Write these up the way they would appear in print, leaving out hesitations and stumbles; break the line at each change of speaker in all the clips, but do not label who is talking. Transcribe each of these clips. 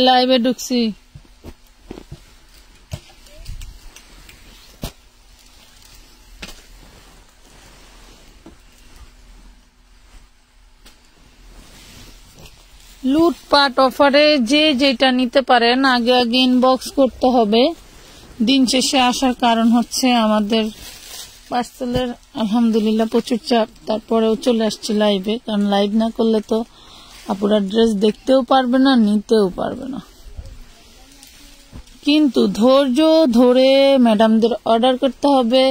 লাইভে ঢুকছি। লুটপাট অফারে যে যেটা নিতে পারেন আগে আগে ইনবক্স করতে হবে। দিন শেষে আসার কারণ হচ্ছে আমাদের পার্সেলের আলহামদুলিল্লাহ প্রচুর চাপ, তারপরেও চলে আসছে লাইভে, কারণ লাইভ না করলে তো আপুরা ড্রেস দেখতেও পারবে না, নিতেও পারবে না। কিন্তু ধৈর্য ধরে ম্যাডামদের অর্ডার করতে হবে।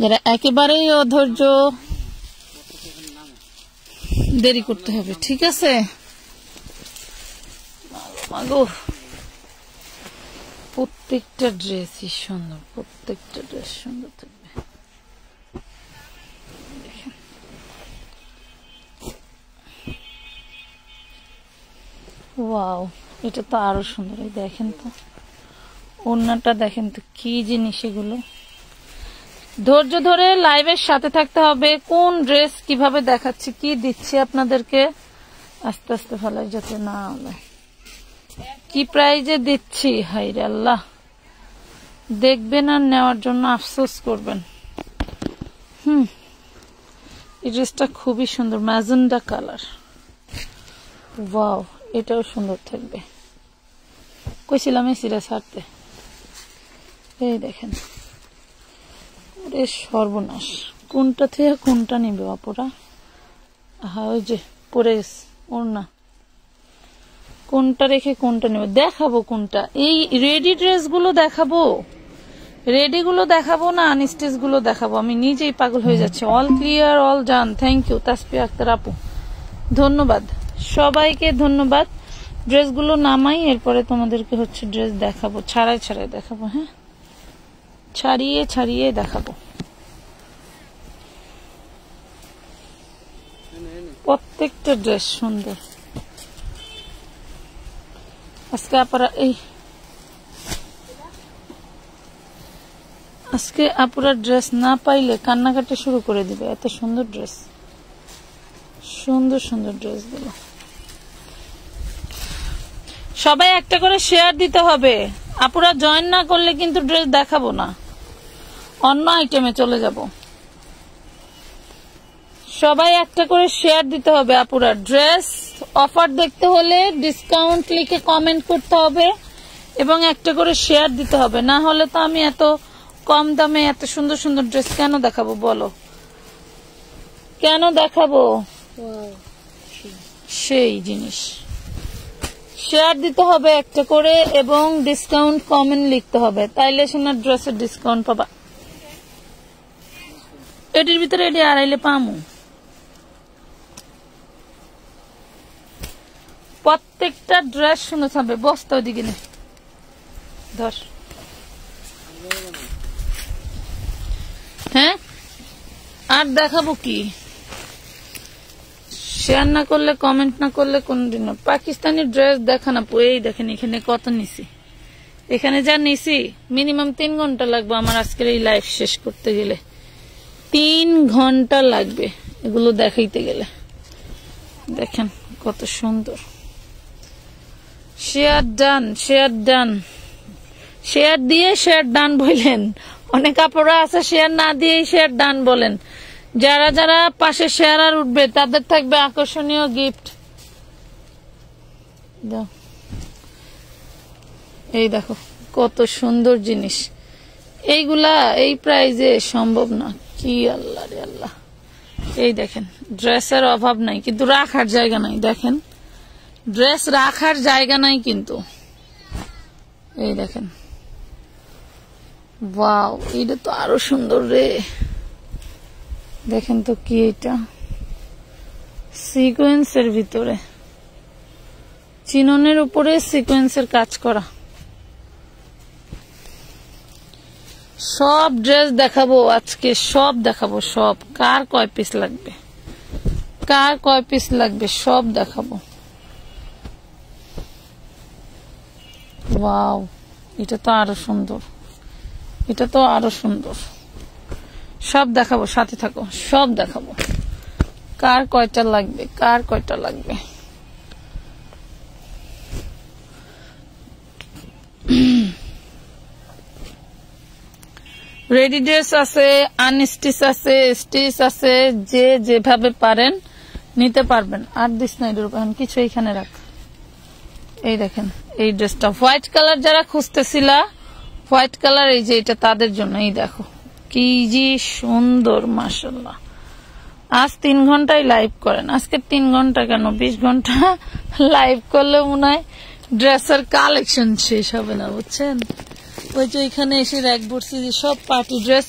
যারা একেবারেই অধৈর্য দেরি করতে হবে, ঠিক আছে? প্রত্যেকটা ড্রেসই সুন্দর, প্রত্যেকটা ড্রেস সুন্দর থাকবে। ওয়াও, এটা তো আরো সুন্দর। দেখেন তো ওড়নাটা, দেখেন তো কি জিনিস এগুলো। ধৈর্য ধরে লাইভের সাথে থাকতে হবে। কোন ড্রেস কিভাবে দেখাচ্ছি, কি দিচ্ছি আপনাদেরকে আস্তে আস্তে ফেলাই যাতে না হলে কি প্রাইজে দিচ্ছি। হায়রে আল্লাহ, দেখবেন আর নেওয়ার জন্য আফসোস করবেন। এই ড্রেসটা খুবই সুন্দর, ম্যাজেন্ডা কালার। ওয়াও, এটাও সুন্দর থাকবে। কইছিলাম এসিরা ছাড়তে। এই দেখেন, ওরে সর্বনাশ, কোনটা থেকে কোনটা নিবে আপুরা? হ্যাঁ, ওই যে পরে ওড়না, কোনটা রেখে কোনটা নেবে? দেখাবো কোনটা। এই রেডি ড্রেস গুলো দেখাবো, রেডি গুলো দেখাবো না আনস্টিচ গুলো দেখাবো? আমি নিজেই পাগল হয়ে যাচ্ছি। All clear, all done. Thank you Tasfia Akter আপু, ধন্যবাদ সবাইকে, ধন্যবাদ। ড্রেস গুলো নামাই, এরপরে তোমাদেরকে হচ্ছে ড্রেস দেখাবো, ছাড়াই ছাড়াই দেখাবো। হ্যাঁ, ছাড়িয়ে ছাড়িয়ে দেখাবো। প্রত্যেকটা ড্রেস সুন্দর। আজকে আপনারা আজকে আপুরা ড্রেস না পাইলে কান্নাকাটি শুরু করে দিবে। এত সুন্দর ড্রেস, সুন্দর সুন্দর ড্রেস গুলো। সবাই একটা করে শেয়ার দিতে হবে। আপুরা জয়েন না করলে কিন্তু ড্রেস দেখাবো না, অন্য আইটেমে চলে যাব। সবাই একটা করে শেয়ার দিতে হবে। আপুরা ড্রেস অফার দেখতে হলে ডিসকাউন্ট লিখে কমেন্ট করতে হবে এবং একটা করে শেয়ার দিতে হবে। না হলে তো আমি এত কম দামে এত সুন্দর সুন্দর ড্রেস কেন দেখাবো বলো? কেন দেখাবো? সেই জিনিস শেয়ার দিতে হবে একটা করে এবং ডিসকাউন্ট কমেন্ট লিখতে হবে, তাইলে সোনার ড্রেসের ডিসকাউন্ট পাবা। এটির ভিতরে এটি আড়াইলে পামু। প্রত্যেকটা ড্রেস সুন্দর থাকবে। বস্তা ওদিকে নে, ধর। হ্যাঁ, আর দেখাবো কি? শেয়ার না করলে, কমেন্ট না করলে কোনদিন। পাকিস্তানি ড্রেস দেখান আপু। এই দেখেন এখানে কত নিছি, এখানে যা নিছি মিনিমাম 3 ঘন্টা লাগবে আমার আজকের এই লাইভ শেষ করতে গেলে। 3 ঘন্টা লাগবে এগুলো দেখাইতে গেলে। দেখেন কত সুন্দর। Share done, share done, share দিয়ে শেয়ার ডান বলেন। অনেক আপুরা আছে শেয়ার না দিয়ে শেয়ার ডান বলেন। যারা যারা পাশে শেয়ার আর উঠবে তাদের থাকবে আকর্ষণীয় গিফট। এই দেখো কত সুন্দর জিনিস। এইগুলা এই প্রাইজে সম্ভব না। কি আল্লাহ রে আল্লাহ। এই দেখেন ড্রেসের অভাব নাই, কিন্তু রাখার জায়গা নাই। দেখেন ড্রেস রাখার জায়গা নাই কিন্তু। এই দেখেন, ওয়াও, এটা তো আরো সুন্দর রে। দেখেন তো কি, এটা সিকোয়েন্সের ভিতরে, চিননের উপরে সিকোয়েন্সের কাজ করা। সব ড্রেস দেখাবো আজকে, সব দেখাবো, সব। কার কয় পিস লাগবে, কার কয় পিস লাগবে সব দেখাবো। ওয়াও, এটা তো আরো সুন্দর, এটা তো আরো সুন্দর। সব দেখাবো, সাথে থাকো, সব দেখাবো। কার কয়টা লাগবে, কার কয়টা লাগবে। রেডি ড্রেস আছে, আনস্টিচ আছে, স্টিচ আছে, যে যেভাবে পারেন নিতে পারবেন। আর দিস না এটার উপর কিছু, এইখানে রাখ। এই দেখেন এই ড্রেসটা হোয়াইট কালার, যারা খুঁজতেছিলা হোয়াইট কালার, এই যে এটা তাদের জন্য। এই দেখো কি যে সুন্দর, মাশাআল্লাহ। আজ 3 ঘন্টায় লাইভ করেন, আজকে 3 ঘন্টা কেন 20 ঘন্টা লাইভ করলে মনে হয় ড্রেসের কালেকশন শেষ হবে না, বুঝছেন। ওই যে এখানে এসে র্যাক বসছি, যে সব পার্টি ড্রেস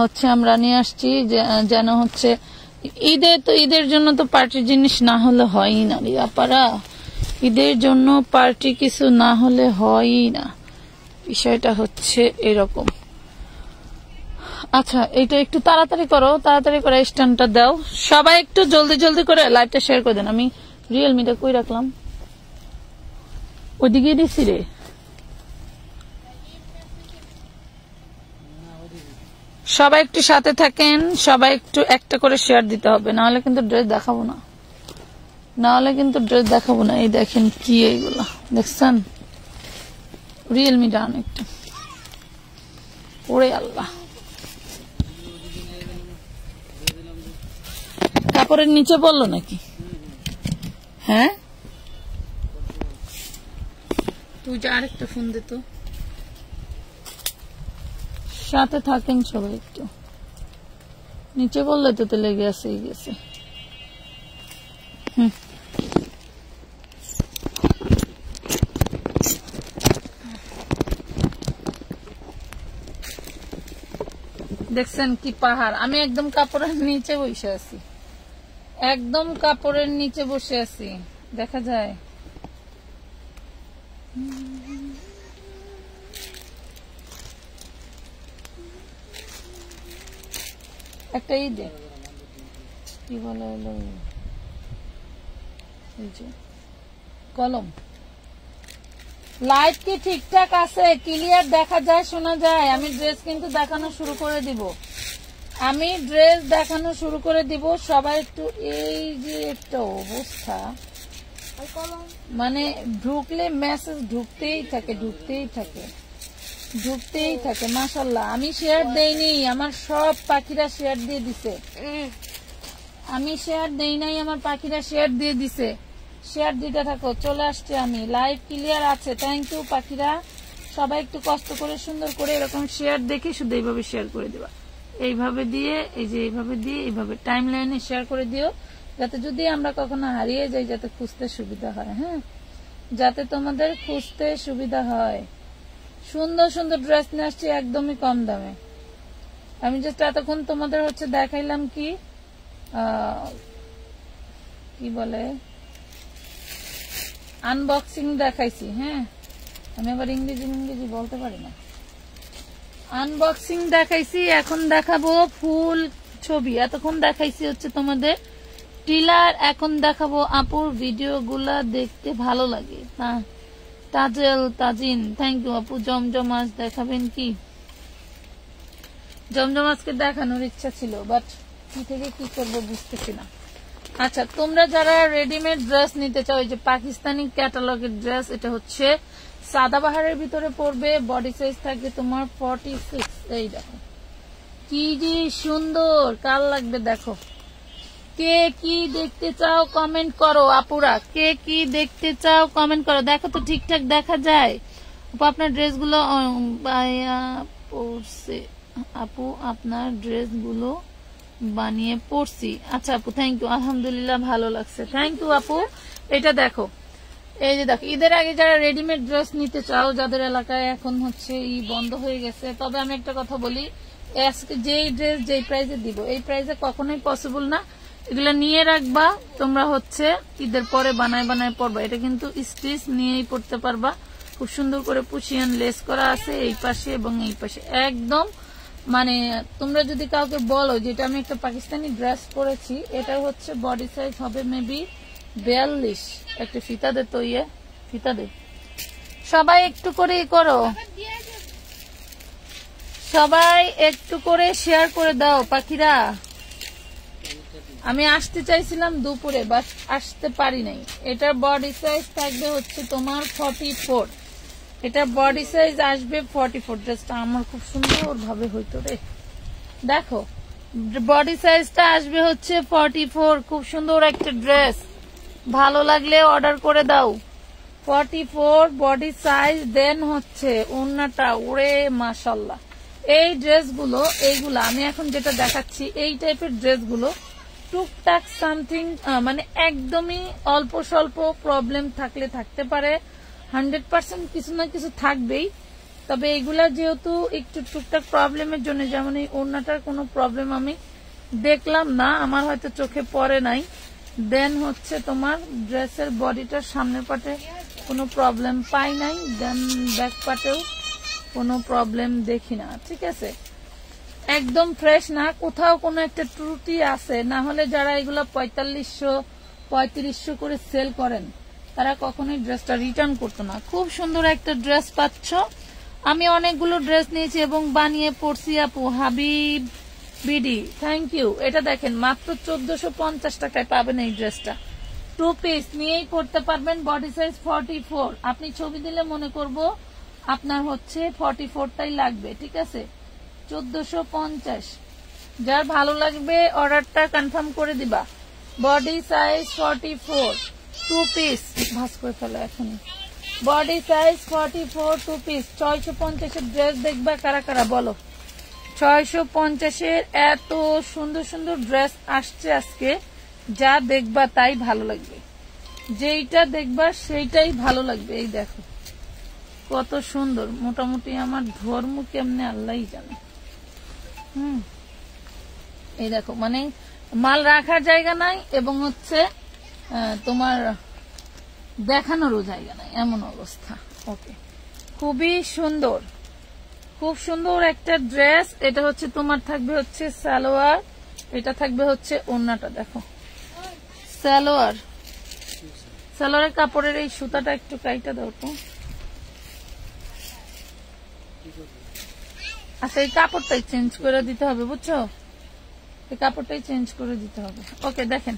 হচ্ছে আমরা নিয়ে আসছি, যেন হচ্ছে ঈদে, তো ঈদের জন্য তো পার্টির জিনিস না হলে হয়ই না রে আপারা, ঈদের জন্য পার্টি কিছু না হলে হয়ই না, বিষয়টা হচ্ছে এরকম। আচ্ছা এটা একটু তাড়াতাড়ি করো, তাড়াতাড়ি করে স্ট্যান্ডটা দাও, সবাই একটু জলদি জলদি করে লাইভটা শেয়ার করে দেন। আমি রিয়েলমিটা কই রাখলাম, ওইদিকে দিছি রে। সবাই একটু সাথে থাকেন, সবাই একটু একটা করে শেয়ার দিতে হবে, নাহলে কিন্তু ড্রেস দেখাবো না, নাহলে কিন্তু ড্রেস দেখাবো না। এই দেখেন কি এইগুলা দেখছেন, রিয়েলমি ডান একটু ওরে আল্লাহ। কাপড়ের নিচে বললো নাকি? হ্যাঁ তুই যা, আরেকটা ফোন দে তো। সাথে থাকেন সবাই একটু, নিচে বললে তো লেগে আছে গেছে। দেখছেন কি পাহাড়, আমি একদম কাপড়ের নিচে বসে আছি, একদম কাপড়ের নিচে বসে আছি, দেখা যায়। একটা ই দে, কি বলে কলম। লাইট কি ঠিকঠাক আছে? ক্লিয়ার দেখা যায়, শোনা যায়? আমি ড্রেস কিন্তু দেখানো শুরু করে দিব, আমি ড্রেস দেখানো শুরু করে দিব। সবাই একটু, এই যে একটা অবস্থা, মানে ঢুকলে মেসেজ ঢুকতেই থাকে, ঢুকতেই থাকে, ঢুকতেই থাকে। মাশাআল্লাহ, আমি শেয়ার দেইনি, আমার সব পাখিরা শেয়ার দিয়ে দিছে। আমি শেয়ার দেই নাই, আমার পাখিরা শেয়ার দিয়ে দিছে। শেয়ার দিতে থাকো, চলে আসছে আমি, লাইভ ক্লিয়ার আছে। থ্যাংক ইউ পাখিরা, সবাই একটু কষ্ট করে সুন্দর করে এরকম শেয়ার দেখে শুধু এইভাবে শেয়ার করে দেবা, এইভাবে দিয়ে, এই যে এইভাবে দিয়ে, এইভাবে টাইম লাইনে শেয়ার করে দিও, যাতে যদি আমরা কখনো হারিয়ে যাই যাতে খুঁজতে সুবিধা হয়। হ্যাঁ, যাতে তোমাদের খুঁজতে সুবিধা হয়। সুন্দর সুন্দর ড্রেস নিয়ে আসছি একদমই কম দামে। আমি জাস্ট এতক্ষণ তোমাদের হচ্ছে দেখাইলাম কি কি বলে, আনবক্সিং দেখাইছি। হ্যাঁ, আমি আবার ইংরেজি বলতে পারি না। আনবক্সিং দেখাইছি, এখন দেখাবো ফুল ছবি। এতক্ষণ দেখাইছি হচ্ছে তোমাদের ট্রেলার, এখন দেখাবো আপুর ভিডিও গুলা দেখতে ভালো লাগে। তাজেল তাজিন, থ্যাংক ইউ আপু। জমজম আজ দেখাবেন কি? জমজম আজকে দেখানোর ইচ্ছা ছিল, বাট কি থেকে কি করবো বুঝতেছি না। আচ্ছা, তোমরা যারা রেডিমেড ড্রেস নিতে চাও, এই যে পাকিস্তানি ক্যাটালগের ড্রেস, এটা হচ্ছে সাদাবাহারের ভিতরে পড়বে, বডি সাইজ থাকবে তোমার 46। এই দেখো কি যে সুন্দর, কার লাগবে দেখো। কে কি দেখতে চাও কমেন্ট করো আপুরা, কে কি দেখতে চাও কমেন্ট করো। দেখো তো ঠিকঠাক দেখা যায় আপু আপনার ড্রেসগুলো পরছে, আপু আপনার ড্রেসগুলো বানিয়ে পড়ছি। আচ্ছা আপু, থ্যাংক ইউ, আলহামদুলিল্লাহ ভালো লাগছে, থ্যাংক ইউ আপু। এটা দেখো, এই যে দেখো, ঈদের আগে যারা রেডিমেড ড্রেস নিতে চাও, যাদের এলাকায় এখন হচ্ছে বন্ধ হয়ে গেছে, তবে আমি একটা কথা বলি, আজকে যেই ড্রেস যেই প্রাইসে দিব, এই প্রাইসে কখনোই পসিবল না। এগুলা নিয়ে রাখবা, তোমরা হচ্ছে ঈদের পরে বানায় বানায় পরবা। এটা কিন্তু স্টিচ নিয়েই পড়তে পারবা, খুব সুন্দর করে পুশিয়ান লেস করা আছে এই পাশে এবং এই পাশে একদম। মানে তোমরা যদি কাউকে বলো যেটা আমি একটা পাকিস্তানি ড্রেস পরেছি, এটা হচ্ছে বডি সাইজ হবে মেবি 42। একটা ফিতা দে তো, ফিতা দে। সবাই একটু করে করো, সবাই একটু করে শেয়ার করে দাও পাখিরা। আমি আসতে চাইছিলাম দুপুরে, বাট আসতে পারি নাই। এটার বডি সাইজ থাকবে হচ্ছে তোমার 44। এটা বডি সাইজ আসবে 44। ড্রেসটা আমার খুব সুন্দর ভাবে হইতো রে। দেখো বডি সাইজটা আসবে হচ্ছে 44। খুব সুন্দর একটা ড্রেস, ভালো লাগলে অর্ডার করে দাও। 44 বডি সাইজ। দেন হচ্ছে ওড়নাটা, ওরে মাশাল্লাহ। এই ড্রেসগুলো, এইগুলো আমি এখন যেটা দেখাচ্ছি এই টাইপের ড্রেসগুলো টুকটাক সামথিং মানে একদমই অল্প স্বল্প প্রবলেম থাকলে থাকতে পারে, 100% কিছু না কিছু থাকবেই। তবে এইগুলা যেহেতু একটু টুকটাক প্রবলেমের জন্য, যেমন এই ওড়নাটার কোনো প্রবলেম আমি দেখলাম না, আমার হয়তো চোখে পড়ে নাই। দেন হচ্ছে তোমার ড্রেসের বডিটার সামনের পাটে কোনো প্রবলেম পাই নাই, দেন ব্যাক পাটেও কোনো প্রবলেম দেখি না। ঠিক আছে, একদম ফ্রেশ না, কোথাও কোনো একটা ত্রুটি আছে। না হলে যারা এগুলো 4500-3500 করে সেল করেন তারা কখনোই ড্রেসটা রিটার্ন করতো না। খুব সুন্দর একটা ড্রেস পাচ্ছ। আমি অনেকগুলো ড্রেস নিয়েছি এবং বানিয়ে পড়ছি আপু। Habib BD, thank you. এটা দেখেন মাত্র 1450 টাকায় পাবেন এই ড্রেসটা। 2 পিস নিয়েই পড়তে পারবেন। Body size 44। আপনি ছবি দিলে মনে করব আপনার হচ্ছে 44টাই লাগবে। ঠিক আছে, 1450। যার ভালো লাগবে অর্ডারটা কনফার্ম করে দিবা। Body size 44, 2 piece. ভাঁজ করে ফেলো এখনই। Body size 44, 2 piece. 650 এর ড্রেস দেখবা কারা কারা বলো। 650 এর এত সুন্দর সুন্দর ড্রেস আসছে আজকে, যা দেখবা তাই ভালো লাগবে। যেইটা দেখবা সেইটাই ভালো লাগবে। এই দেখো কত সুন্দর, মোটামুটি আমার ধর্ম কেমনে আল্লাহই জানে। এই দেখো মানে মাল রাখার জায়গা নাই এবং হচ্ছে তোমার দেখানোরও জায়গা নাই, এমন অবস্থা। ওকে, খুবই সুন্দর, খুব সুন্দর একটা ড্রেস। এটা হচ্ছে তোমার থাকবে হচ্ছে সালোয়ার, এটা থাকবে হচ্ছে ওড়নাটা। দেখো সালোয়ারের কাপড়ের এই সুতাটা একটু কাইটা দাও তো। আচ্ছা, এই কাপড়টাই চেঞ্জ করে দিতে হবে, বুঝছো? এই কাপড়টাই চেঞ্জ করে দিতে হবে। ওকে, দেখেন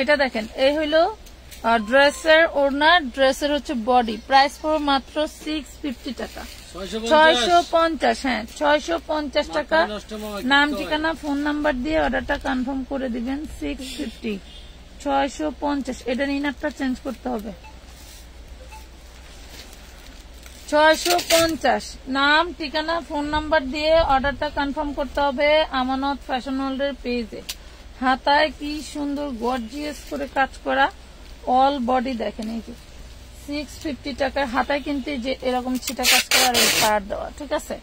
এটা দেখেন, এই হইলো ড্রেসের ওড়না, ড্রেসের হচ্ছে বডি। প্রাইস পড়বে মাত্র 650 টাকা, 650। হ্যাঁ, 650 টাকা। নাম ঠিকানা ফোন নাম্বার দিয়ে অর্ডারটা কনফার্ম করে দিবেন। 650, 650। এটা ইনারটা চেঞ্জ করতে হবে। 650। নাম ঠিকানা ফোন নাম্বার দিয়ে অর্ডারটা কনফার্ম করতে হবে আমানত ফ্যাশন ওয়ার্ল্ডের পেজে। হাতায় কি সুন্দর গর্জিয়াস করে কাজ করা, অল বডি দেখেন। এই যে 650 টাকার হাতায় কিন্তু যে এরকম ছিটা কাজ করা আর পার দেওয়া। ঠিক আছে,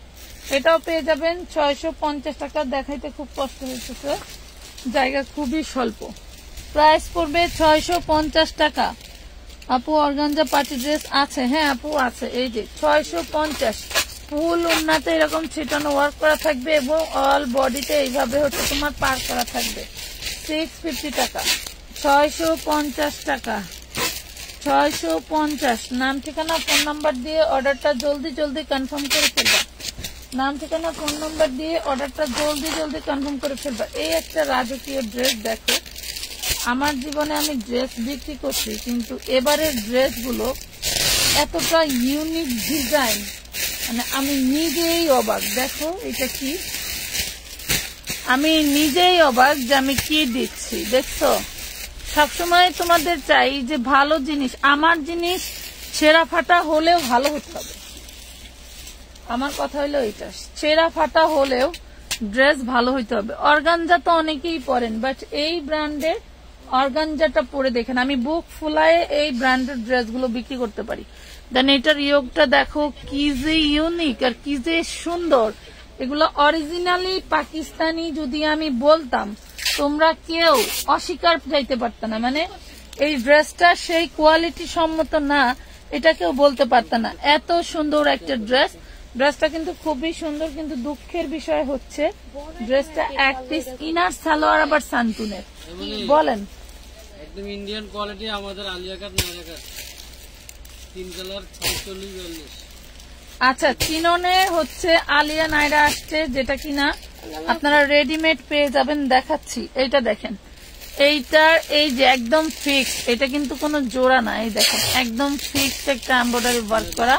এটাও পেয়ে যাবেন 650 টাকা। দেখাইতে খুব কষ্ট হয়েছে, জায়গা খুবই স্বল্প। প্রাইস পড়বে 650 টাকা। আপু অর্গানজা পার্টি ড্রেস আছে? হ্যাঁ আপু আছে। এই যে 650। ফুল ওড়নাতে এরকম ছিটানো ওয়ার্ক করা থাকবে এবং অল বডিতে এইভাবে হচ্ছে তোমার পার করা থাকবে। 650 টাকা, 650 টাকা, 650। নাম ঠিকানা ফোন নাম্বার দিয়ে অর্ডারটা জলদি জলদি কনফার্ম করে ফেলবা। নাম ঠিকানা ফোন নাম্বার দিয়ে অর্ডারটা জলদি জলদি কনফার্ম করে ফেলবা। এই একটা রাজকীয় ড্রেস দেখো। আমার জীবনে আমি ড্রেস বিক্রি করছি, কিন্তু এবারের ড্রেসগুলো এতটা ইউনিক ডিজাইন, মানে আমি নিজেই অবাক। দেখো এটা কি, আমি নিজেই অবাক যে আমি কি দিচ্ছি। দেখছো, সবসময় তোমাদের চাই যে ভালো জিনিস, আমার জিনিস ছেঁড়া ফাটা হলেও ভালো হতে হবে। আমার কথা হলো এটা, ছেঁড়া ফাটা হলেও ড্রেস ভালো হইতে হবে। অর্গানজা তো অনেকেই পরেন, বাট এই ব্র্যান্ডের অর্গানজাটা পরে দেখেন, আমি বুক ফুলায় এই ব্র্যান্ডের ড্রেসগুলো বিক্রি করতে পারি। দেন এটার ইয়োগটা দেখো কি যে ইউনিক আর কি যে সুন্দর। এগুলো অরিজিনালি পাকিস্তানি। যদি আমি বলতাম তোমরা কেউ অস্বীকার যাইতে পারত না, মানে এই ড্রেসটা সেই কোয়ালিটি সম্মত না এটা কেউ বলতে পারত না। এত সুন্দর একটা ড্রেস। ড্রেসটা কিন্তু খুবই সুন্দর, কিন্তু দুঃখের বিষয় হচ্ছে ড্রেসটা এক পিস ইনার সালোয়ার আবার সান্তুনের। বলেন
একদম ইন্ডিয়ান কোয়ালিটি। আমাদের আলিয়া কাট নায়রা কাট 3 কালার 46-42।
আচ্ছা, চিননে হচ্ছে আলিয়া নাইরা আসছে, যেটা কিনা আপনারা রেডিমেড পেয়ে যাবেন। দেখাচ্ছি, এইটা দেখেন, এইটার এই যে একদম ফিক্সড, এটা কিন্তু কোনো জোড়া না। এই দেখেন একদম ফিক্সড একটা এমব্রয়ডারি ওয়ার্ক করা,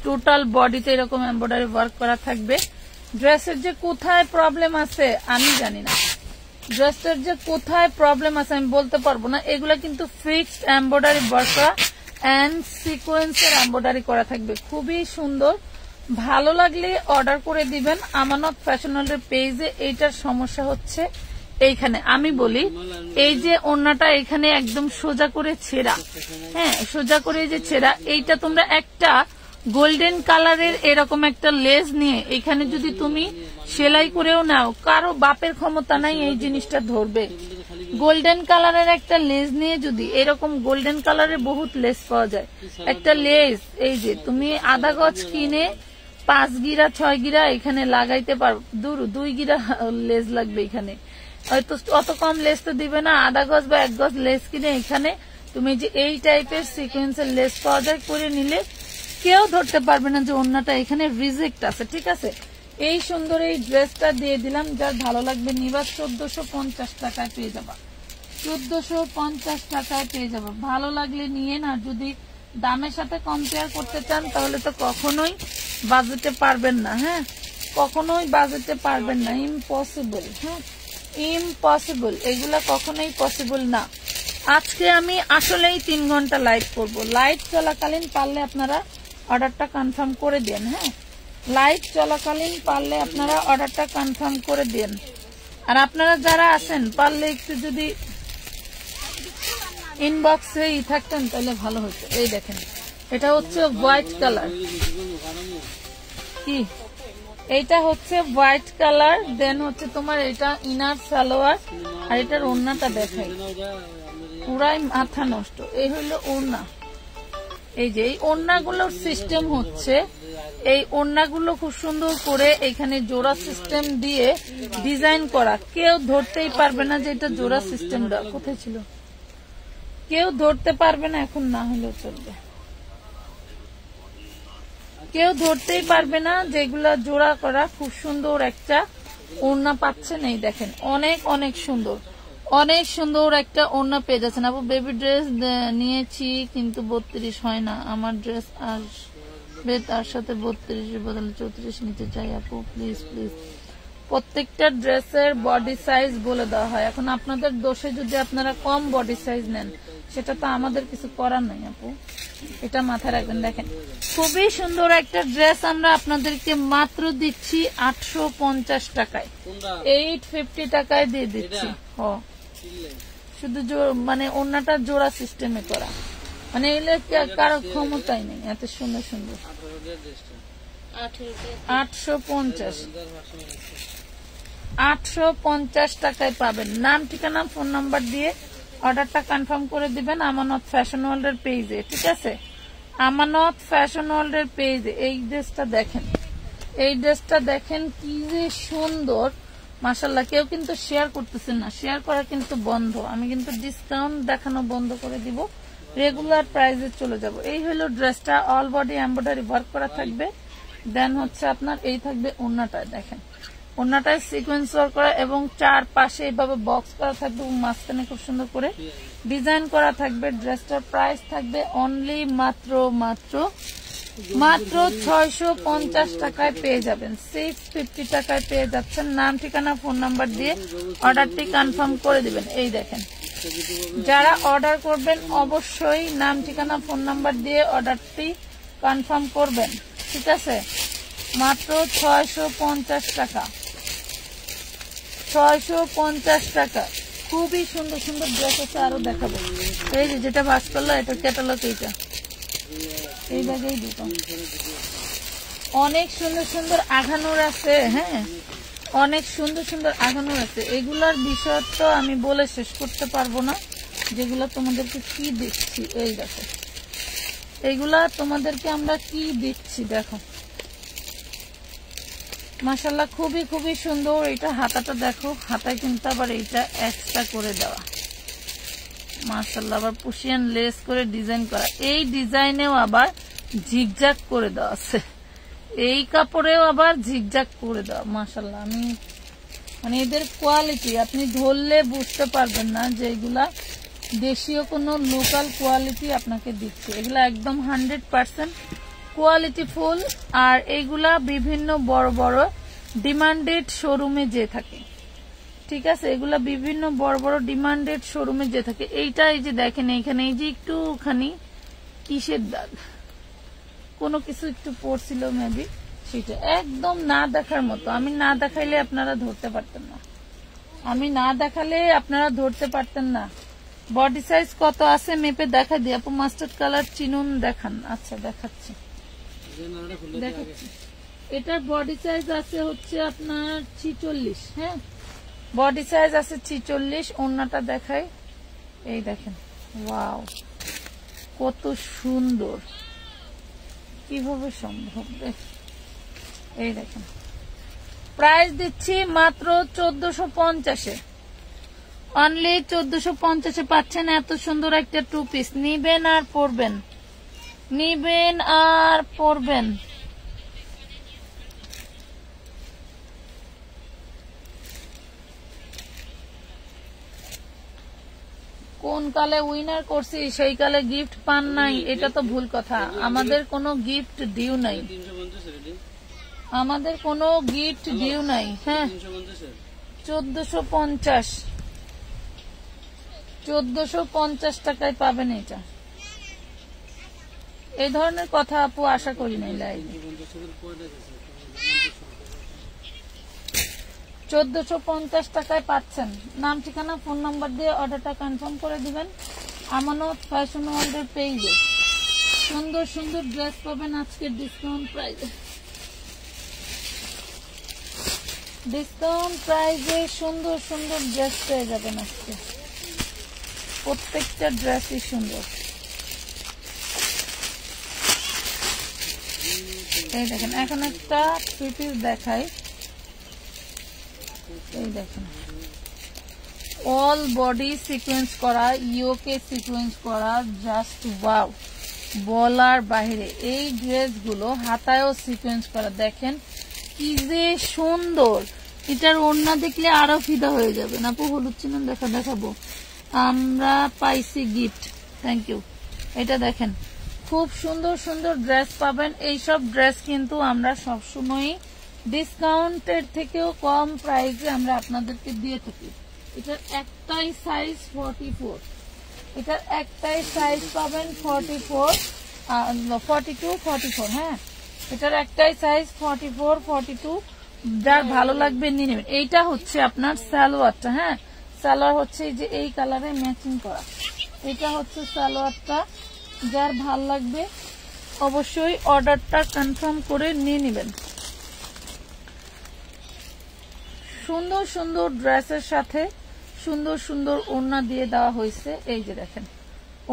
টোটাল বডিতে এরকম এমব্রয়ডারি ওয়ার্ক করা থাকবে। ড্রেসের যে কোথায় প্রবলেম আছে আমি জানি না, ড্রেসটার যে কোথায় প্রবলেম আছে আমি বলতে পারবো না। এগুলা কিন্তু ফিক্সড এমব্রয়ডারি ওয়ার্ক করা এন্ড সিকোয়েন্সের এমব্রয়ডারি করা থাকবে, খুবই সুন্দর। ভালো লাগলে অর্ডার করে দিবেন আমানত ফ্যাশনেবলের পেজে। এইটার সমস্যা হচ্ছে এইখানে আমি বলি, এই যে ওড়নাটা এখানে একদম সোজা করে ছেঁড়া, হ্যাঁ সোজা করে যে ছেঁড়া, এইটা তোমরা একটা গোল্ডেন কালারের এরকম একটা লেস নিয়ে এখানে যদি তুমি সেলাই করেও নাও, কারো বাপের ক্ষমতা নাই এই জিনিসটা ধরবে। গোল্ডেন কালারের একটা লেস নিয়ে যদি এরকম গোল্ডেন কালারের বহুত লেস পাওয়া যায়, একটা লেস এই যে তুমি আধা গজ কিনে 5 গিরা 6 গিরা এখানে লাগাইতে পারো, 2 গিরা লেস লাগবে এখানে, হয়তো অত কম লেস তো দিবে না। আধা গজ বা 1 গজ লেস কিনে এখানে তুমি যে এই টাইপের সিকোয়েন্সের লেস পাওয়া যায় করে নিলে কেউ ধরতে পারবে না যে ওড়নাটা এখানে রিজেক্ট আছে। ঠিক আছে, এই সুন্দর এই ড্রেসটা দিয়ে দিলাম, যার ভালো লাগবে নিবা। 1450 টাকায় পেয়ে যাবা, 1450 টাকায় পেয়ে যাবা। ভালো লাগলে নিয়ে না, যদি দামের সাথে কম্পেয়ার করতে চান তাহলে তো কখনোই বাজেটে পারবেন না। হ্যাঁ, কখনোই বাজেটে পারবেন না, ইম্পসিবল। হ্যাঁ, ইম্পসিবল, এগুলা কখনোই পসিবল না। আজকে আমি আসলেই 3 ঘন্টা লাইভ করব। লাইভ চলাকালীন পারলে আপনারা অর্ডারটা কনফার্ম করে দেন। হ্যাঁ, লাইভ চলাকালীন পারলে আপনারা অর্ডারটা কনফার্ম করে দেন। আর আপনারা যারা আছেন পারলে একটু যদি ইনবক্সে থাকতেন তাহলে ভালো হতো। এই দেখেন, এটা হচ্ছে হোয়াইট কালার, কি এইটা হচ্ছে হোয়াইট কালার, দেন হচ্ছে তোমার এটা ইনার সালোয়ার, আর এটার ওড়নাটা দেখাই, পুরাই মাথা নষ্ট। এই হলো ওড়না। এই যে এই ওড়নাগুলোর সিস্টেম হচ্ছে, এই ওড়নাগুলো খুব সুন্দর করে এখানে জোড়া সিস্টেম দিয়ে ডিজাইন করা, কেউ ধরতেই পারবে না যে এটা জোড়া সিস্টেম দেওয়া। কোথায় ছিল, কেউ ধরতে পারবে না, এখন না হলেও চলবে, কেউ ধরতেই পারবে না যেগুলা জোড়া করা। খুব সুন্দর একটা ওড়না পাচ্ছেন, এই দেখেন, অনেক অনেক সুন্দর, অনেক সুন্দর একটা ওড়না পেয়ে যাচ্ছেন। আপু বেবি ড্রেস নিয়েছি কিন্তু 32 হয় না, আমার ড্রেস আসবে তার সাথে 32 বদলে 34 নিতে চাই আপু, প্লিজ প্লিজ। প্রত্যেকটা ড্রেসের বডি সাইজ বলে দেওয়া হয়, এখন আপনাদের দোষে যদি আপনারা কম বডি সাইজ নেন সেটা তো আমাদের কিছু করার নাই আপু, এটা মাথায় রাখবেন। দেখেন, খুবই সুন্দর একটা ড্রেস আমরা আপনাদেরকে মাত্র দিচ্ছি 850 টাকায়, 850 টাকায় দিয়ে দিচ্ছি। শুধু মানে ওড়নাটা জোড়া সিস্টেমে করা, মানে এগুলো কারো ক্ষমতাই নেই এত সুন্দর সুন্দর। 850 টাকায় পাবেন। নাম ঠিকানা ফোন নাম্বার দিয়ে অর্ডারটা কনফার্ম করে দিবেন আমানত ফ্যাশন ওয়ার্ল্ডের পেজে। ঠিক আছে, আমানত ফ্যাশন ওয়ার্ল্ডের পেজে। এই ড্রেসটা দেখেন, এই ড্রেসটা দেখেন কি যে সুন্দর, মাশাআল্লাহ। কেউ কিন্তু শেয়ার করতেছেন না, শেয়ার করা কিন্তু বন্ধ। আমি কিন্তু ডিসকাউন্ট দেখানো বন্ধ করে দিব, রেগুলার প্রাইসে চলে যাব। এই হলো ড্রেসটা, অল বডি এমব্রয়ডারি ওয়ার্ক করা থাকবে। দেন হচ্ছে আপনার এই থাকবে ওড়নাটা, দেখেন ওড়নাটায় সিকোয়েন্স ওয়ার্ক করা এবং চারপাশে এইভাবে বক্স করা থাকবে এবং মাঝখানে খুব সুন্দর করে ডিজাইন করা থাকবে। ড্রেসটার প্রাইস থাকবে অনলি মাত্র 650 টাকায় পেয়ে যাবেন, 650 টাকায় পেয়ে যাচ্ছেন। নাম ঠিকানা ফোন নাম্বার দিয়ে অর্ডারটি কনফার্ম করে দিবেন। এই দেখেন, যারা অর্ডার করবেন অবশ্যই নাম ঠিকানা ফোন নাম্বার দিয়ে অর্ডারটি কনফার্ম করবেন। ঠিক আছে, মাত্র 650 টাকা, 650 টাকা। খুবই সুন্দর সুন্দর ড্রেস আছে, আরো দেখাবো। এই যে যেটা বাস করলো এটা ক্যাটালগ, এইটা এই জায়গায় দুটো অনেক সুন্দর সুন্দর আঘানোর আছে। হ্যাঁ, অনেক সুন্দর সুন্দর আঘানোর আছে। এগুলার বিষয় তো আমি বলে শেষ করতে পারবো না, যেগুলো তোমাদেরকে কি দিচ্ছি। এই দেখো, এইগুলা তোমাদেরকে আমরা কি দিচ্ছি দেখো, মাশাআল্লাহ খুবই খুবই সুন্দর। এটা হাতাটা দেখো, হাতায় কিন্তু আবার এইটা এক্সট্রা করে দেওয়া, মাশাআল্লাহ। আবার পুশিয়ান লেস করে ডিজাইন করা, এই ডিজাইনেও আবার ঝিকঝাক করে দেওয়া আছে, এই কাপড়েও আবার ঝিকঝাক করে দেওয়া, মাশাআল্লাহ। আমি মানে এদের কোয়ালিটি আপনি ধরলে বুঝতে পারবেন না যে এগুলা দেশীয় কোনো লোকাল কোয়ালিটি আপনাকে দিচ্ছে। এগুলা একদম 100% কোয়ালিটি ফুল। আর এইগুলা বিভিন্ন বড় বড় ডিমান্ডেড শোরুমে যে থাকে, ঠিক আছে, এগুলা বিভিন্ন বড় বড় ডিমান্ডেড শোরুমে যে থাকে। এইটা এই যে দেখেন এইখানে এই যে একটুখানি কিসের দাগ, কোনো কিছু একটু পড়ছিল মেবি, সেটা একদম না দেখার মতো। আমি না দেখাইলে আপনারা ধরতে পারতেন না, আমি না দেখালে আপনারা ধরতে পারতেন না। বডি সাইজ কত আছে মেপে দেখা দিই। আপু মাস্টার্ড কালার চিনুন দেখান। আচ্ছা দেখাচ্ছি, দেখাচ্ছি। এটার বডি সাইজ আছে হচ্ছে আপনার 46। হ্যাঁ, বডি সাইজ আছে 46। ওড়নাটা দেখাই, এই দেখেন, ওয়াও কত সুন্দর, কিভাবে সম্ভব। এই দেখেন, প্রাইস দিচ্ছি মাত্র 1450-এ, অনলি 1450-এ পাচ্ছেন এত সুন্দর একটা 2 পিস। নিবেন আর পরবেন, নিবেন আর পরবেন। কোন কালে উইনার করছি সেই কালে গিফট পান নাই, এটা তো ভুল কথা। আমাদের কোনো গিফট ডিউ নাই, আমাদের কোনো গিফট ডিউ নাই। হ্যাঁ, 1450, 1450 টাকায় পাবেন এটা। এই ধরনের কথা আপু আশা করি নাই লাইভে। 1450 টাকায় পাচ্ছেন। নাম ঠিকানা ফোন নাম্বার দিয়ে অর্ডারটা কনফার্ম করে দিবেন আমানত ফ্যাশন ওয়ার্ল্ডের পেজে। সুন্দর সুন্দর ড্রেস পাবেন আজকে ডিসকাউন্ট প্রাইসে, ডিসকাউন্ট প্রাইসে সুন্দর সুন্দর ড্রেস পেয়ে যাবেন আজকে। প্রত্যেকটা ড্রেসই সুন্দর। এই দেখেন, এখন একটা 3 পিস দেখাই। এই দেখেন, অল বডি সিকোয়েন্স করা, ইয়োকে সিকোয়েন্স করা, জাস্ট ওয়াও, বলার বাইরে। এই ড্রেসগুলো হাতায়ও সিকোয়েন্স করা, দেখেন কি যে সুন্দর। এটার ওড়না দেখলে আরো ফিদা হয়ে যাবে। না আপু হলুদ চিহ্ন দেখাবো, আমরা পাইছি গিফট, থ্যাংক ইউ। এটা দেখেন, খুব সুন্দর সুন্দর ড্রেস পাবেন। এইসব ড্রেস কিন্তু আমরা সবসময় ডিসকাউন্টের থেকেও কম প্রাইসে আমরা আপনাদেরকে দিয়ে থাকি। এটার একটাই সাইজ 44, এটার একটাই সাইজ পাবেন 44, 42, 44। হ্যাঁ, এটার একটাই সাইজ 44, 42। যার ভালো লাগবে নিয়ে নেবেন। এইটা হচ্ছে আপনার সালোয়ারটা। হ্যাঁ, সালোয়ার হচ্ছে এই যে এই কালারে ম্যাচিং করা, এটা হচ্ছে সালোয়ারটা। যার ভাল লাগবে অবশ্যই অর্ডারটা কনফার্ম করে নিয়ে নেবেন। সুন্দর সুন্দর ড্রেসের সাথে সুন্দর সুন্দর ওড়না দিয়ে দেওয়া হয়েছে। এই যে দেখেন,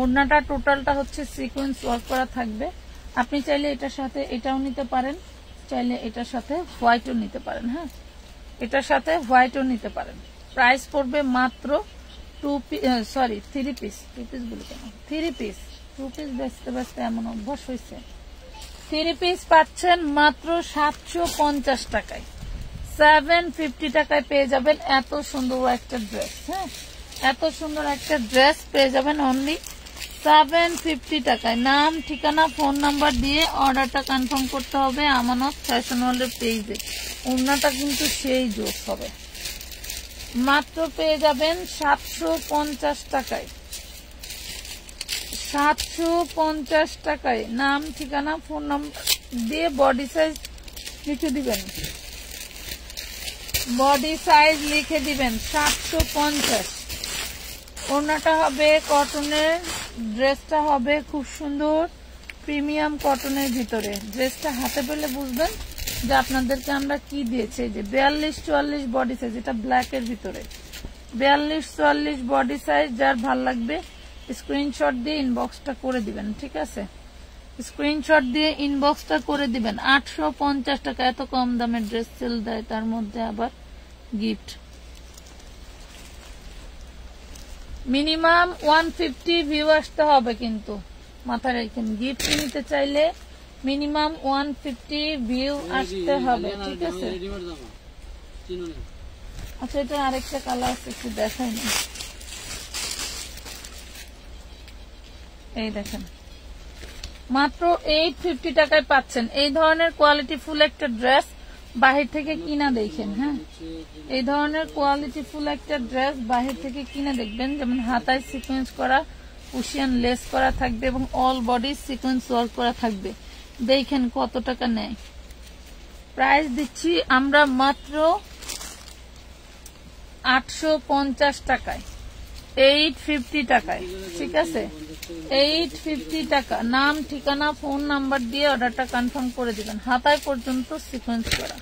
ওড়নাটা টোটালটা হচ্ছে সিকোয়েন্স ওয়ার্ক করা থাকবে। আপনি চাইলে এটার সাথে এটাও নিতে পারেন, চাইলে এটার সাথে হোয়াইটও নিতে পারেন। হ্যাঁ, এটার সাথে হোয়াইটও নিতে পারেন। প্রাইস পড়বে মাত্র 3 পিস। 2 পিস বলি কেন, 3 পিস। 2 পিস বেচতে বেচতে এমন অভ্যাস হয়েছে। 3 পিস পাচ্ছেন মাত্র 750 টাকায়, 750 টাকায় পেয়ে যাবেন এত সুন্দর একটা ড্রেস। হ্যাঁ, এত সুন্দর একটা ড্রেস পেয়ে যাবেন অনলি 750 টাকায়। নাম ঠিকানা ফোন নাম্বার দিয়ে অর্ডারটা কনফার্ম করতে হবে আমানত ফ্যাশন ওয়ার্ল্ডের পেজে। ওড়নাটা কিন্তু সেই জোস হবে। মাত্র পেয়ে যাবেন 750 টাকায়, 750 টাকায়। নাম ঠিকানা ফোন নাম্বার দিয়ে বডি সাইজ লিখে দিবেন, বডি সাইজ লিখে দিবেন 750। ওড়নাটা হবে কটনের, ড্রেসটা হবে খুব সুন্দর প্রিমিয়াম কটনের ভিতরে। ড্রেসটা হাতে পেলে বুঝবেন যে আপনাদেরকে আমরা কি দিয়েছি। যে 42-44 বডি সাইজ, এটা ব্ল্যাকের ভিতরে 42-44 বডি সাইজ। যার ভাল লাগবে স্ক্রিনশট দিয়ে ইনবক্সটা করে দিবেন, ঠিক আছে, স্ক্রিনশট দিয়ে ইনবক্সটা করে দিবেন। 850 টাকা, এত কম দামের ড্রেস সেল দেয়, তার মধ্যে আবার গিফট। মিনিমাম 150 ভিউ আসতে হবে, কিন্তু মাথায় রাখেন গিফট নিতে চাইলে মিনিমাম 150 ভিউ আসতে হবে, ঠিক আছে। আচ্ছা, এটা আরেকটা কালার আছে, একটু দেখাই না। এই দেখেন, মাত্র 850 টাকায় পাচ্ছেন। এই ধরনের কোয়ালিটি ফুল একটা ড্রেস বাহির থেকে কিনা দেখেন। হ্যাঁ, এই ধরনের কোয়ালিটি ফুল একটা ড্রেস বাহির থেকে কিনা দেখবেন। যেমন হাতায় সিকোয়েন্স করা, কুশিয়ান লেস করা থাকবে এবং অল বডি সিকোয়েন্স ওয়ার্ক করা থাকবে। দেখেন কত টাকা নেয়। প্রাইস দিচ্ছি আমরা মাত্র 850 টাকায়, 850 টাকায়। ঠিক আছে, 850 টাকা। নাম, ঠিকানা, ফোন নাম্বার দিয়ে অর্ডারটা কনফার্ম করে দিবেন। হাতায় পর্যন্ত সিকোয়েন্স করা,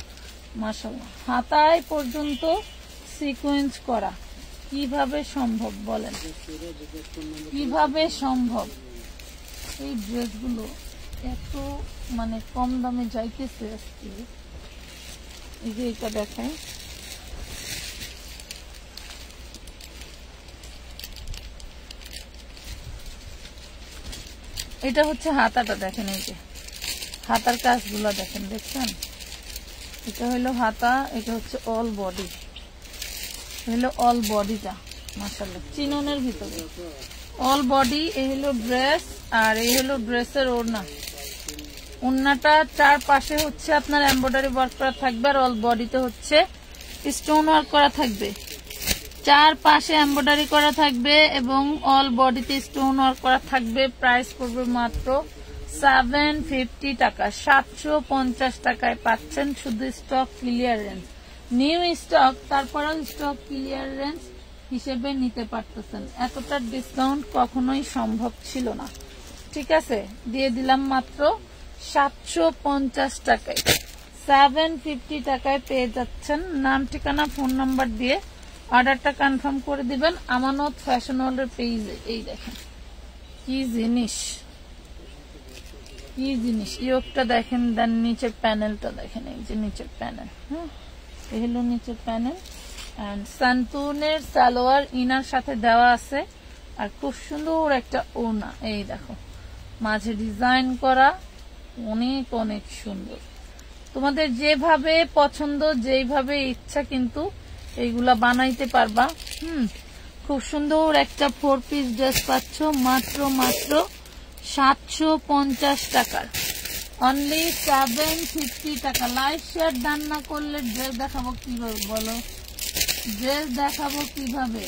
মাশাআল্লাহ, হাতায় পর্যন্ত সিকোয়েন্স করা। কিভাবে সম্ভব বলেন, কিভাবে সম্ভব? এই ড্রেসগুলো এত মানে কম দামে যাইতেছে আজকে। এই যে এটা দেখায়, এটা হচ্ছে হাতাটা দেখেন। এই যে হাতার কাজগুলো দেখেন, দেখছেন? এটা হলো হাতা, এটা হচ্ছে অল বডি, হলো অল বডিটা মাশাআল্লাহ চিননের ভিতরে অল বডি। এই হলো ড্রেস, আর এই হলো ড্রেসের ওড়না। ওড়নাটা চারপাশে হচ্ছে আপনার এমব্রয়ডারি ওয়ার্ক করা থাকবে, আর অল বডিতে হচ্ছে স্টোন ওয়ার্ক করা থাকবে। চারপাশে এমব্রয়ডারি করা থাকবে এবং অল বডিতে স্টোন ওয়ার্ক করা থাকবে। প্রাইস পড়বে মাত্র 750 টাকা, 750 টাকায় পাচ্ছেন। শুধু স্টক ক্লিয়ারেন্স, নিউ স্টক, তারপরেও স্টক ক্লিয়ারেন্স হিসেবে নিতে পারতেছেন। এতটা ডিসকাউন্ট কখনোই সম্ভব ছিল না। ঠিক আছে, দিয়ে দিলাম মাত্র 750 টাকায়। 750 টাকায় পেয়ে যাচ্ছেন। নাম, ঠিকানা, ফোন নাম্বার দিয়ে অর্ডারটা কনফার্ম করে দিবেন আমানত ফ্যাশন ওয়ার্ল্ডের পেজে। এই দেখেন কি জিনিস, কি জিনিস। ইয়োগটা দেখেন, দেন নিচের প্যানেলটা দেখেন। এই যে নিচের প্যানেল, হ্যাঁ, এই হলো নিচের প্যানেল। এন্ড সান্তুনের সালোয়ার ইনার সাথে দেওয়া আছে, আর খুব সুন্দর একটা ওড়না। এই দেখো মাঝে ডিজাইন করা, অনেক অনেক সুন্দর। তোমাদের যেভাবে পছন্দ, যেইভাবে ইচ্ছা কিন্তু এইগুলা বানাইতে পারবা। খুব সুন্দর একটা 4 পিস ড্রেস পাচ্ছ মাত্র 750 টাকার, অনলি 750 টাকা। লাইভ শেয়ার ডান না করলে ড্রেস দেখাবো কিভাবে বলো? ড্রেস দেখাবো কিভাবে?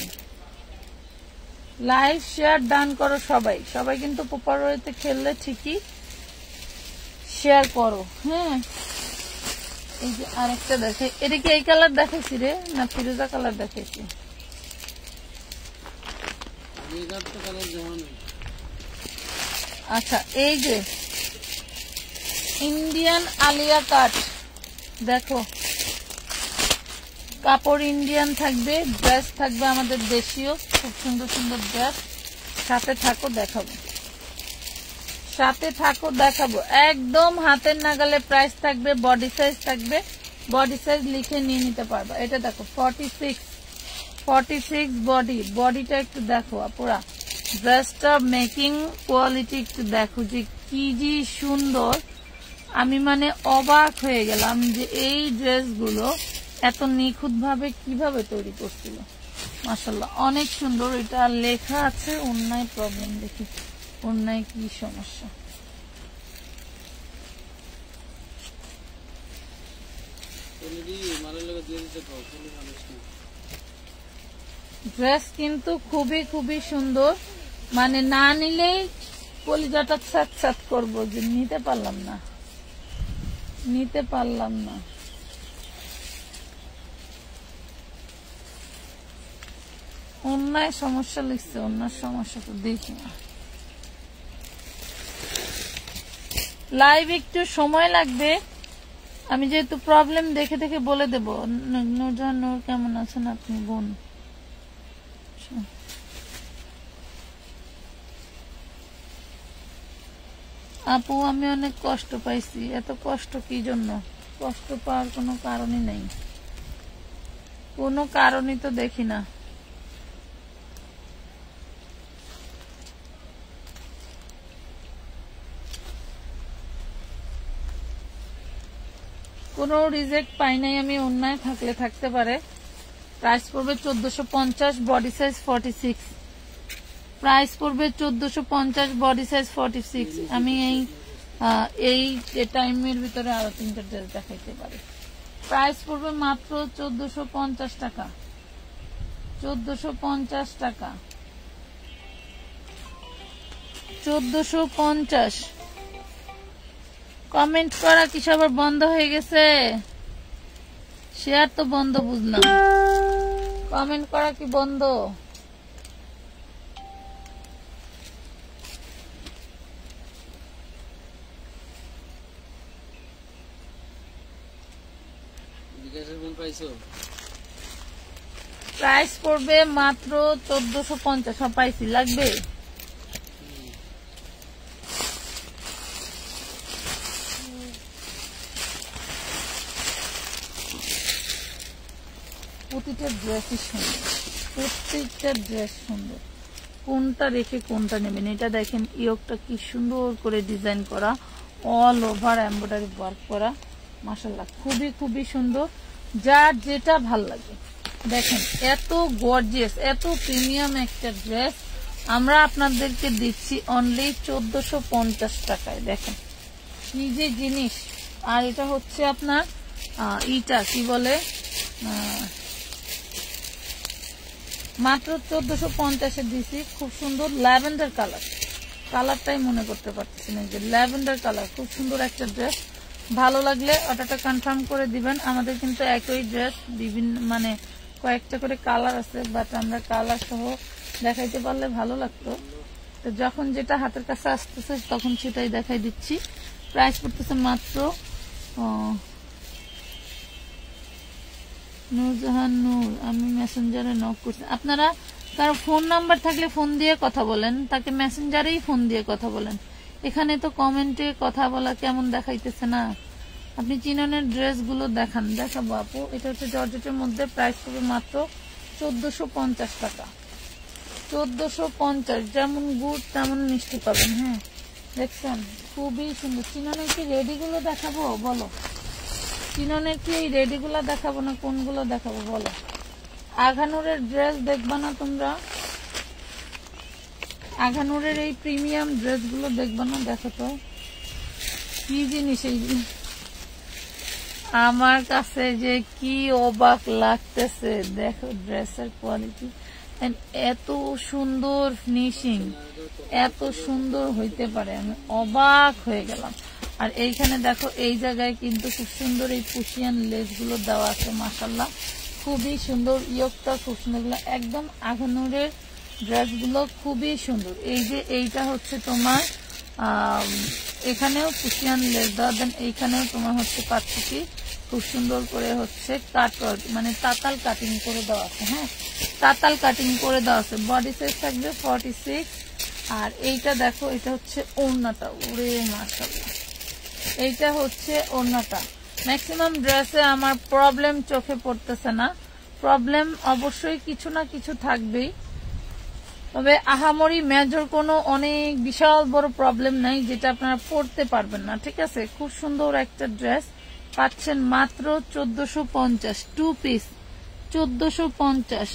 লাইভ শেয়ার ডান করো সবাই, সবাই কিন্তু প্রপার ওয়েতে খেললে ঠিকই শেয়ার করো। হ্যাঁ, এই যে আরেকটা দেখে, এটা কি এই কালার দেখাইছি রে না ফিরোজা কালার দেখাইছি? আচ্ছা, এই যে ইন্ডিয়ান আলিয়া কাট, দেখো কাপড় ইন্ডিয়ান থাকবে, ড্রেস থাকবে আমাদের দেশীয়, খুব সুন্দর সুন্দর ড্রেস। সাথে থাকো দেখাবো, সাথে থাকো দেখাবো। একদম হাতের নাগালে প্রাইস থাকবে, বডি সাইজ থাকবে, বডি সাইজ লিখে নিয়ে নিতে পারবা। এটা দেখো 46 বডি, বডিটা একটু দেখো আপুরা, ড্রেসটা মেকিং কোয়ালিটি একটু দেখো যে কি যে সুন্দর। আমি মানে অবাক হয়ে গেলাম যে এই ড্রেসগুলো এত নিখুঁত ভাবে কিভাবে তৈরি করছিল। মাশাআল্লাহ অনেক সুন্দর। এটা লেখা আছে অন্যায় প্রবলেম, দেখি অন্যায় কি সমস্যা। ড্রেস কিন্তু খুবই খুবই সুন্দর, মানে না নিলেই কলিজাটা ছাত করবো যে নিতে পারলাম না, নিতে পারলাম না। অন্যায় সমস্যা লিখছে, অন্যায় সমস্যা তো দেখি না। লাইভ একটু সময় লাগবে, আমি যেহেতু প্রবলেম দেখে দেখে বলে দেব। নূরজাহান নূর কেমন আছেন আপনি বোন? আপু আমি অনেক কষ্ট পাইছি। এত কষ্ট কি জন্য? কষ্ট পাওয়ার কোনো কারণই নেই, কোনো কারণই তো দেখি না। কোনো রিজেক্ট পাই নাই আমি, অন্যায় থাকলে থাকতে পারে। প্রাইস পড়বে 1450, বডি সাইজ 46। প্রাইস পড়বে 1450, বডি সাইজ 46। আমি এই টাইমের ভিতরে আরো 3টা ড্রেস দেখাইতে পারি। প্রাইস পড়বে মাত্র 1450 টাকা, 1450 টাকা, 1450। কমেন্ট করা কি সবার বন্ধ হয়ে গেছে? শেয়ার তো বন্ধ বুঝলাম, কমেন্ট করা কি বন্ধ? প্রাইস পড়বে মাত্র 1450। সব পাইছি, লাগবে? প্রতিটা ড্রেসই সুন্দর, প্রত্যেকটা ড্রেস সুন্দর। কোনটা রেখে কোনটা নেবেন? এটা দেখেন ইয়োগটা কি সুন্দর করে ডিজাইন করা, অল ওভার এমব্রয়ডারি ওয়ার্ক করা, মাশাআল্লাহ খুবই খুবই সুন্দর। যার যেটা ভাল লাগে দেখেন, এত গর্জিয়াস, এত প্রিমিয়াম একটা ড্রেস আমরা আপনাদেরকে দিচ্ছি অনলি 1450 টাকায়। দেখেন কি যে জিনিস। আর এটা হচ্ছে আপনার ইটা কি বলে, মাত্র 1450-এ দিছি। খুব সুন্দর ল্যাভেন্ডার কালার, কালারটাই মনে করতে পারতেছি না, যে ল্যাভেন্ডার কালার, খুব সুন্দর একটা ড্রেস। ভালো লাগলে অর্ডারটা কনফার্ম করে দিবেন। আমাদের কিন্তু একই ড্রেস বিভিন্ন মানে কয়েকটা করে কালার আছে, বাট আমরা কালার সহ দেখাইতে পারলে ভালো লাগতো। তো যখন যেটা হাতের কাছে আসতেছে তখন সেটাই দেখাই দিচ্ছি। প্রাইস পড়তেছে মাত্র নূরজাহান নূর, আমি মেসেঞ্জারে নক করছি। আপনারা কারো ফোন নাম্বার থাকলে ফোন দিয়ে কথা বলেন, তাকে মেসেঞ্জারেই ফোন দিয়ে কথা বলেন। এখানে তো কমেন্টে কথা বলা কেমন দেখাইতেছে না। আপনি চিননের ড্রেস গুলো দেখান, দেখাবো আপু। এটা হচ্ছে জর্জেটের মধ্যে, প্রাইস পড়বে মাত্র 1450 টাকা, 1450। যেমন গুড় তেমন মিষ্টি পাবেন। হ্যাঁ দেখছেন, খুবই সুন্দর। চিননের কি রেডি গুলো দেখাবো বলো? চিননের কি এই রেডি গুলা দেখাবো না কোনগুলো দেখাবো বলো? আঘানুরের ড্রেস দেখবা না তোমরা? আঘানুরের এই প্রিমিয়াম ড্রেস গুলো দেখবা না? দেখো তো কি জিনিস এই। আমার কাছে যে কি অবাক লাগতেছে, দেখো ড্রেসের কোয়ালিটি, এত সুন্দর ফিনিশিং, এত সুন্দর হইতে পারে, আমি অবাক হয়ে গেলাম। আর এইখানে দেখো এই জায়গায় কিন্তু খুব সুন্দর এই পুশিয়ান লেস গুলো দেওয়া আছে, মাশাআল্লাহ খুবই সুন্দর। ইয়োগটা খুব সুন্দর, একদম আঘানুরের ড্রেস গুলো খুবই সুন্দর। এই যে এইটা হচ্ছে তোমার এখানেও পুশিয়ান লেস দেওয়া, দেন এইখানেও তোমার হচ্ছে পাটপুটি খুব সুন্দর করে হচ্ছে কাটওয়ার্ক মানে তাতাল কাটিং করে দেওয়া আছে। হ্যাঁ তাতাল কাটিং করে দেওয়া আছে। বডি সাইজ থাকবে 46। আর এইটা দেখো, এটা হচ্ছে ওড়নাটা, ওরে মাশাআল্লাহ, এইটা হচ্ছে ওড়নাটা। ম্যাক্সিমাম ড্রেসে আমার প্রবলেম চোখে পড়তেছে না, প্রবলেম অবশ্যই কিছু না কিছু থাকবেই, তবে আহামরি মেজর কোনো অনেক বিশাল বড় প্রবলেম নাই যেটা আপনারা পড়তে পারবেন না। ঠিক আছে, খুব সুন্দর একটা ড্রেস পাচ্ছেন মাত্র 1450, 2 পিস 1450।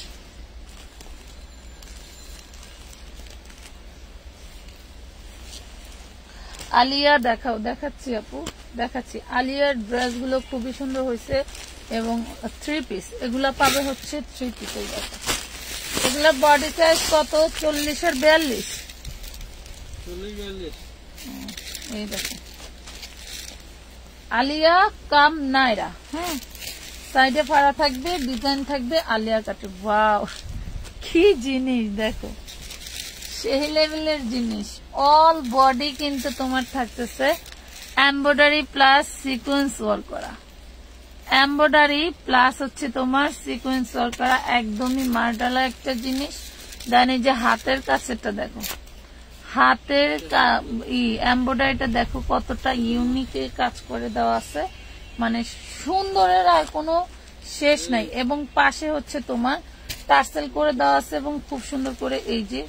আলিয়া দেখাও, দেখাচ্ছি আপু দেখাচ্ছি। আলিয়ার ড্রেস গুলো খুবই সুন্দর হয়েছে এবং 3 পিস, এগুলা পাবে হচ্ছে 3 পিস। এই দেখো এগুলা বডি সাইজ কত, 40 আর 42। এই দেখো আলিয়া কাম নাইরা। হ্যাঁ সাইডে ফাড়া থাকবে, ডিজাইন থাকবে আলিয়া কাটে। ওয়াও কি জিনিস দেখো, সেই লেভেলের জিনিস। অল বডি কিন্তু তোমার থাকতেছে এমব্রয়ডারি প্লাস সিকোয়েন্স ওয়ার্ক করা, এমব্রয়ডারি প্লাস হচ্ছে তোমার সিকোয়েন্স ওয়ার্ক করা, একদমই মার্ডালা একটা জিনিস। দেন এই যে হাতের কাছেটা দেখো, হাতের এমব্রয়ডারিটা দেখো কতটা ইউনিকে কাজ করে দেওয়া আছে, মানে সুন্দরের আর কোনো শেষ নাই। এবং পাশে হচ্ছে তোমার টার্সেল করে দেওয়া আছে এবং খুব সুন্দর করে এই যে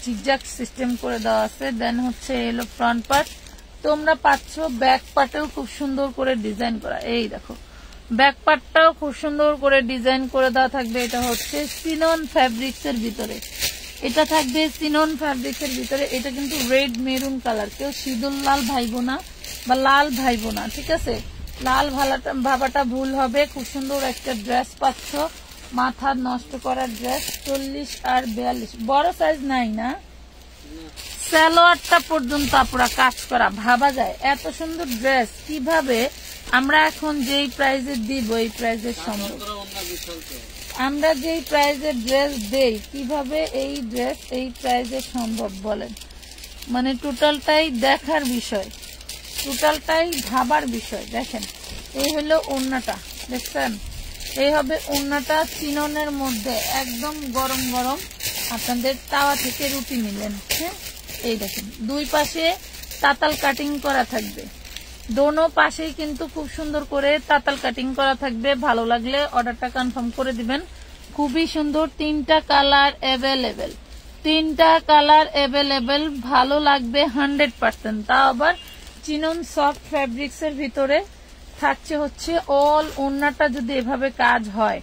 জিগজ্যাগ সিস্টেম করে দেওয়া আছে। দেন হচ্ছে এলো ফ্রন্ট পার্ট, তোমরা পাচ্ছ ব্যাক পার্টেও খুব সুন্দর করে ডিজাইন করা। এই দেখো ব্যাক পার্টটাও খুব সুন্দর করে ডিজাইন করে দেওয়া থাকবে। এটা হচ্ছে সিনন ফ্যাব্রিক্স এর ভিতরে, এটা থাকবে চিনন ফ্যাব্রিক্সের ভিতরে। এটা কিন্তু রেড মেরুন কালার, কেউ সিঁদুর লাল ভাইবো না বা লাল ভাইবো না, ঠিক আছে? লাল ভাবাটা ভুল হবে। খুব সুন্দর একটা ড্রেস পাচ্ছ, মাথা নষ্ট করার ড্রেস। 40 আর 42 বড় সাইজ নাই না, সালোয়ারটা পর্যন্ত আপুরা কাজ করা, ভাবা যায় এত সুন্দর ড্রেস কিভাবে আমরা এখন যেই প্রাইজে দিব এই প্রাইজে সম্ভব? আমরা যেই প্রাইজে ড্রেস দেই কিভাবে এই ড্রেস এই প্রাইজে সম্ভব বলেন? মানে টোটালটাই দেখার বিষয়, টোটালটাই ভাবার বিষয়। দেখেন এই হলো ওড়নাটা, দেখছেন? এই হবে ওড়নাটা চিননের মধ্যে, একদম গরম গরম আপনাদের তাওয়া থেকে রুটি নিলেন। হ্যাঁ, এই দেখেন দুই পাশে তাতাল কাটিং করা থাকবে, দোনো পাশেই কিন্তু খুব সুন্দর করে তাতাল কাটিং করা থাকবে। ভালো লাগলে অর্ডারটা কনফার্ম করে দিবেন। খুবই সুন্দর, 3টা কালার অ্যাভেলেবেল, 3টা কালার অ্যাভেলেবেল। ভালো লাগবে 100%। তা আবার চিনন সফট ফ্যাব্রিক্স এর ভিতরে থাকছে হচ্ছে অল ওড়নাটা। যদি এভাবে কাজ হয়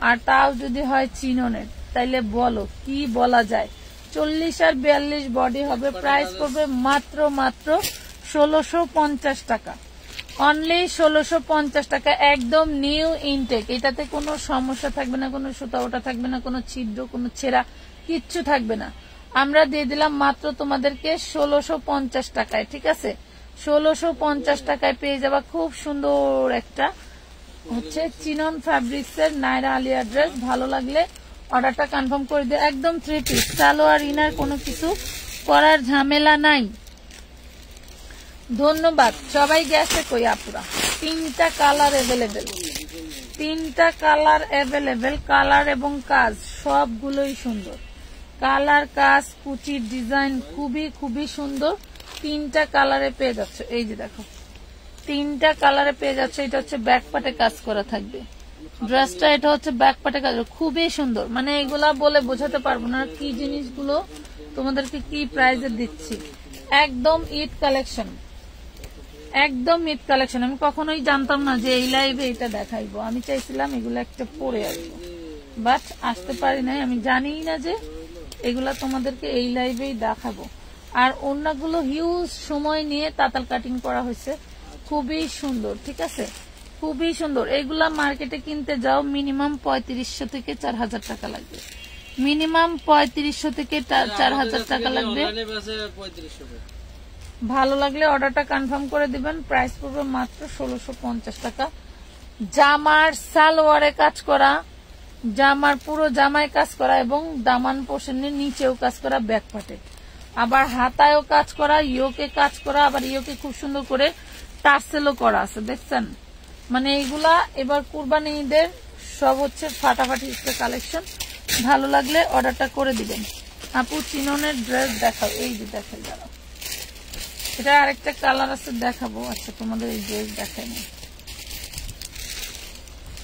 আর তাও যদি হয় চিননের, তাইলে বলো কি বলা যায়? 40 আর 42 বডি হবে। প্রাইস পড়বে মাত্র 1650 টাকা, অনলি 1650 টাকা। একদম নিউ ইনটেক, এটাতে কোনো সমস্যা থাকবে না, কোনো সুতা ওটা থাকবে না, কোনো ছিদ্র কোনো ছেঁড়া কিচ্ছু থাকবে না। আমরা দিয়ে দিলাম মাত্র তোমাদেরকে 1650 টাকায়, ঠিক আছে? 1650 টাকায় পেয়ে যাবা খুব সুন্দর একটা হচ্ছে চিনন ফ্যাব্রিক্স এর নায়রা আলিয়া ড্রেস। ভালো লাগলে অর্ডারটা কনফার্ম করে দিও। একদম 3 পিস, সালোয়ার ইনার কোনো কিছু করার ঝামেলা নাই। ধন্যবাদ সবাই। গেছে কই আপুরা? 3টা কালার অ্যাভেলেবেল, 3টা কালার অ্যাভেলেবেল। কালার এবং কাজ সবগুলোই সুন্দর, কালার কাজ কুচির ডিজাইন খুবই খুবই সুন্দর। 3টা কালারে পেয়ে যাচ্ছে, এই যে দেখো 3টা কালারে পেয়ে যাচ্ছে। এটা হচ্ছে ব্যাক পার্টে কাজ করা থাকবে ড্রেসটা, এটা হচ্ছে ব্যাক পার্টে কাজ, খুবই সুন্দর। মানে এগুলা বলে বোঝাতে পারবো না কি জিনিসগুলো তোমাদেরকে কি প্রাইজে দিচ্ছি। একদম ঈদ কালেকশন, একদম ঈদ কালেকশন। আমি কখনোই জানতাম না যে এই লাইভে এটা দেখাইবো। আমি চাইছিলাম এগুলো একটা পরে আসবো, বাট আসতে পারি নাই। আমি জানি না যে এগুলা তোমাদেরকে এই লাইভেই দেখাবো। আর ওড়নাগুলো হিউজ সময় নিয়ে তাতাল কাটিং করা হয়েছে, খুবই সুন্দর, ঠিক আছে? খুবই সুন্দর। এগুলা মার্কেটে কিনতে যাও মিনিমাম 3500 থেকে 4000 টাকা লাগবে, মিনিমাম 3500 থেকে 4000 টাকা লাগবে। ভালো লাগলে অর্ডারটা কনফার্ম করে দিবেন। প্রাইস পড়বে মাত্র 1650 টাকা। জামার সালোয়ারে কাজ করা, জামার পুরো জামায় কাজ করা এবং দামান পোর্শনের নিচেও কাজ করা, ব্যাক পার্টে আবার হাতায়ও কাজ করা, ইয়োকে কাজ করা, আবার ইয়োকে খুব সুন্দর করে টার্সেলও করা আছে, দেখছেন? মানে এইগুলা এবার কুরবানি ঈদের সব হচ্ছে ফাটাফাটি একটা কালেকশন। ভালো লাগলে অর্ডারটা করে দিবেন। আপু চিননের ড্রেস দেখাও, এই যে দেখেন দাঁড়াও, এটা আরেকটা কালার আছে দেখাবো। আচ্ছা তোমাদের এই ড্রেস দেখাই না,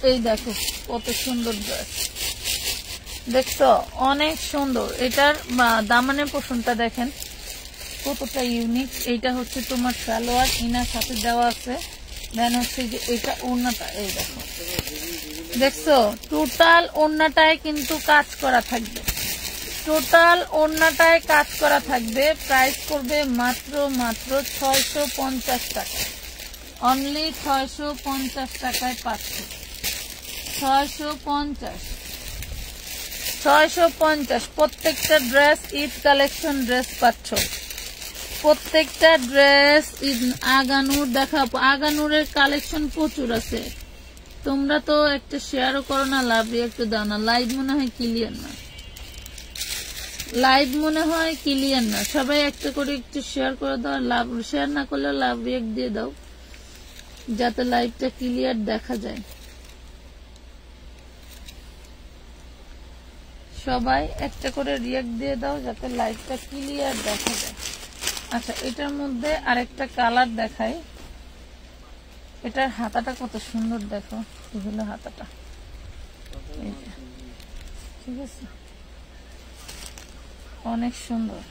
এই দেখো কত সুন্দর ড্রেস, দেখছো? অনেক সুন্দর। এটার দামানের পোর্শনটা দেখেন কতটা ইউনিক। এইটা হচ্ছে তোমার সালোয়ার, ইনার সাথে দেওয়া আছে। দেন হচ্ছে যে এটা ওড়নাটা, এই দেখো, দেখছো? টোটাল ওড়নাটায় কিন্তু কাজ করা থাকবে, টোটাল ওড়নাটায় কাজ করা থাকবে। প্রাইস করবে মাত্র 650 টাকা, অনলি 650 টাকায় পাচ্ছে। 650 প্রত্যেকটা ড্রেস ঈদ কালেকশন ড্রেস পাচ্ছ, প্রত্যেকটা ড্রেস ঈদ। আগানুর দেখাবো, আগানুরের কালেকশন প্রচুর আছে। তোমরা তো একটা শেয়ারও করো না, লাভ রিয়েক্ট দাও না। লাইভ মনে হয় ক্লিয়ার না, লাইভ মনে হয় ক্লিয়ার না। সবাই একটা করে একটু শেয়ার করে দাও, লাভ শেয়ার না করলে লাভ রিয়েক্ট দিয়ে দাও যাতে লাইভটা ক্লিয়ার দেখা যায়। সবাই একটা করে রিয়েক্ট দিয়ে দাও যাতে লাইভটা ক্লিয়ার দেখা যায়। আচ্ছা এটার মধ্যে আরেকটা কালার দেখাই। এটার হাতাটা কত সুন্দর, দেখো এই হলো হাতাটা, ঠিক আছে? অনেক সুন্দর।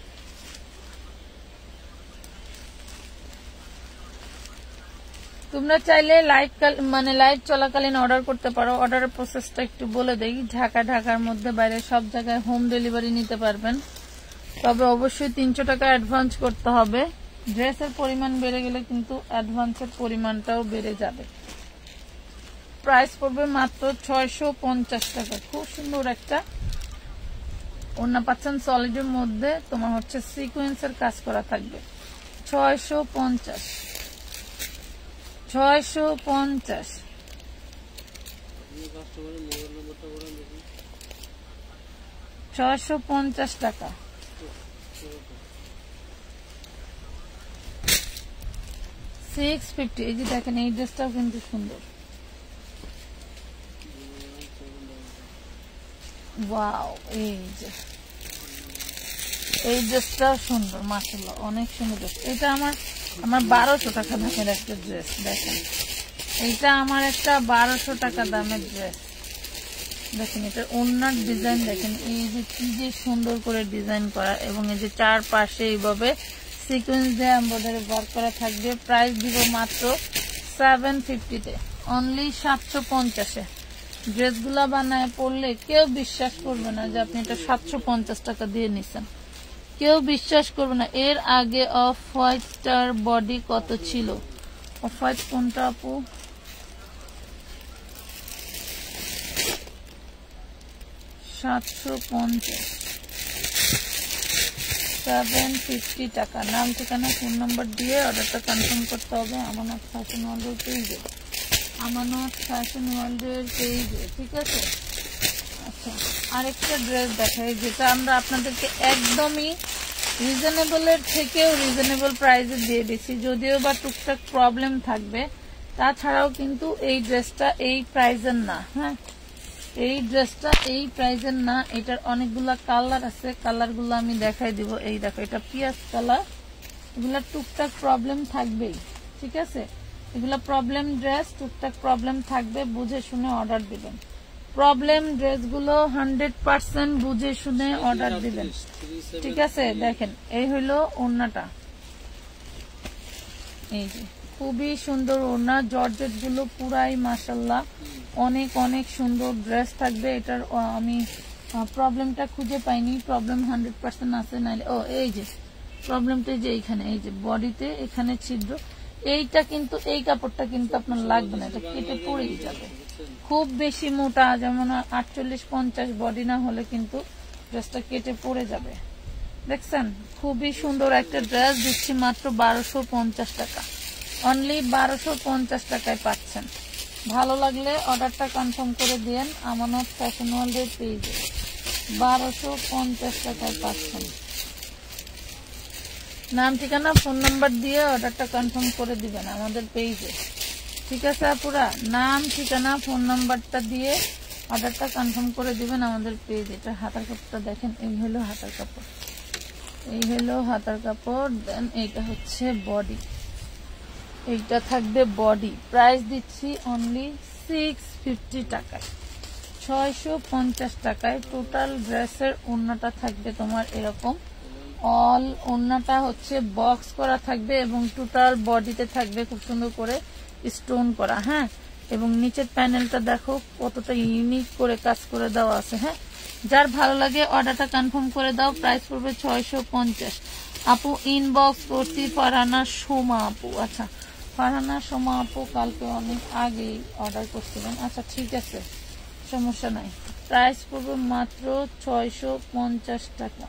তোমরা চাইলে লাইভ চলাকালীন অর্ডার করতে পারো। অর্ডারের প্রসেসটা একটু বলে দেই। ঢাকার মধ্যে বাইরে সব জায়গায় হোম ডেলিভারি নিতে পারবেন, তবে অবশ্যই 300 টাকা অ্যাডভান্স করতে হবে। ড্রেসের পরিমাণ বেড়ে গেলে কিন্তু অ্যাডভান্সের পরিমাণটাও বেড়ে যাবে। প্রাইস পড়বে মাত্র 650 টাকা। খুব সুন্দর একটা ওড়না পাচ্ছেন সলিডের মধ্যে, তোমার হচ্ছে সিকোয়েন্সের কাজ করা থাকবে। 650 650 টাকা। 650। এই যে দেখেন, এই ড্রেসটাও কিন্তু সুন্দর। ওয়াও, এই যে এই ড্রেসটাও সুন্দর, মাশাআল্লাহ অনেক সুন্দর ড্রেস। এটা আমার 1200 টাকা দামের একটা ড্রেস। দেখেন, এটা আমার একটা 1200 টাকা দামের ড্রেস। দেখেন, এটার ওড়নার ডিজাইন দেখেন, এই যে কি যে সুন্দর করে ডিজাইন করা, এবং এই যে চারপাশে এইভাবে সিকোয়েন্স দিয়ে এমব্রয়ডারি ওয়ার্ক করা থাকবে। প্রাইস দিব মাত্র 750-তে, অনলি 750-এ। ড্রেসগুলা বানায় পড়লে কেউ বিশ্বাস করবে না যে আপনি এটা 750 টাকা দিয়ে নিছেন, কেউ বিশ্বাস করবে না। এর আগে অফ হোয়াইটটার বডি কত ছিল? অফ হোয়াইট কোনটা আপু? 750 টাকা। নাম, ঠিকানা, ফোন নাম্বার দিয়ে অর্ডারটা কনফার্ম করতে হবে আমানত ফ্যাশন ওয়ার্ল্ডের পেজে, আমানত ফ্যাশন ওয়ার্ল্ডের পেজে, ঠিক আছে? আচ্ছা, আরেকটা ড্রেস দেখাই, যেটা আমরা আপনাদেরকে একদমই রিজনেবলের থেকেও রিজনেবল প্রাইসে দিয়ে দিচ্ছি, যদিও বা টুকটাক প্রবলেম থাকবে। তাছাড়াও কিন্তু এই ড্রেসটা এই প্রাইসের না। হ্যাঁ, এই ড্রেসটা এই প্রাইসের না। এটার অনেকগুলা কালার আছে, কালারগুলো আমি দেখাই দিব। এই দেখো, এটা পিয়াজ কালার। এগুলা টুকটাক প্রবলেম থাকবেই, ঠিক আছে? এগুলা প্রবলেম ড্রেস, টুকটাক প্রবলেম থাকবে, বুঝে শুনে অর্ডার দিবেন। প্রবলেম ড্রেসগুলো 100% বুঝে শুনে অর্ডার দিবেন, ঠিক আছে? দেখেন, এই হইলো ওড়নাটা, এই যে খুবই সুন্দর ওড়না। জর্জেট গুলো পুরাই মাশাআল্লাহ অনেক অনেক সুন্দর ড্রেস থাকবে। এটার আমি প্রবলেমটা খুঁজে পাইনি, প্রবলেম 100% আছে। নাইলে এই যে প্রবলেমটা, যে এইখানে, এই যে বডিতে এখানে ছিদ্র, এইটা কিন্তু, এই কাপড়টা কিন্তু আপনার লাগবে না, এটা কেটে পড়েই যাবে। খুব বেশি মোটা, যেমন 48-50 বডি না হলে কিন্তু ড্রেসটা কেটে পড়ে যাবে। দেখছেন, খুবই সুন্দর একটা ড্রেস দিচ্ছি মাত্র 1250 টাকা। অনলি 1250 টাকায় পাচ্ছেন। ভালো লাগলে অর্ডারটা কনফার্ম করে দিন আমানত ফ্যাশন ওয়ার্ল্ডের পেজে। 1250 টাকায় পাচ্ছেন। নাম, ঠিকানা, ফোন নাম্বার দিয়ে অর্ডারটা কনফার্ম করে দিবেন আমাদের পেজে, ঠিক আছে আপুরা? নাম, ঠিকানা, ফোন নাম্বারটা দিয়ে অর্ডারটা কনফার্ম করে দিবেন আমাদের পেজে। এটা হাতার কাপড়টা দেখেন, এই হলো হাতার কাপড়, এই হলো হাতার কাপড়। দেন এইটা হচ্ছে বডি, এইটা থাকবে বডি। প্রাইস দিচ্ছি অনলি 650 টাকায়, 650 টাকায়। টোটাল ড্রেসের ওড়নাটা থাকবে তোমার এরকম, অল ওড়নাটা হচ্ছে বক্স করা থাকবে, এবং টোটাল বডিতে থাকবে খুব সুন্দর করে স্টোন করা। হ্যাঁ, এবং নিচের প্যানেলটা দেখো কতটা ইউনিক করে কাজ করে দেওয়া আছে। হ্যাঁ, যার ভালো লাগে অর্ডারটা কনফার্ম করে দাও। প্রাইস পড়বে 650। আপু ইনবক্স করছি, ফারহানা সোমা আপু। আচ্ছা, ফারহানা সোমা আপু কালকে অনেক আগেই অর্ডার করছিলেন। আচ্ছা, ঠিক আছে, সমস্যা নাই। প্রাইস পড়বে মাত্র 650 টাকা,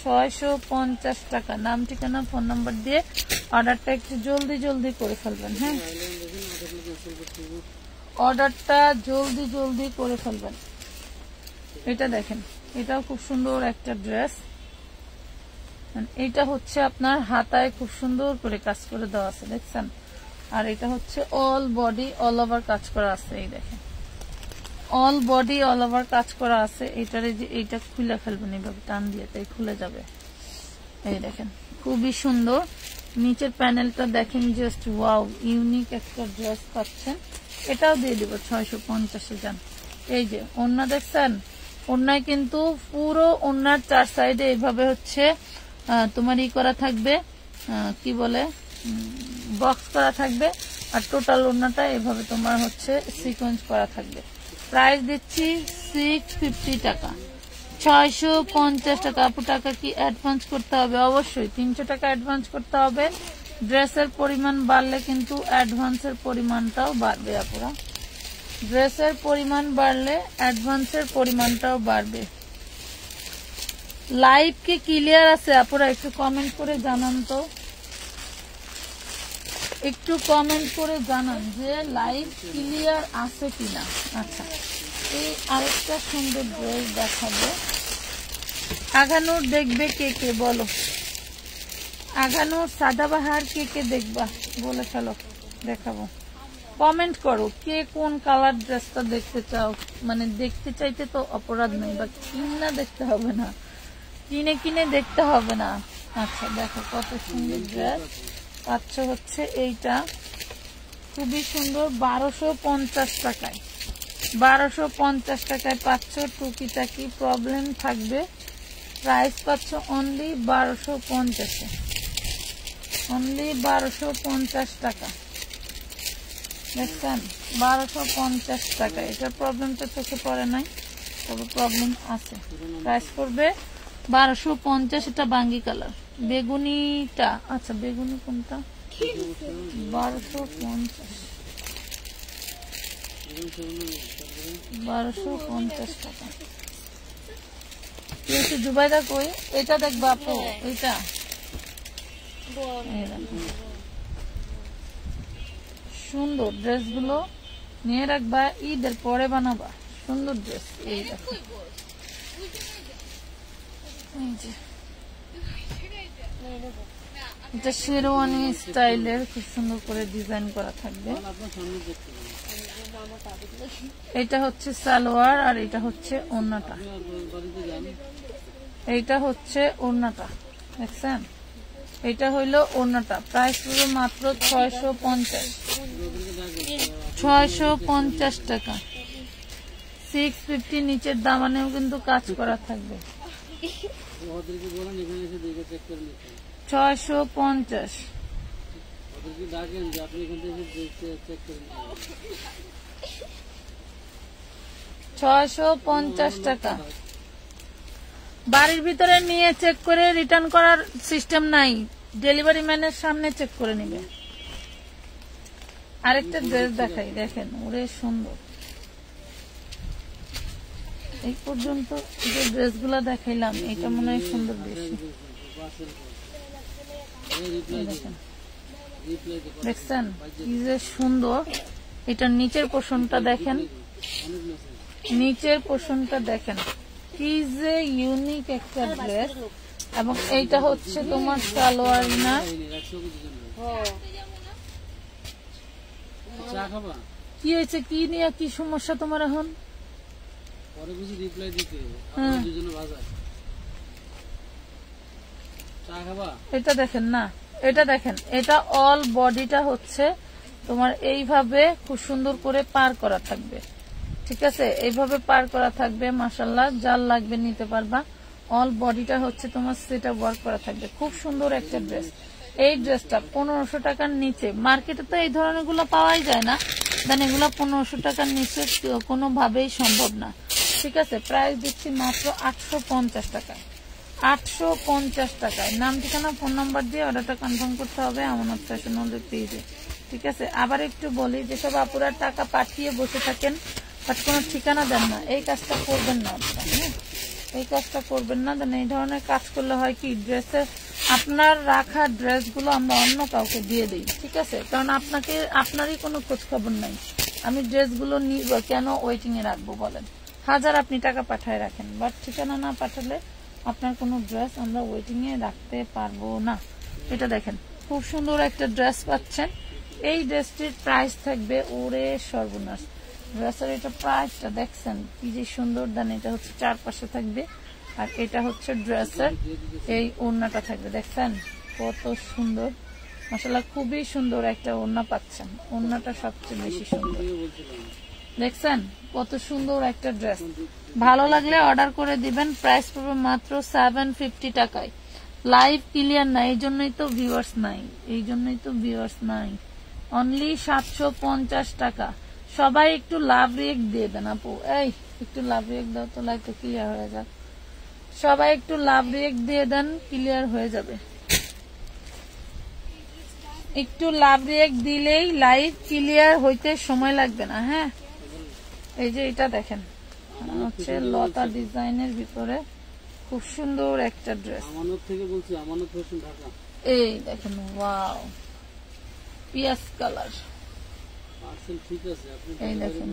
650 টাকা। নাম, ঠিকানা, ফোন নাম্বার দিয়ে অর্ডারটা একটু জলদি জলদি করে ফেলবেন। হ্যাঁ, অর্ডারটা জলদি জলদি করে ফেলবেন। এটা দেখেন, এটাও খুব সুন্দর একটা ড্রেস। এটা হচ্ছে আপনার হাতায় খুব সুন্দর করে কাজ করে দেওয়া আছে, দেখছেন? আর এটা হচ্ছে অল বডি অল ওভার কাজ করা আছে। এই দেখেন, অল বডি অল ওভার কাজ করা আছে। এটারে যে এইটা খুলে ফেলবেন এইভাবে টান দিয়ে, তাই খুলে যাবে। এই দেখেন, খুবই সুন্দর। নিচের প্যানেলটা দেখেন, জাস্ট ওয়াও, ইউনিক একটা ড্রেস পাচ্ছেন। এটাও দিয়ে দিব 650-এ। যান, এই যে ওড়না দেখছেন, ওড়নায় কিন্তু পুরো ওড়নার চার সাইডে এইভাবে হচ্ছে তোমার ই করা থাকবে, কি বলে, বক্স করা থাকবে। আর টোটাল ওড়নাটা এভাবে তোমার হচ্ছে সিকোয়েন্স করা থাকবে। প্রাইস দিচ্ছি 650 টাকা, 650 টাকা। আপু টাকা কি অ্যাডভান্স করতে হবে? অবশ্যই 300 টাকা অ্যাডভান্স করতে হবে। ড্রেসের পরিমাণ বাড়লে কিন্তু অ্যাডভান্সের পরিমাণটাও বাড়বে আপুরা, ড্রেসের পরিমাণ বাড়লে অ্যাডভান্সের পরিমাণটাও বাড়বে। লাইভ কি ক্লিয়ার আছে আপুরা? একটু কমেন্ট করে জানান তো, একটু কমেন্ট করে জানান যে লাইভ ক্লিয়ার আছে কিনা। আচ্ছা, এই আরেকটা সুন্দর ড্রেস দেখাবো। আগানোর দেখবে কে কে বলো? আগানোর সাদাবাহার কে কে দেখবা বলে ফেলো, দেখাবো। কমেন্ট করো কে কোন কালার ড্রেসটা দেখতে চাও। মানে দেখতে চাইতে তো অপরাধ নেই, বা কিনা দেখতে হবে না, কিনে কিনে দেখতে হবে না। আচ্ছা দেখো কত সুন্দর ড্রেস পাচ্ছ হচ্ছে এইটা, খুবই সুন্দর। 1250 টাকায়, 1250 টাকায় পাচ্ছ। টুকিটাকি প্রবলেম থাকবে, প্রাইস পাচ্ছ অনলি 1250, অনলি 1250 টাকা। দেখছেন 1250 টাকা। এটার প্রবলেমটা চোখে পড়ে নাই, তবে প্রবলেম আছে। প্রাইস করবে 1250। এটা বাঙ্গি কালার, বেগুনিটা। আচ্ছা বেগুনি কোনটা? 1250, 1250 টাকা। জুবাইদা কই? এটা দেখবা আপু, এটা সুন্দর। ড্রেসগুলো নিয়ে রাখবা, ঈদের পরে বানাবা সুন্দর ড্রেস। এই দেখো এটা শেরওয়ানি স্টাইলের, খুব সুন্দর করে ডিজাইন করা থাকবে। এটা হচ্ছে সালোয়ার আর এটা হচ্ছে ওড়নাটা, এইটা হচ্ছে ওড়নাটা। দেখছেন এটা হইলো ওড়নাটা। প্রাইস হলো মাত্র 650, 650 টাকা। 650 নিচের দামানেও কিন্তু কাজ করা থাকবে। 650, 650 টাকা। বাড়ির ভিতরে নিয়ে চেক করে রিটার্ন করার সিস্টেম নাই, ডেলিভারি ম্যানের সামনে চেক করে নিবে। আরেকটা ড্রেস দেখাই, দেখেন ওরে সুন্দর। এই পর্যন্ত যে ড্রেসগুলো দেখাইলাম এটা মনে হয় সুন্দর বেশি। দেখছেন কি যে সুন্দর। এটার নিচের পোর্শনটা দেখেন, নিচের পোর্শনটা দেখেন কি যে ইউনিক একটা ড্রেস। এবং এইটা হচ্ছে তোমার সালোয়ার না? কি হয়েছে, কি নিয়ে কি সমস্যা তোমার এখন? এটা দেখেন না, এটা দেখেন, এটা অল বডিটা হচ্ছে তোমার এইভাবে খুব সুন্দর করে পার করা থাকবে। ঠিক আছে, এইভাবে পার করা থাকবে। মাশাআল্লাহ, যার লাগবে নিতে পারবা। অল বডিটা হচ্ছে তোমার সেটা ওয়ার্ক করা থাকবে। খুব সুন্দর একটা ড্রেস। এই ড্রেসটা 1500 টাকার নিচে, মার্কেটে তো এই ধরনের গুলো পাওয়াই যায় না, দেন এগুলো 1500 টাকার নিচে কোনোভাবেই সম্ভব না। ঠিক আছে, প্রাইস দিচ্ছি মাত্র 850 টাকায়, 850 টাকায়। নাম ঠিকানা ফোন নাম্বার দিয়ে অর্ডারটা কনফার্ম করতে হবে আমানত ফ্যাশন ওয়ার্ল্ডের পেজে। ঠিক আছে, আবার একটু বলি, যেসব আপুরা টাকা পাঠিয়ে বসে থাকেন বাট কোনো ঠিকানা দেন না, এই কাজটা করবেন না আপনারা। হ্যাঁ, এই কাজটা করবেন না। দেন এই ধরনের কাজ করলে হয় কি, ড্রেসের আপনার রাখা ড্রেসগুলো আমরা অন্য কাউকে দিয়ে দিই। ঠিক আছে, কারণ আপনারই কোনো খোঁজ খবর নাই। আমি ড্রেসগুলো নিব কেন ওয়েটিং এ রাখবো বলেন? হাজার আপনি টাকা পাঠায় রাখেন, বাট ঠিকানা না পাঠালে আপনার কোনো ড্রেস আমরা ওয়েটিং এ রাখতে পারবো না। এটা দেখেন খুব সুন্দর একটা ড্রেস পাচ্ছেন। এই ড্রেসটির প্রাইস থাকবে ওরে সর্বনাশ। ড্রেসের এটা প্রাইসটা দেখছেন কি যে সুন্দর। দেন এটা হচ্ছে চারপাশে থাকবে, আর এটা হচ্ছে ড্রেসের এই ওড়নাটা থাকবে। দেখছেন কত সুন্দর, মাশাআল্লাহ খুবই সুন্দর একটা ওড়না পাচ্ছেন। ওড়নাটা সবচেয়ে বেশি সুন্দর। দেখছেন কত সুন্দর একটা ড্রেস। ভালো লাগলে অর্ডার করে দিবেন। প্রাইস পড়বে মাত্র 750 টাকায়। লাইভ ক্লিয়ার নাই, এই জন্যই তো ভিউয়ার্স নাই, এই জন্যই তো ভিউয়ার্স নাই। অনলি 750 টাকা। সবাই একটু লাভ রিয়েক্ট দিয়ে দেন আপু, এই একটু লাভ রিয়েক্ট দাও তো, লাইভ তো ক্লিয়ার হয়ে যাক। সবাই একটু লাভ রিয়েক্ট দিয়ে দেন, ক্লিয়ার হয়ে যাবে। একটু লাভ রিয়েক্ট দিলেই লাইভ ক্লিয়ার হইতে সময় লাগবে না। হ্যাঁ, এই যে এটা দেখেন, হচ্ছে লতা ডিজাইনের ভিতরে খুব সুন্দর একটা ড্রেস।
আমানত থেকে বলছি, আমানত ফ্যাশন ঢাকা।
এই দেখেন, ওয়াও, পিয়াজ কালার।
পার্সেল ঠিক আছে, আপনি
এই দেখেন,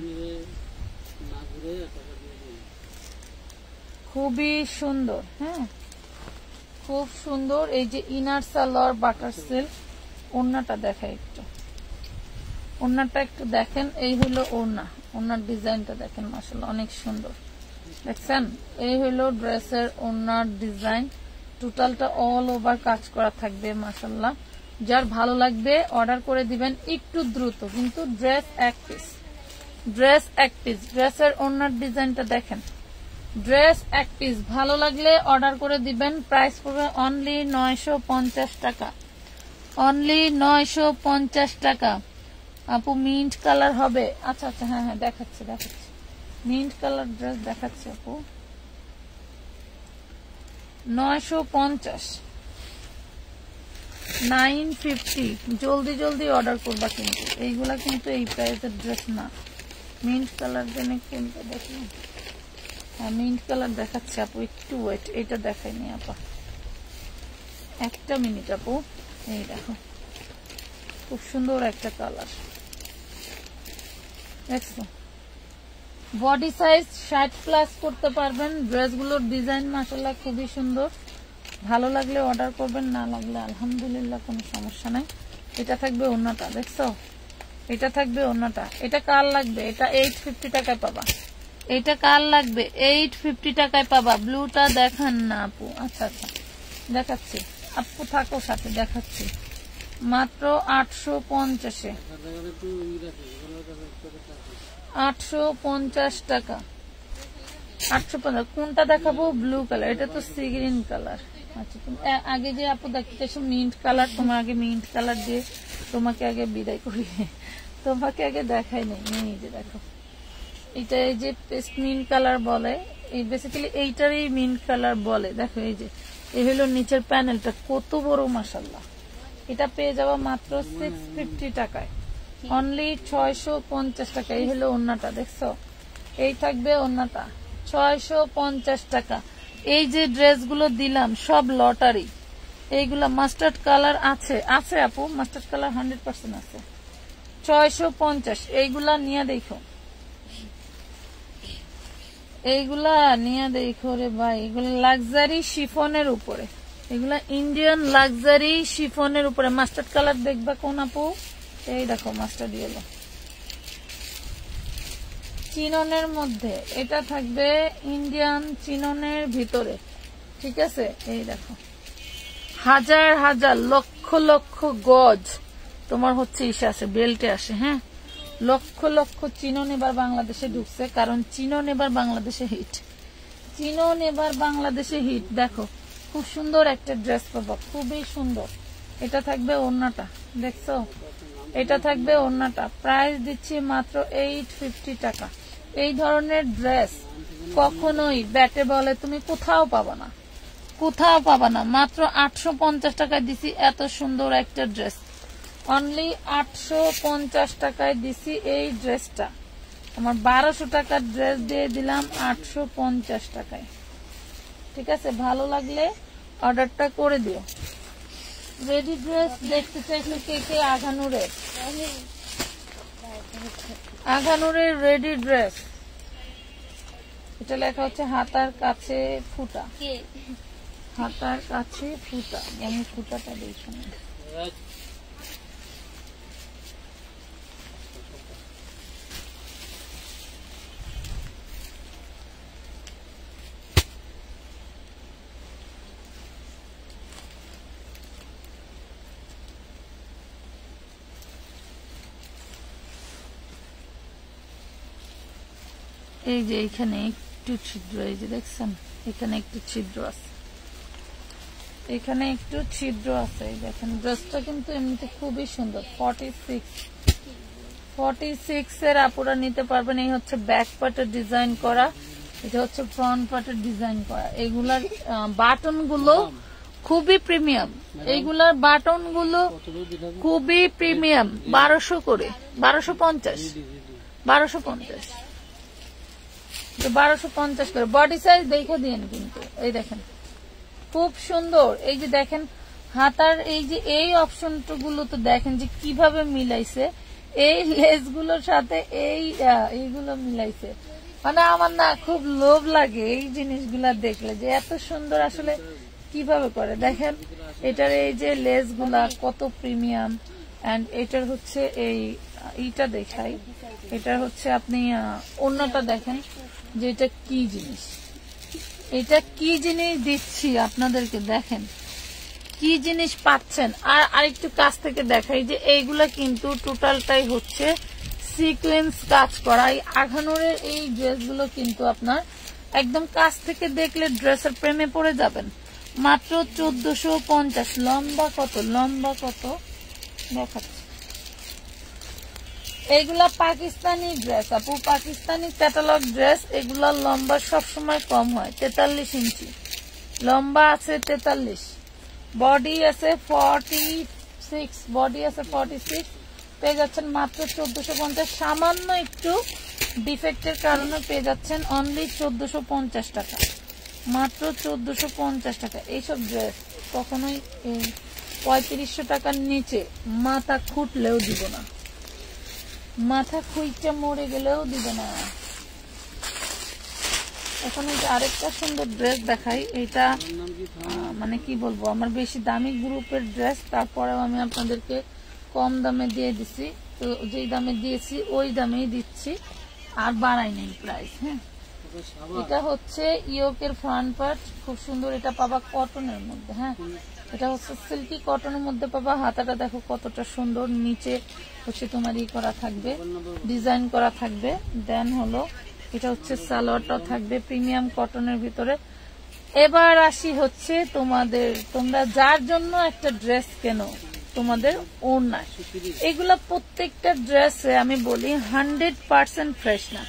না ঘুরে টাকা দিয়ে দিন।
খুবই সুন্দর। হ্যাঁ, খুব সুন্দর। এই যে ইনার সালোয়ার বাটার সিল্ক, ওড়নাটা দেখাই একটু, ওড়নাটা একটু দেখেন। এই হলো ওড়না, ওড়নার ডিজাইনটা দেখেন, মাশাআল্লাহ অনেক সুন্দর। দেখছেন, এই হলো ড্রেসের ওড়নার ডিজাইন। টোটালটা অল ওভার কাজ করা থাকবে, মাশাআল্লাহ। যার ভালো লাগবে অর্ডার করে দিবেন একটু দ্রুত, কিন্তু ড্রেস এক পিস, ড্রেস এক পিস। ড্রেসের ওড়নার ডিজাইনটা দেখেন, ড্রেস এক পিস। ভালো লাগলে অর্ডার করে দিবেন। প্রাইস পড়বে অনলি 950 টাকা, অনলি 950 টাকা। আপু মিন্ট কালার হবে? আচ্ছা আচ্ছা, হ্যাঁ হ্যাঁ, দেখাচ্ছি দেখাচ্ছি, মিন্ট কালার ড্রেস দেখাচ্ছি আপু। 950, 950। জলদি জলদি অর্ডার করবা, কিন্তু এইগুলা কিন্তু এই প্রাইসের ড্রেস না। মিন্ট কালার জন্য কোনটা দেখি? হ্যাঁ, মিন্ট কালার দেখাচ্ছি আপু, একটু ওয়েট, এটা দেখাইনি আপা, একটা মিনিট আপু। এই দেখো, খুব সুন্দর একটা কালার, দেখছো? বডি সাইজ 60+ করতে পারবেন। ড্রেসগুলোর ডিজাইন মাশাআল্লাহ খুবই সুন্দর। ভালো লাগলে অর্ডার করবেন, না লাগলে আলহামদুলিল্লাহ, কোনো সমস্যা নাই। এটা থাকবে ওড়নাটা, দেখছো? এটা থাকবে ওড়নাটা। এটা কার লাগবে? এটা 850 টাকায় পাবা। এটা কার লাগবে? 850 টাকায় পাবা। ব্লুটা দেখান না আপু? আচ্ছা আচ্ছা, দেখাচ্ছি আপু, থাকো সাথে, দেখাচ্ছি। মাত্র 850-এ, 850 টাকা, 850। কোনটা দেখাবো? ব্লু কালার, এটা তো সি গ্রিন কালার। আচ্ছা, তুমি আগে যে আপু দেখতেছো মিন্ট কালার, তোমার আগে মিন্ট কালার দিয়ে তোমাকে আগে বিদায় করি, তোমাকে আগে দেখাই নেই। এই যে দেখো, এটা এই যে পেস্ট মিন্ট কালার বলে, এই বেসিক্যালি এইটারই মিন্ট কালার বলে। দেখো, এই যে এই হলো নিচের প্যানেলটা, কত বড় মাশাআল্লাহ। এটা পেয়ে যাওয়া মাত্র 650 টাকায়, অনলি 650 টাকা। এই হলো ওড়নাটা, দেখছো? এই থাকবে ওড়নাটা, 650 টাকা। এই যে ড্রেসগুলো দিলাম সব লটারি। এইগুলা মাস্টার্ড কালার আছে, আছে আপু, মাস্টার্ড কালার 100% আছে। 650, এইগুলা নিয়ে দেখো, এইগুলা নিয়ে দেখো রে ভাই। এগুলো লাক্সারি শিফনের উপরে, এগুলা ইন্ডিয়ান লাক্সারি শিফনের উপরে। মাস্টার্ড কালার দেখবা কোন আপু? এই দেখো, মাস্টার্ড ইয়েলো চিননের মধ্যে, এটা থাকবে ইন্ডিয়ান চিননের ভিতরে, ঠিক আছে? এই দেখো, হাজার হাজার লক্ষ লক্ষ গজ তোমার হচ্ছে ইসে আসে, বেল্টে আসে। হ্যাঁ, লক্ষ লক্ষ চিনন এবার বাংলাদেশে ঢুকছে, কারণ চিনন এবার বাংলাদেশে হিট, চিনন এবার বাংলাদেশে হিট। দেখো, খুব সুন্দর একটা ড্রেস পাবো, খুবই সুন্দর। এটা থাকবে ওড়নাটা, দেখছো? এটা থাকবে ওড়নাটা। প্রাইস দিচ্ছি মাত্র 850 টাকা। এই ধরনের ড্রেস কখনোই ব্যাটে বলে তুমি কোথাও পাবা না, কোথাও পাবা না। মাত্র 850 টাকায় দিছি এত সুন্দর একটা ড্রেস, অনলি 850 টাকায় দিছি এই ড্রেসটা। আমার 1200 টাকার ড্রেস দিয়ে দিলাম 850 টাকায়, ঠিক আছে? ভালো লাগলে অর্ডারটা করে দিও। রেডি ড্রেস দেখতে চাইলে কে কে? আঘানুরের, আঘানুরের রেডি ড্রেস। এটা লেখা হচ্ছে হাতার কাছে ফুটা, হাতার কাছে ফুটা। আমি ফুটাটা দেখি না। এই যে এখানে একটু ছিদ্র, এই যে দেখছেন, এখানে একটু ছিদ্র আছে। এখানে একটু ছিদ্র আছে, দেখেন ড্রেসটা কিন্তু এমনিতে খুবই সুন্দর। 46 এর আপুরা নিতে পারবেন। এই হচ্ছে ব্যাক পার্টের ডিজাইন করা, এটা হচ্ছে ফ্রন্ট পার্টের ডিজাইন করা। এগুলার বাটন গুলো খুবই প্রিমিয়াম, এইগুলার বাটন গুলো খুবই প্রিমিয়াম। 1200 করে, 1250 করে। বডি সাইজ দেখে দিন কিন্তু। এই দেখেন খুব সুন্দর। এই যে দেখেন হাতার এই যে এই অপশন গুলো তো দেখেন যে কিভাবে মিলাইছে, এই লেস গুলোর সাথে এইগুলো মিলাইছে। মানে আমার না খুব লোভ লাগে এই জিনিসগুলা দেখলে, যে এত সুন্দর আসলে কিভাবে করে। দেখেন এটার এই যে লেস গুলা কত প্রিমিয়াম। এন্ড এটার হচ্ছে এইটা দেখাই, এটার হচ্ছে আপনি অন্যটা দেখেন যে এটা কি জিনিস, এটা কি জিনিস দিচ্ছি আপনাদেরকে, দেখেন কি জিনিস পাচ্ছেন। আর আরেকটু কাছ থেকে দেখাই যে এইগুলা কিন্তু টোটালটাই হচ্ছে সিকোয়েন্স কাজ করা। এই আঘানুরের এই ড্রেসগুলো কিন্তু আপনার একদম কাছ থেকে দেখলে ড্রেসের প্রেমে পড়ে যাবেন। মাত্র 1450। লম্বা কত দেখাচ্ছি। এইগুলা পাকিস্তানি ড্রেস আপু, পাকিস্তানি ক্যাটালগ ড্রেস। এগুলা লম্বা সবসময় কম হয়, 43 ইঞ্চি লম্বা আছে, 43। বডি আছে 46, পেয়ে যাচ্ছেন মাত্র 1450। সামান্য একটু ডিফেক্টের কারণে পেয়ে যাচ্ছেন অনলি 1450 টাকা, মাত্র 1450 টাকা। এইসব ড্রেস কখনোই 3500 টাকার নিচে মাথা খুঁটলেও দিব না, মাথা খুঁজতে মরে গেলেও দিবে না। এখন আরেকটা সুন্দর ড্রেস দেখাই। এটা মানে কি বলবো, আমার বেশি দামি গ্রুপের ড্রেস, তারপরেও আমি আপনাদেরকে কম দামে দিয়ে দিছি। তো যেই দামে দিয়েছি ওই দামেই দিচ্ছি, আর বাড়াই নেই প্রাইস। হ্যাঁ, এটা হচ্ছে ইয়োকের ফ্রন্ট পার্ট, খুব সুন্দর। এটা পাবা কটনের মধ্যে। হ্যাঁ, এটা হচ্ছে সিল্কি কটনের মধ্যে পাবা। হাতাটা দেখো কতটা সুন্দর, নিচে হচ্ছে তোমার করা থাকবে, ডিজাইন করা থাকবে। দেন হলো এটা হচ্ছে সালোয়ারটাও থাকবে প্রিমিয়াম কটনের ভিতরে। এবার আসি হচ্ছে তোমরা যার জন্য একটা ড্রেস কেনো, তোমাদের ওড়না। এগুলা প্রত্যেকটা ড্রেসে আমি বলি 100% ফ্রেশ না।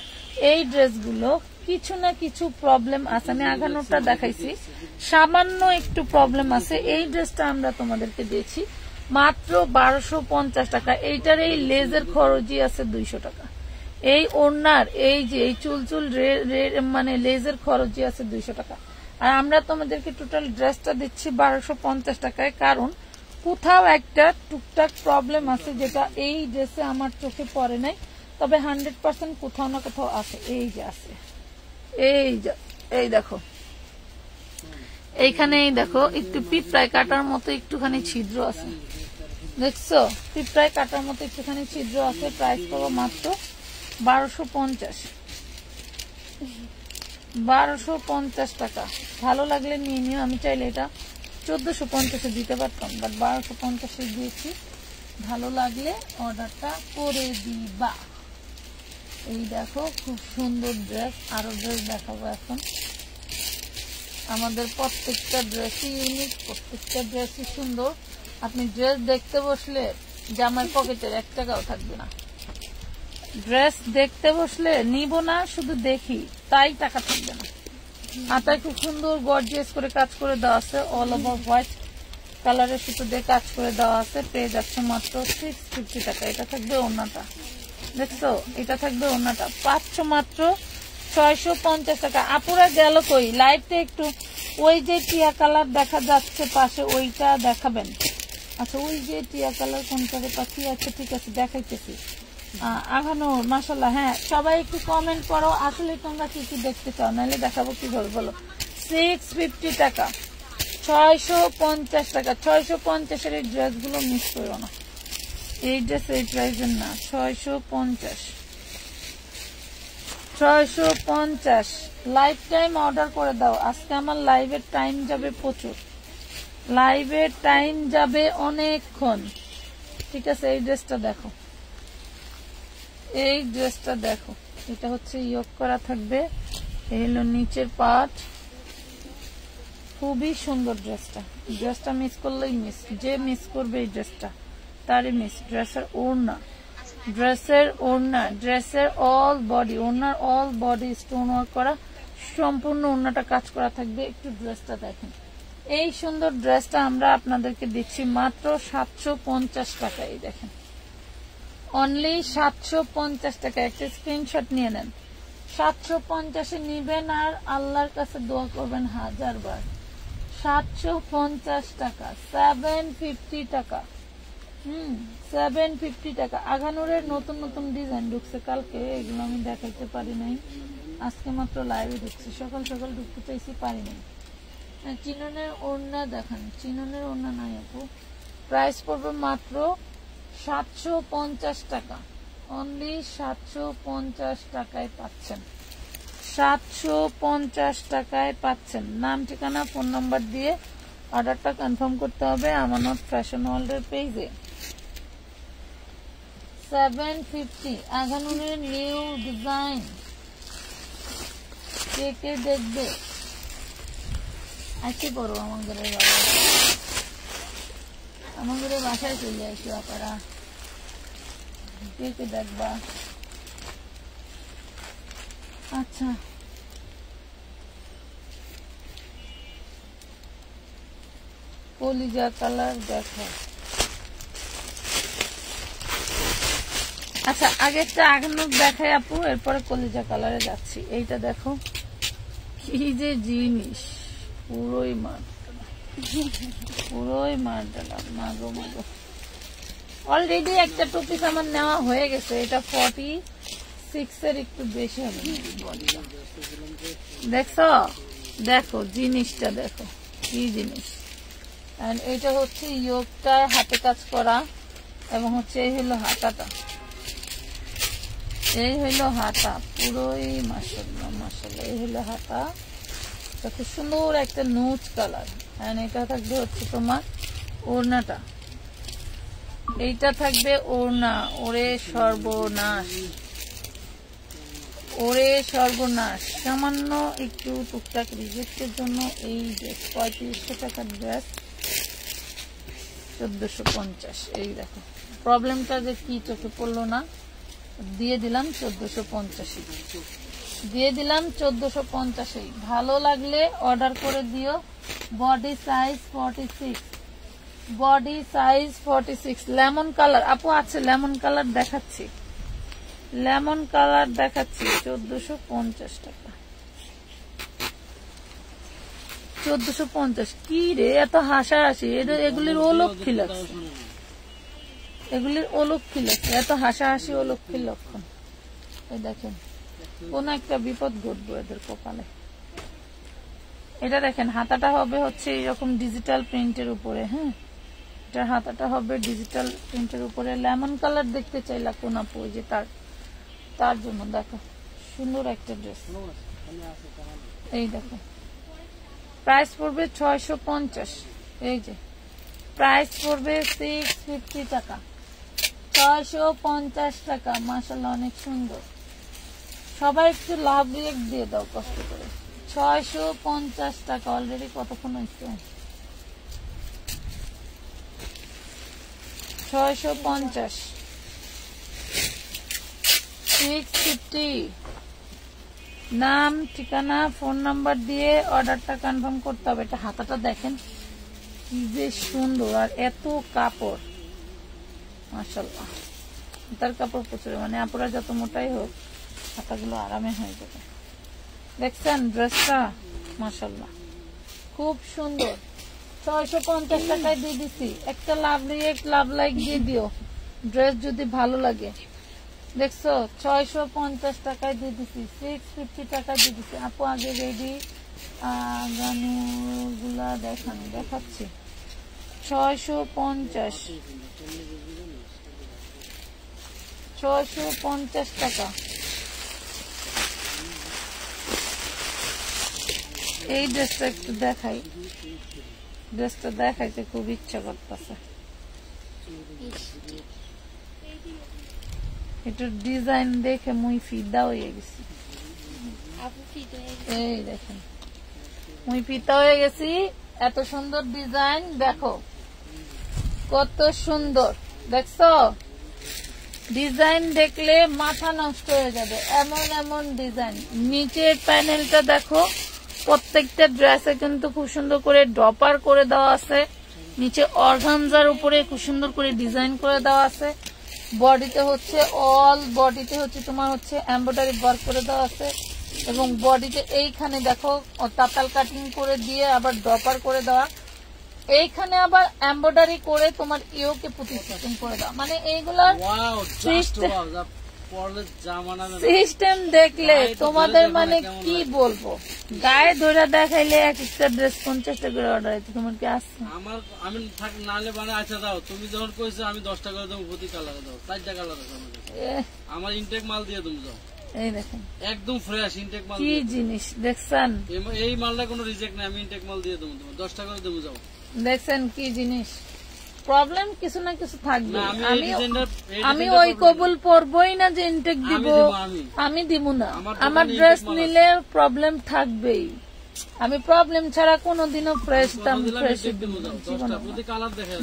এই ড্রেসগুলো কিছু না কিছু প্রবলেম আছে। আমি আগানোটা দেখাইছি, সামান্য একটু প্রবলেম আছে। এই ড্রেসটা আমরা তোমাদেরকে দিয়েছি মাত্র 1250 টাকা। এইটার এই লেজের খরচই আছে 200 টাকা। এই ওড়নার এই যে এই চুলচুল মানে লেজের খরচই আছে 200 টাকা। আর আমরা তোমাদেরকে টোটাল ড্রেসটা দিচ্ছি 1250 টাকায়, কারণ কোথাও একটা টুকটাক প্রবলেম আছে যেটা এই ড্রেসে আমার চোখে পড়ে নাই, তবে 100% কোথাও না কোথাও আছে। এই যে আছে, এই দেখো এইখানেই দেখো একটু পিঁপড়ায় কাটার মতো একটুখানি ছিদ্র আছে, দেখছো? পিঁপড়ায় কাটার মতো একটুখানি ছিদ্র আছে। প্রাইস পাবো মাত্র 1250 টাকা। ভালো লাগলে নিয়ে নিও। আমি চাইলে এটা 1450 দিতে পারতাম, বাট 1250 দিয়েছি। ভালো লাগলে অর্ডারটা করে দিবা। এই দেখো খুব সুন্দর ড্রেস। আরো ড্রেস দেখাবো এখন। আমাদের প্রত্যেকটা ড্রেসই ইউনিক, প্রত্যেকটা ড্রেসই সুন্দর। আপনি ড্রেস দেখতে বসলে জামার পকেটের 1 টাকাও থাকবে না। ড্রেস দেখতে বসলে নিব না, শুধু দেখি তাই টাকা থাকবে না। হাতায় খুব সুন্দর গর্জিয়াস করে কাজ করে দেওয়া আছে, অল ওভার হোয়াইট কালারের সুতো দিয়ে কাজ করে দেওয়া আছে। পেয়ে যাচ্ছে মাত্র 650 টাকা। এটা থাকবে ওড়নাটা, দেখছো? এটা থাকবে ওড়নাটা। পাচ্ছ মাত্র 650 টাকা। আপুরা গেল কই? লাইটটা একটু ওই যে টিয়া কালার দেখা যাচ্ছে পাশে, ওইটা দেখাবেন। আচ্ছা, ওই যে টিয়া কালার কোনটারে পাখি আছে, ঠিক আছে দেখাইতেছি। আগানো মাশাআল্লাহ। হ্যাঁ, সবাই একটু কমেন্ট করো আসলে তোমরা কি কি দেখতে চাও, নাহলে দেখাবো কিভাবে বলো। 650 টাকা, 650 টাকা। 650 এর এই ড্রেসগুলো মিস করো না। এই ড্রেস এই প্রাইসের না, 650। লাইফ টাইম অর্ডার করে দাও। আজকে আমার লাইভের টাইম যাবে প্রচুর, লাইভের টাইম যাবে অনেকক্ষণ। ঠিক আছে, এই ড্রেসটা দেখো, এই ড্রেসটা দেখো। এটা হচ্ছে ইয়োক করা থাকবে, এই হলো নিচের পার্ট। খুবই সুন্দর ড্রেসটা। ড্রেসটা মিস করলেই মিস, যে মিস করবে এই ড্রেসটা তারই মিস। ড্রেসের ওড়না, ড্রেসের ওড়না, ড্রেসের অল বডি, ওড়নার অল বডি স্টোন ওয়ার্ক করা, সম্পূর্ণ ওড়নাটা কাজ করা থাকবে। একটু ড্রেসটা দেখেন, এই সুন্দর ড্রেসটা আমরা আপনাদেরকে দিচ্ছি মাত্র 750 টাকায়। দেখেন অনলি 750 টাকা। একটা স্ক্রিনশট নিয়ে নেন, 750-এ নিবেন আর আল্লাহর কাছে দোয়া করবেন 1000 বার। 750 টাকা, 750 টাকা। 750 টাকা। আগানুরের নতুন নতুন ডিজাইন ঢুকছে কালকে, এগুলো আমি দেখাইতে পারি নাই, আজকে মাত্র লাইভে ঢুকছে, সকাল সকাল ঢুকতে চাইছি, পারি নাই। চিননের ওড়না দেখান, চিননের ওড়না নাই আপু। প্রাইস পড়বে মাত্র 750 টাকা, অনলি 750 টাকায় পাচ্ছেন, 750 টাকায় পাচ্ছেন। নাম ঠিকানা ফোন নাম্বার দিয়ে অর্ডারটা কনফার্ম করতে হবে আমানত ফ্যাশন ওয়ার্ল্ডের পেজে। 750 আগানুরের নিউ ডিজাইন, কে কে দেখবে আসি পড়ো আমাদের বাসায় চলে আসো আপনারা, কে কে দেখবা। আচ্ছা কলিজা কালার দেখো। আচ্ছা আগে একটা আগানুক দেখাই আপু, এরপরে কলিজা কালারে যাচ্ছি। এইটা দেখো কি যে জিনিস, পুরোই মার্ডালা, মাগো মাগো। অলরেডি একটা টু পিস আমার নেওয়া হয়ে গেছে, এটা 46-এর একটু বেশি হবে। দেখছো, দেখো জিনিসটা দেখো কি জিনিস। আর এটা হচ্ছে ইয়োগটা হাতে কাজ করা, এবং হচ্ছে এই হলো হাতাটা, এই হইলো হাতা, পুরোই মাশাআল্লাহ মাশাআল্লাহ। এই হলো হাতা, কত সুন্দর একটা নুড কালার। এন্ড এটা থাকবে হচ্ছে তোমার ওড়নাটা, এইটা থাকবে ওড়না। ওরে সর্বনাশ, ওরে সর্বনাশ, সামান্য একটু টুকটাক রিজেক্টের জন্য এই ড্রেস 3500 টাকার ড্রেস 1450। এই দেখো প্রবলেমটা যে কি চোখে পড়লো না, দিয়ে দিলাম 1450, দিয়ে দিলাম 1450। ভালো লাগলে অর্ডার করে দিও। Body size 46, body size 46। Lemon colour আপু আছে, লেমন কালার দেখাচ্ছি, লেমন কালার দেখাচ্ছি 1450 টাকা, 1450। কি রে এত হাসাহাসি, এগুলির অলক্ষী লাগছে, এগুলির অলক্ষী লাগছে, এত হাসাহাসি অলক্ষীর লক্ষণ। এই দেখেন কোন একটা বিপদ ঘটবো এদের কপালে। এটা দেখেন হাতাটা হবে হচ্ছে এরকম ডিজিটাল প্রিন্টের উপরে। হ্যাঁ, এটার হাতাটা হবে ডিজিটাল প্রিন্টের উপরে। লেমন কালার দেখতে চাইলা কোন আপু, যে তার জন্য দেখো সুন্দর একটা ড্রেস। এই দেখো প্রাইস পড়বে 650। এই যে প্রাইস পড়বে 650 টাকা, 650 টাকা। মাশাআল্লাহ অনেক সুন্দর। সবাই একটু লাভ রিয়েক্ট দিয়ে দাও কষ্ট করে। 650 টাকা। অলরেডি কতক্ষণ হয়েছে? 650, 650। নাম ঠিকানা ফোন নাম্বার দিয়ে অর্ডারটা কনফার্ম করতে হবে। এটা হাতাটা দেখেন কি যে সুন্দর, আর এত কাপড় মাশাআল্লাহ। তার কাপড় প্রচুর, মানে আপুরা যত মোটাই হোক হাতাগুলো আরামে হয়ে যাবে। দেখছেন ড্রেসটা মাশাআল্লাহ খুব সুন্দর। 650 টাকায় দিয়ে দিচ্ছি। একটা লাভ রিয়েক্ট লাভ লাইক দিয়ে দিও ড্রেস যদি ভালো লাগে। দেখছো 650 টাকায় দিয়ে দিচ্ছি, 650 টাকা দিয়ে দিচ্ছি। আপু আগে রেডি গানুগুলা দেখাচ্ছি। 650, 650 টাকা। এই ড্রেসটা একটু দেখাই, ড্রেসটা দেখাইতে খুব ইচ্ছা করতেছে। এটার ডিজাইন দেখে মুই ফিদা হয়ে গেছি। এই দেখেন মুই ফিদা হয়ে গেছি। এত সুন্দর ডিজাইন দেখো, কত সুন্দর দেখছো, ডিজাইন দেখলে মাথা নষ্ট হয়ে যাবে, এমন এমন ডিজাইন। নিচের প্যানেলটা দেখো, প্রত্যেকটা ড্রেসে কিন্তু খুব সুন্দর করে ড্রপার করে দেওয়া আছে, নিচে অর্গানজার উপরে খুব সুন্দর করে ডিজাইন করে দেওয়া আছে। বডিতে হচ্ছে অল বডিতে হচ্ছে তোমার হচ্ছে এমব্রয়ডারি ওয়ার্ক করে দেওয়া আছে, এবং বডিতে এইখানে দেখো তাতাল কাটিং করে দিয়ে আবার ড্রপার করে দেওয়া, এইখানে আবার এমব্রয়ডারি করে তোমার ইয়োকে পুঁতি সিস্টেম করে দেওয়া। মানে এইগুলার সিস্টেম দেখলে তোমাদের মানে কি বলবো, গায়ে ধরে দেখাইলে এক একটা ড্রেস 50 টাকা করে অর্ডার হইতো। তোমার কি আসছে?
আমি নালে বানায় আচ্ছা দাও, তুমি যখন কইছো আমি 10 টাকা করে দেবো, প্রতি কালারে দাও, 4টা কালার আছে আমার ইনটেক মাল দিয়ে তুমি দাও।
এই দেখেন
একদম ফ্রেশ ইনটেক মাল,
কি জিনিস দেখছেন,
এই মালটা কোনো রিজেক্ট নাই, আমি ইনটেক মাল দিয়ে দেবো, 10 টাকা করে দেবো যাও।
দেখছেন কি জিনিস, প্রবলেম কিছু না কিছু থাকবে। আমি ওই কবুল পরবই না যে ইনটেক দিব, আমি দিব না। আমার ড্রেস নিলে প্রবলেম থাকবেই, আমি প্রবলেম ছাড়া কোনোদিনও ফ্রেশ দাম ফ্রেশ দিব না।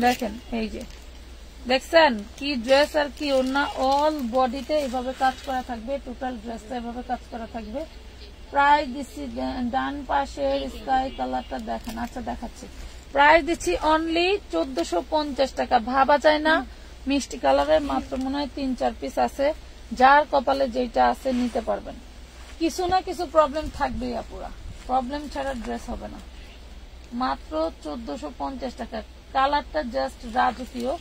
দেখেন এই যে দেখছেন কি ড্রেস আর কি ওড়না, অল বডিতে এভাবে কাজ করা থাকবে, টোটাল ড্রেসটা এভাবে কাজ করা থাকবে। প্রাইস দিচ্ছি ডান পাশের স্কাই কালারটা দেখেন, আচ্ছা দেখাচ্ছি। প্রাইস দিচ্ছি অনলি 1450 টাকা। ভাবা যায় না মিষ্টি কালারের, মাত্র মনে হয় 3-4 পিস আছে, যার কপালে যেটা আছে নিতে পারবেন। কিছু না কিছু প্রবলেম থাকবেই আপুরা, প্রবলেম ছাড়া ড্রেস হবে না। মাত্র 1450 টাকা, কালারটা জাস্ট রাজকীয়।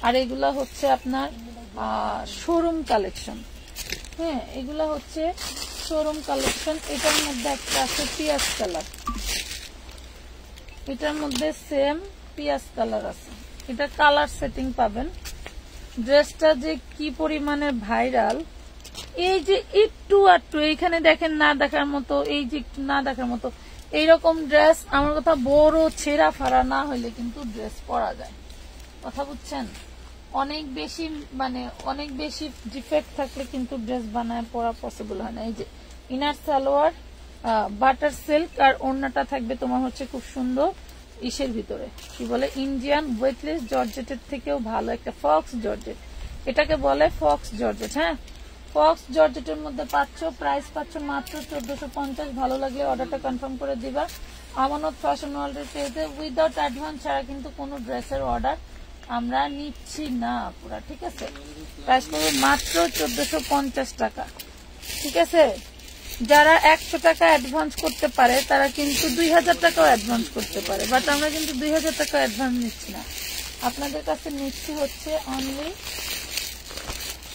আর এগুলা হচ্ছে আপনার শোরুম কালেকশন, হ্যাঁ এগুলা হচ্ছে শোরুম কালেকশন। এটার মধ্যে একটা আছে পিয়াজ কালার, এটার মধ্যে সেম পিয়াজ কালার আছে, এটা কালার সেটিং পাবেন। ড্রেসটা যে কি পরিমাণে ভাইরাল, এই যে একটু আটটু এইখানে দেখেন না দেখার মতো, এই যে একটু না দেখার মতো, এইরকম ড্রেস আমার কথা বড় ছেঁড়া ফাড়া না হইলে কিন্তু ড্রেস পরা যায়, কথা বুঝছেন। অনেক বেশি মানে অনেক বেশি ডিফেক্ট থাকলে কিন্তু ড্রেস বানায় পরা পসিবল হয় না। এই যে ইনার সালোয়ার বাটার সিল্ক, আর ওড়নাটা থাকবে তোমার হচ্ছে খুব সুন্দর ইসের ভিতরে, কি বলে ইন্ডিয়ান ওয়েটলেস জর্জেটের থেকেও ভালো একটা ফক্স জর্জেট, এটাকে বলে ফক্স জর্জেট। হ্যাঁ ফক্স জর্জেটের মধ্যে পাচ্ছ, প্রাইস পাচ্ছ মাত্র 1450। ভালো লাগলে অর্ডারটা কনফার্ম করে দিবা। আমানত ফ্যাশন ওয়ার্ল্ডের পেজে উইদাউট অ্যাডভান্স ছাড়া কিন্তু কোনো ড্রেসের অর্ডার আমরা নিচ্ছি না পুরা, ঠিক আছে। প্রাইস পড়বে মাত্র 1450 টাকা, ঠিক আছে। যারা 100 টাকা অ্যাডভান্স করতে পারে তারা কিন্তু 2000 টাকাও অ্যাডভান্স করতে পারে, বাট আমরা কিন্তু 2000 টাকা অ্যাডভান্স নিচ্ছি না, আপনাদের কাছে নিচ্ছি হচ্ছে অনলি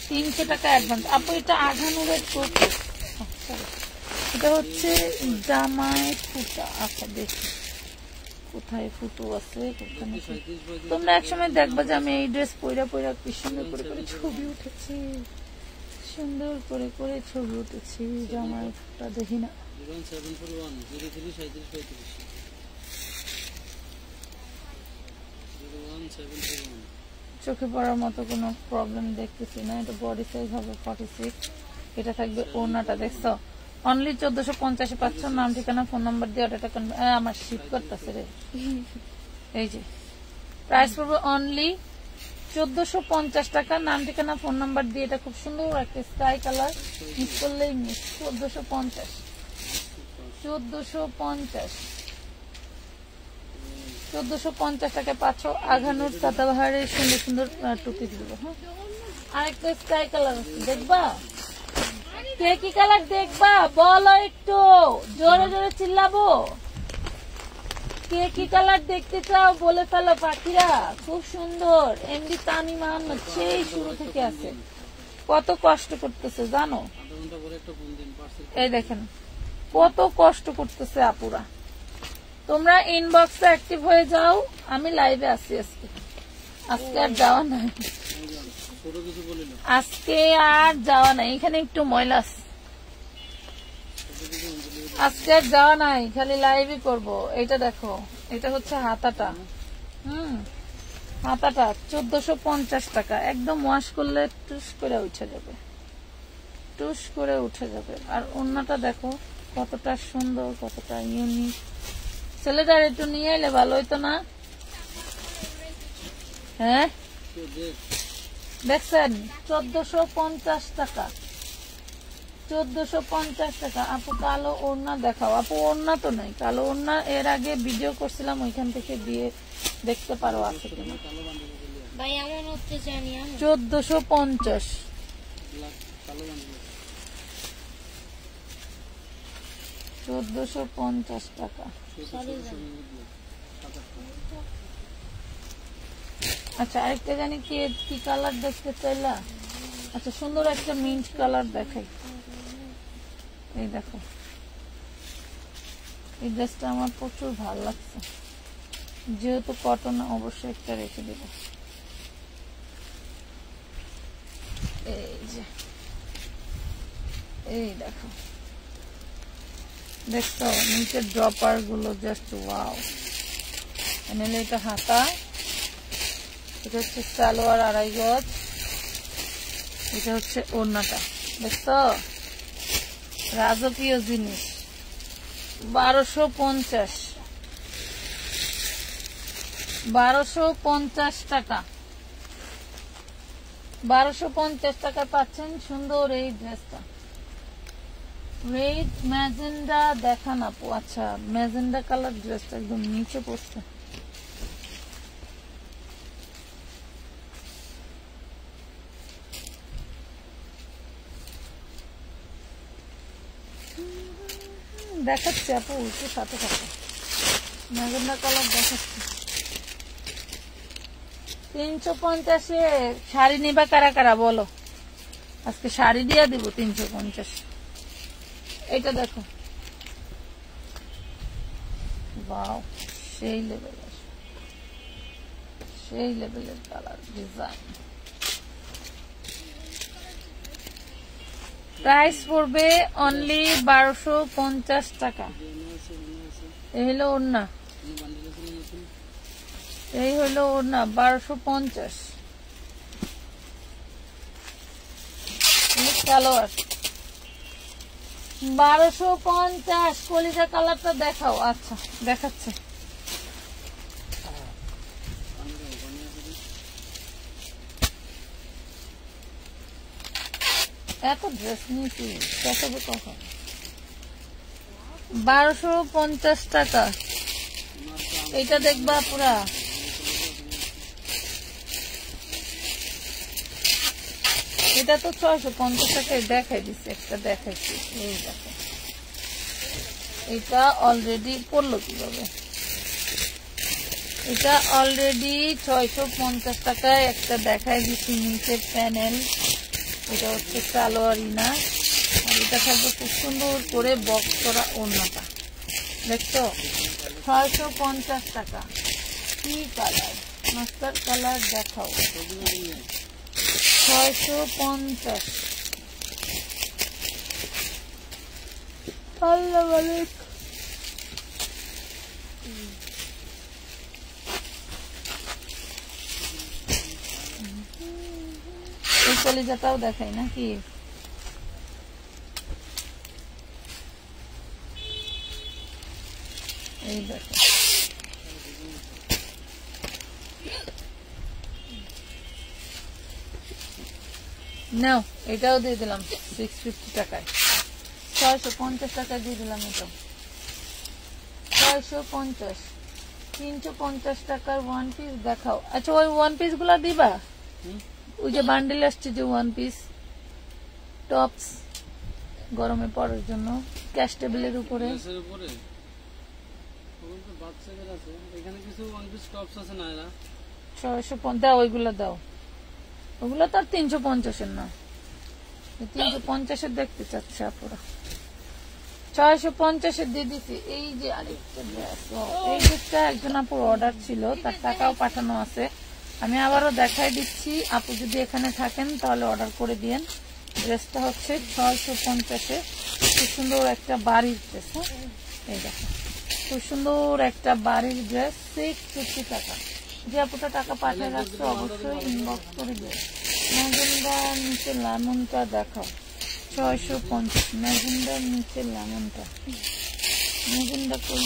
300 টাকা অ্যাডভান্স। আপু এটা আঘানুরের টুপি, এটা হচ্ছে জামায় ফুটা। আচ্ছা দেখি কোথায় ফুটো আছে, তোমরা একসময় দেখবা যে আমি এই ড্রেস পইরা পইরা কি সুন্দর করে করে ছবি উঠেছি, সুন্দর করে করে ছবি উঠেছি। জামায় ফুটা দেখি না, চোখে পড়ার মতো কোনো প্রবলেম দেখতেছি না। এটা বডি সাইজ হবে 46, এটা থাকবে ওড়নাটা দেখছো অনলি 1450 পাচ্ছ। নাম ঠিকানা ফোন নাম্বার দিয়ে অর্ডারটা আমার শিপ করতেছে রে। এই যে প্রাইস পড়বে অনলি 1450 টাকা, নাম ঠিকানা ফোন নাম্বার দিয়ে। এটা খুব সুন্দর একটা স্কাই কালার, মিস করলেই মিস। 1450 টাকা পাচ্ছ। আঘানুর সাদাবাহারের সুন্দর সুন্দর টুপি দিব। হ্যাঁ আরেকটা স্কাই কালার আছে, দেখবা কে কি কালার দেখবা বলো, একটু জোরে জোরে চিল্লাবো। কে কি কালার দেখতে চাও বলে ফেলো পাখিরা, খুব সুন্দর। এমডি তানিম আহমেদ সেই শুরু থেকে আছে, কত কষ্ট করতেছে জানো। এই দেখেন কত কষ্ট করতেছে আপুরা। তোমরা ইনবক্সে অ্যাক্টিভ হয়ে যাও, আমি লাইভে আছি আজকে। আজকে আর যাওয়া নাই, আজকে আর যাওয়া নাই। এখানে একটু ময়লা আছে, আজকে আর যাওয়া নাই, খালি লাইভই করবো। এটা দেখো, এটা হচ্ছে হাতাটা, হাতাটা 1450 টাকা। একদম ওয়াশ করলে টুস করে উঠে যাবে, টুস করে উঠে যাবে। আর ওড়নাটা দেখো কতটা সুন্দর, কতটা ইউনিক, ছেলেটার একটু নিয়ে এলে ভালো হইতো না? হ্যাঁ দেখছেন 1450 টাকা, 1450 টাকা। আপু কালো ওড়না দেখাও। আপু ওড়না তো নাই, কালো ওড়না এর আগে ভিডিও করছিলাম, ওইখান থেকে দিয়ে দেখতে পারো আছে কিনা। 1450, 1450 টাকা। আচ্ছা আরেকটা জানি কি কালার দেখতে চাইলা? আচ্ছা সুন্দর একটা মিন্ট কালার দেখাই। এই দেখো, এই ড্রেসটা আমার প্রচুর ভালো লাগছে, যেহেতু কটন অবশ্যই একটা রেখে দেব। এই যে এই দেখো, দেখছো নিচের ড্রপার গুলো জাস্ট ওয়াও। এনে এটা হাতা, এটা হচ্ছে সালোয়ার 2.5 গজ, এটা হচ্ছে ওড়নাটা। দেখছো রাজকীয় জিনিস। 1250, 1250 টাকা, 1250 টাকা পাচ্ছেন সুন্দর এই ড্রেসটা। রেড ম্যাজেন্ডা দেখান আপু। আচ্ছা ম্যাজেন্ডা কালার ড্রেসটা একদম নিচে পড়ছে। দেখাচ্ছে আপু একটু সাথে সাথে ম্যাজেন্ডা কালার দেখাচ্ছে। 350-এ শাড়ি নিবা কারা কারা বলো? আজকে শাড়ি দিয়ে দিব 350। এটা দেখো, ওয়াও সেই লেভেলের, সেই লেভেলের কালার ডিজাইন। প্রাইস পড়বে অনলি 1250 টাকা। এই হলো ওড়না, এই হলো ওড়না 1250। সালোয়ার 1250। কলিজা কালারটা দেখাও। আচ্ছা দেখাচ্ছে। এত ড্রেস নিয়েছি দেখাবে কখন? 1250 টাকা। এটা দেখবা পুরা, এটা তো 650 টাকায় দেখাই দিচ্ছে, একটা দেখাইছি। এই দেখো এটা অলরেডি পড়লো কিভাবে? এটা অলরেডি 650 টাকায় একটা দেখাই দিচ্ছি নিচের প্যানেল। এটা হচ্ছে সালোয়ারিনা, আর এটা থাকবে খুব সুন্দর করে বক্স করা ওড়নাটা। দেখছো 650 টাকা। কি কালার? মাস্টার কালার দেখাও। 650। আল্লাহ মালিক। এই কলিজাটাও দেখাই নাকি? এই দেখো নাও, এটাও দিয়ে দিলাম 650 টাকায়। 650 টাকায় দিয়ে দিলাম এটাও। 650। 350 টাকার ওয়ান পিস দেখাও। আচ্ছা ওই ওয়ান পিস গুলা দিবা? ওই যে বান্ডেল আসছে যে ওয়ান পিস টপস গরমে পরার জন্য ক্যাশ টেবিলের উপরে।
এখানে কিছু ওয়ান পিস টপস আছে না?
650 দাও, ওইগুলো দাও। ওগুলো তো আর 350-এর না, 350-এর দেখতে চাচ্ছে আপুরা। 650-এর দিয়ে দিচ্ছি। এই যে আরেকটা ড্রেস, এই ড্রেসটা একজন আপুর অর্ডার ছিল, তার টাকাও পাঠানো আছে। আমি আবারও দেখাই দিচ্ছি, আপু যদি এখানে থাকেন তাহলে অর্ডার করে দিয়েন। ড্রেসটা হচ্ছে 650-এ। খুব সুন্দর একটা বাড়ির ড্রেস। এই দেখো খুব সুন্দর একটা বাড়ির ড্রেস। 650 টাকা। যে আপুটা টাকা পাঠিয়ে রাখছে অবশ্যই ইনবক্স করে দিও। ম্যাজেন্ডার নিচে লেমনটা দেখাও। 650। ম্যাজেন্ডার নিচে লেমনটা মেশিনটা কই?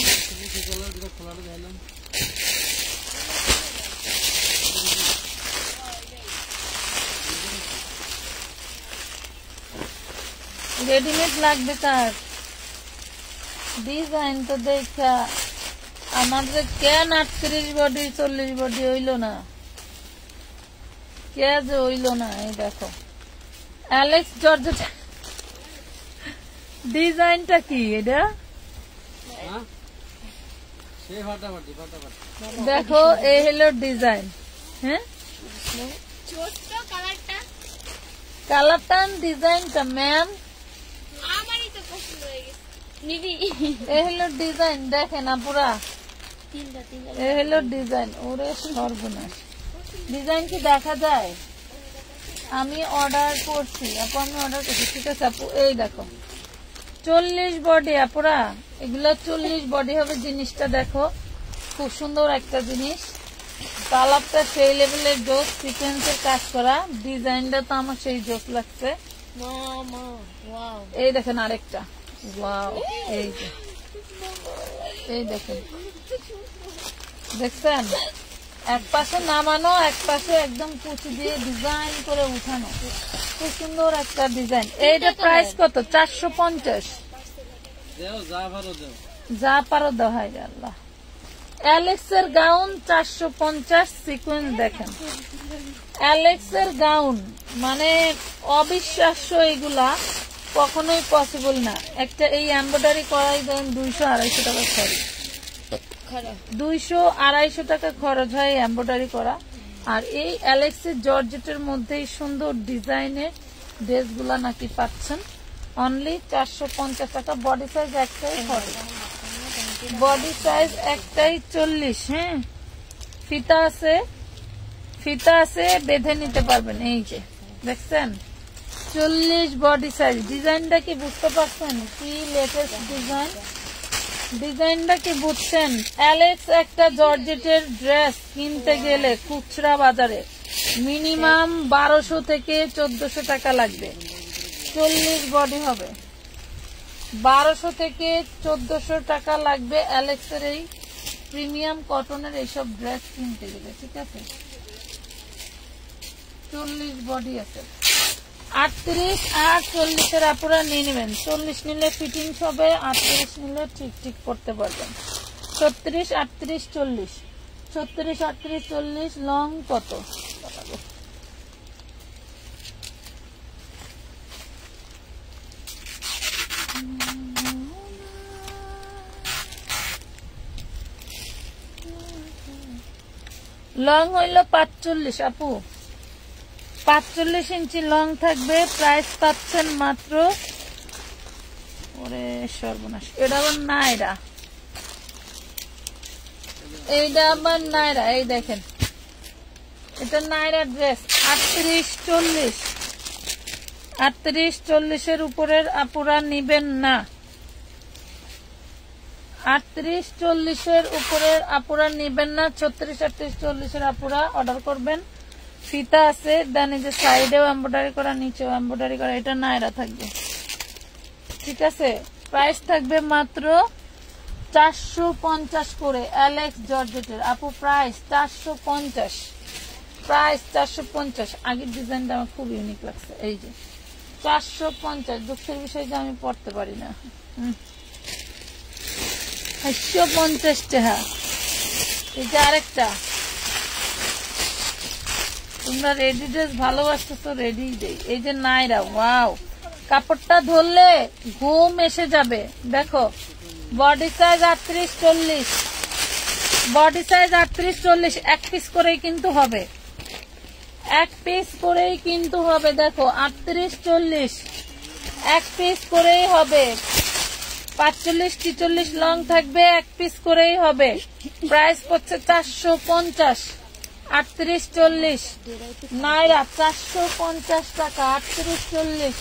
রেডিমেড লাগবে তার ডিজাইন তো দেখা আমাদের কেন 38 বডি 40 বডি হইল না, কে যে হইল না। এই দেখো অ্যালেক্স জর্জেট ডিজাইনটা কি এটা দেখো, এই হলো ডিজাইন। হ্যাঁ কালারটা ডিজাইনটা ম্যাম এই হলো ডিজাইন, দেখেন না পুরা এই হলো ডিজাইন। ওরে সর্বনাশ, ডিজাইন কি দেখা যায়? আমি অর্ডার করছি আপু, আমি অর্ডার করছি। ঠিক আছে আপু, এই দেখো 40 বডি আপুরা, এগুলো 40 বডি হবে। জিনিসটা দেখো খুব সুন্দর একটা জিনিস, কালারটা সেই লেভেলের জোস, সিকোয়েন্সের কাজ করা, ডিজাইনটা তো আমার সেই জোস লাগছে। এই দেখেন আরেকটা, ওয়াও, এই যে এই দেখেন, দেখছেন এক পাশে নামানো, এক পাশে একদম কুচি দিয়ে ডিজাইন করে উঠানো, খুব সুন্দর একটা ডিজাইন। এইটা প্রাইস কত? 450। যা পারো দোহাই আল্লাহ। অ্যালেক্স এর গাউন 450 সিকোয়েন্স, দেখেন অ্যালেক্স এর গাউন মানে অবিশ্বাস্য, এগুলা কখনোই পসিবল না। একটা এই এমব্রয়ডারি করাই দেন 200-250 টাকা খরচ, 200-250 টাকা খরচ হয় এমব্রয়ডারি করা। আর এই অ্যালেক্সের জর্জেটের মধ্যেই সুন্দর ডিজাইনের ড্রেসগুলা নাকি পাচ্ছেন অনলি 450 টাকা। বডি সাইজ একটাই খরচ, বডি সাইজ একটাই 40। হ্যাঁ ফিতা আছে, ফিতা আছে, বেঁধে নিতে পারবেন। এই যে দেখছেন 40 বডি সাইজ। ডিজাইনটা কি বুঝতে পারছেন? কি লেটেস্ট ডিজাইন, ডিজাইনটা কি বুঝছেন? অ্যালেক্স একটা জর্জেটের ড্রেস কিনতে গেলে খুচরা বাজারে মিনিমাম 1200 থেকে 1400 টাকা লাগবে। 40 বডি হবে, 1200 থেকে 1400 টাকা লাগবে অ্যালেক্সের এই প্রিমিয়াম কটনের এইসব ড্রেস কিনতে গেলে। ঠিক আছে, 40 বডি আছে। 38 আর 40 এর আপুরা নিয়ে নেবেন। 40 নিলে ফিটিংস হবে, 38 নিলে ঠিক ঠিক করতে পারবেন। 36, 38, 40, 36, 38, 40 লং কত? লং হইল 45 আপু, 45 ইঞ্চি লং থাকবে। প্রাইস পাচ্ছেন মাত্র, ওরে সর্বনাশ, এটা আবার নাইরা, এইটা আবার নাইরা। এই দেখেন এটা নাইরা ড্রেস। 38, 40, 38, 40 এর উপরের আপুরা নিবেন না। 38, 40 এর উপরের আপুরা নিবেন না। 36, 38, 40 এর আপুরা অর্ডার করবেন। ফিতা আছে, দেন এই যে সাইডেও এমব্রয়ডারি করা, নিচেও এমব্রয়ডারি করা, এটা নাইরা থাকবে। ঠিক আছে, প্রাইস থাকবে মাত্র 450 করে অ্যালেক্স জর্জেটের। আপু প্রাইস 450, প্রাইস 450। আগের ডিজাইনটা আমার খুব ইউনিক লাগছে। এই যে 450, দুঃখের বিষয় যে আমি পড়তে পারি না। 850 টাকা। এই যে আরেকটা, তোমরা রেডি ড্রেস ভালোবাসতেছো, রেডি দেই। এই যে নাইরা, ওয়াও, কাপড়টা ধরলে ঘুম এসে যাবে। দেখো বডি সাইজ 38, 40, বডি সাইজ 38, 40, এক পিস করেই কিন্তু হবে, এক পিস করেই কিন্তু হবে। দেখো 38, 40 এক পিস করেই হবে। 45, 43 লং থাকবে, এক পিস করেই হবে। প্রাইস পড়ছে 450। 38, 40 নাইরা 450 টাকা। 38, 40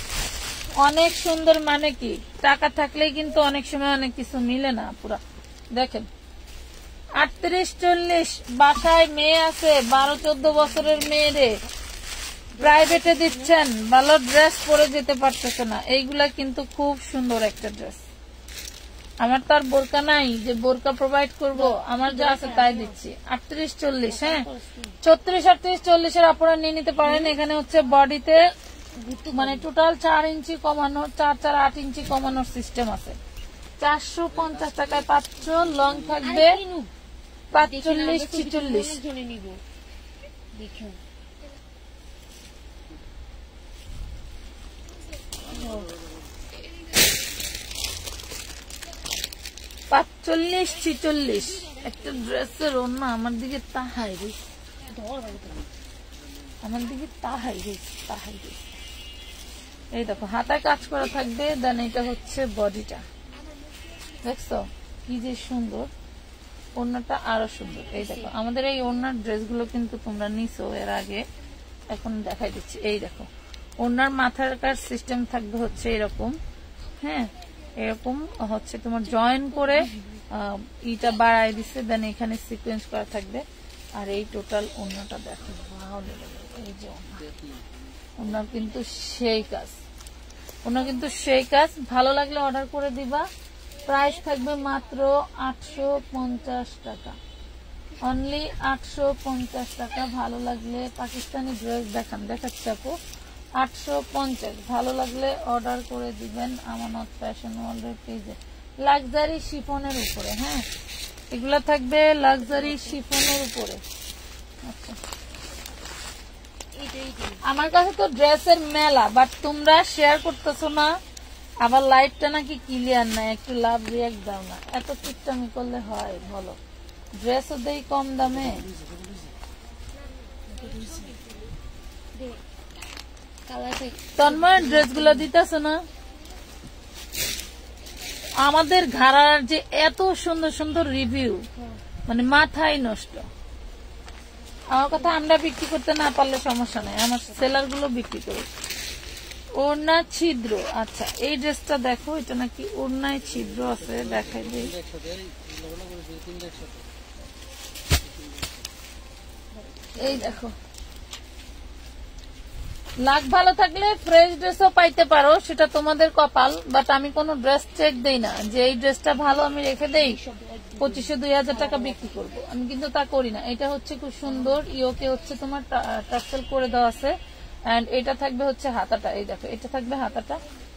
অনেক সুন্দর। মানে কি টাকা থাকলেই কিন্তু অনেক সময় অনেক কিছু মিলে না পুরা। দেখেন 38, 40 বাসায় মেয়ে আছে 12-14 বছরের মেয়েরে প্রাইভেটে দিচ্ছেন, ভালো ড্রেস পরে যেতে পারতেছে না, এইগুলা কিন্তু খুব সুন্দর একটা ড্রেস। আমার তো আর বোরকা নাই যে বোরকা প্রোভাইড করব, আমার যা আছে তাই দিচ্ছি। 38-40, হ্যাঁ 36-38-40 এর আপনারা নিয়ে নিতে পারেন। এখানে হচ্ছে বডিতে মানে টোটাল 4 ইঞ্চি কমানোর, 4-8 ইঞ্চি কমানোর সিস্টেম আছে। 450 টাকায় পাচ্ছ। লং থাকবে 45-46। 45-46 একটা ড্রেসের ওড়না আমার দিকে তাহাই রে, আমার দিকে তাহাই রে, তাহাই রে। এই দেখো হাতায় কাজ করা থাকবে। দেন এটা হচ্ছে বডিটা, দেখছো কি যে সুন্দর। ওড়নাটা আরো সুন্দর। এই দেখো আমাদের এই ওড়নার ড্রেসগুলো কিন্তু তোমরা নিছো এর আগে, এখন দেখাই দিচ্ছি। এই দেখো ওড়নার মাথার কাজ সিস্টেম থাকবে হচ্ছে এরকম, হ্যাঁ এরকম হচ্ছে তোমার জয়েন করে ইটা বাড়ায় দিচ্ছে। দেন এখানে সিকোয়েন্স করা থাকবে। আর এই টোটাল ওড়নাটা দেখো, এই যে ওড়নার কিন্তু সেই কাজ, ওড়না কিন্তু সেই কাজ। ভালো লাগলে অর্ডার করে দিবা। প্রাইস থাকবে মাত্র 850 টাকা, অনলি 850 টাকা। ভালো লাগলে পাকিস্তানি ড্রেস দেখাচ্ছি আপু, 850। ভালো লাগলে অর্ডার করে দিবেন আমানত ফ্যাশন ওয়ার্ল্ডের পেজে। লাক্সারি শিফনের উপরে, হ্যাঁ এগুলা থাকবে লাক্সারি শিফনের উপরে। আচ্ছা আমার কাছে তো ড্রেসের মেলা, বাট তোমরা শেয়ার করতেছো না, আবার লাইভটা নাকি ক্লিয়ার নাই, একটু লাভ রিয়াক্ট দাও না। এত কিপটামি করলে হয় বলো? ড্রেসও দেই কম দামে। তন্ময় ড্রেসগুলো দিতেছ না? আমাদের ঘাড়ার যে এত সুন্দর সুন্দর রিভিউ, মানে মাথায় নষ্ট। আমার কথা আমরা বিক্রি করতে না পারলে সমস্যা নাই, আমার সেলার গুলো বিক্রি করে। ওড়না ছিদ্র, আচ্ছা এই ড্রেসটা দেখো, এটা নাকি ওড়নায় ছিদ্র আছে, দেখাই দিই। এই দেখো লাক ভালো থাকলে ফ্রেশ ড্রেসও পাইতে পারো, সেটা তোমাদের কপাল। বাট আমি কোনো ড্রেস চেক দেই না যে এই ড্রেসটা ভালো আমি রেখে দেই 2500-2000 টাকা বিক্রি করব, আমি কিন্তু তা করি না। এটা হচ্ছে খুব সুন্দর, ইয়োকে হচ্ছে তোমার টার্সেল করে দেওয়া আছে। এন্ড এটা থাকবে হচ্ছে হাতাটা, এই দেখো এটা থাকবে হাতাটা।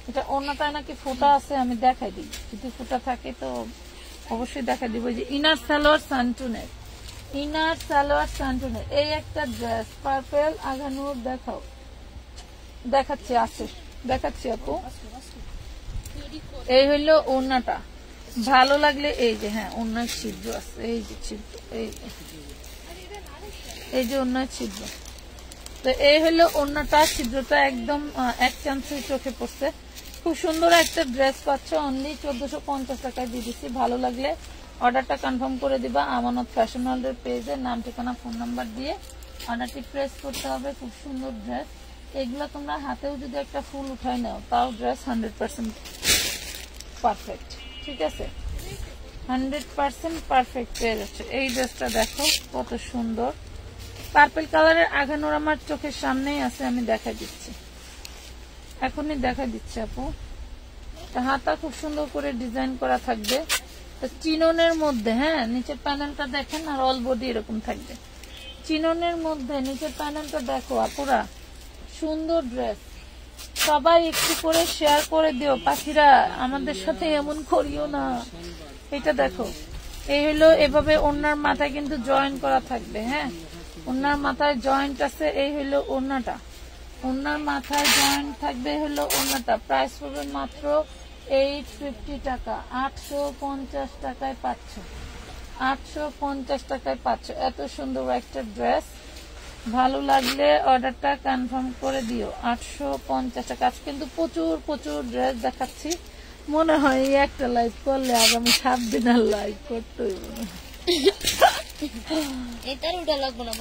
এটা ওড়নাটা নাকি ফোঁটা আছে, আমি দেখাই দিই, যদি ফোঁটা থাকে তো অবশ্যই দেখাই দিব। যে ইনার সালোয়ার সানটুনের, ইনার সালোয়ার সানটুনের এই একটা ড্রেস, পার্পেল আগানুর দেখাও, দেখাচ্ছি আছে, দেখাচ্ছি আপু। এই হইলো ওড়নাটা, ভালো লাগলে এই যে, হ্যাঁ ওড়নার ছিদ্র আছে, এই যে ছিদ্র, এই যে ওড়নার ছিদ্র। তো এই হইলো ওড়নাটা, ছিদ্রটা একদম এক চান্সে চোখে পড়ছে। খুব সুন্দর একটা ড্রেস পাচ্ছ, অনলি 1450 টাকায় দিয়ে দিচ্ছি। ভালো লাগলে অর্ডারটা কনফার্ম করে দিবা আমানত ফ্যাশন ওয়ার্ল্ডের পেজে, নাম ঠিকানা ফোন নাম্বার দিয়ে অর্ডারটি প্রেস করতে হবে। খুব সুন্দর ড্রেস, এগুলো তোমরা হাতেও যদি একটা ফুল উঠাই নাও তাও ড্রেস 100% পারফেক্ট, ঠিক আছে 100% পারফেক্ট পেয়ে যাচ্ছে। এই ড্রেসটা দেখো কত সুন্দর, পার্পল কালারের আগানোর আমার চোখের সামনেই আছে, আমি দেখাই দিচ্ছি, এখনই দেখাই দিচ্ছি আপু। হাতা খুব সুন্দর করে ডিজাইন করা থাকবে চিননের মধ্যে, হ্যাঁ নিচের প্যানেলটা দেখেন, আর অল বডি এরকম থাকবে চিননের মধ্যে। নিচের প্যানেলটা দেখো আপুরা, সুন্দর ড্রেস। সবাই একটু করে শেয়ার করে দিও পাখিরা, আমাদের সাথে এমন করিও না। এটা দেখো, এই হলো এভাবে ওড়নার মাথায় কিন্তু জয়েন করা থাকবে, হ্যাঁ ওড়নার মাথায় জয়েন্ট আছে। এই হলো ওড়নাটা, ওড়নার মাথায় জয়েন্ট থাকবে, হলো ওড়নাটা। প্রাইস পড়বে মাত্র 850 টাকা, 850 টাকায় পাচ্ছ, 850 টাকায় পাচ্ছ এত সুন্দর একটা ড্রেস। ভালো লাগলে অর্ডারটা কনফার্ম করে দিও। 850 টাকা। আজ কিন্তু প্রচুর প্রচুর ড্রেস দেখাচ্ছি, মনে হয় এই একটা লাইভ করলে আগামী 7 দিন আর লাইভ করতে হইব না।
এটার উঠা লাগবে না,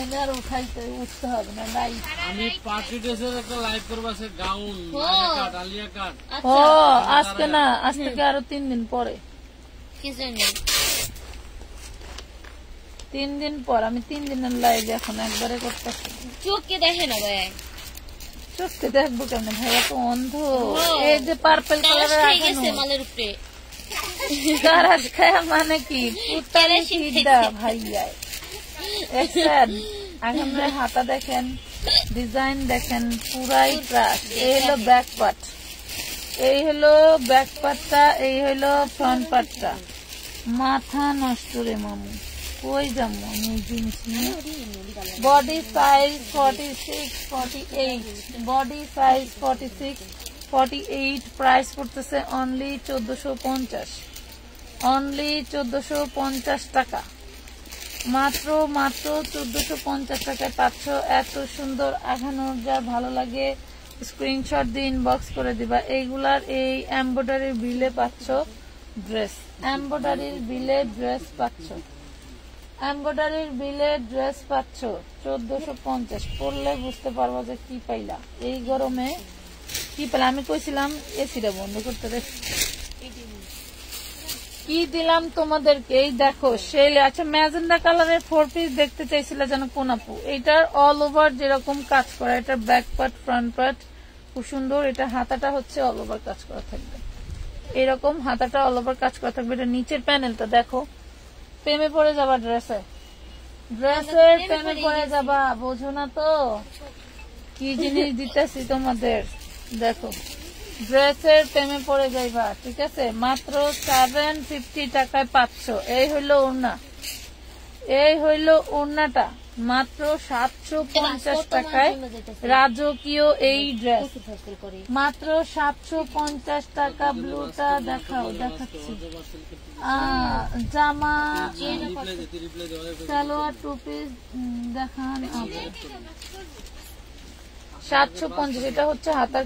এটার উঠাইতে উঠতে হবে না লাইভ।
আমি পার্টি ড্রেসের একটা লাইভ করব, আছে গাউন আলিয়া কাট।
ও আজকে না, আজ থেকে আরো 3 দিন পরে।
কি জানি
3 দিন পর, আমি 3 দিনের লাইভ এখন একবারে করতেছি।
চোখকে দেখে না ভাই,
চোখকে দেখবো কেন ভাইয়া, তো অন্ধ। এই যে পার্পল কালারের
মালের উপরে
কারাস খায়া মানে কি পুতালি সিদ্ধা ভাইয়া দেখছেন এখন হাতা দেখেন ডিজাইন দেখেন পুরাই ক্রাশ এই হলো ব্যাক পার্ট এই হলো ব্যাক পার্টটা এই হলো ফ্রন্ট পার্টটা মাথা নষ্ট রে মামু কই যাবো আমি জিনিস নিয়ে body size 46 48 body size 46 48 price করতেছে অনলি 1450 অনলি 1450 টাকা মাত্র 1450 টাকায় পাচ্ছ এত সুন্দর আঘানোর যা ভালো লাগে স্ক্রিনশট দিয়ে ইনবক্স করে দিবা এইগুলার এই এমব্রয়ডারির বিলে পাচ্ছ ড্রেস এমব্রয়ডারির বিলে ড্রেস পাচ্ছ এমব্রয়ডারির বিলে ড্রেস পাচ্ছ 1450 পড়লে বুঝতে পারবো যে কি পাইলা এই গরমে কি পেলে আমি কইছিলাম এসিটা বন্ধ করতে রে কি দিলাম তোমাদেরকে এই দেখো সেলে আচ্ছা ম্যাজেন্ডা কালারের 4 পিস দেখতে চাইছিল যেন কোন আপু এটার অল ওভার যেরকম কাজ করা এটার ব্যাক পার্ট ফ্রন্ট পার্ট খুব সুন্দর এটা হাতাটা হচ্ছে অল ওভার কাজ করা থাকবে এরকম হাতাটা অল ওভার কাজ করা থাকবে এটা নিচের প্যানেলটা দেখো প্রেমে পড়ে যাবা ড্রেসের প্রেমে পড়ে যাবা বোঝো না তো কি জিনিস দিতেছি তোমাদের দেখো ড্রেসের প্রেমে পড়ে যাইবা ঠিক আছে মাত্র 750 টাকায় পাচ্ছ এই হইলো ওড়না এই হইলো ওড়নাটা মাত্র 750 টাকায় রাজকীয় এই ড্রেস মাত্র 750 টাকা ব্লুটা দেখাও দেখাচ্ছি জামা সালোয়ার টু পিস দেখান 750 এটা হচ্ছে হাতার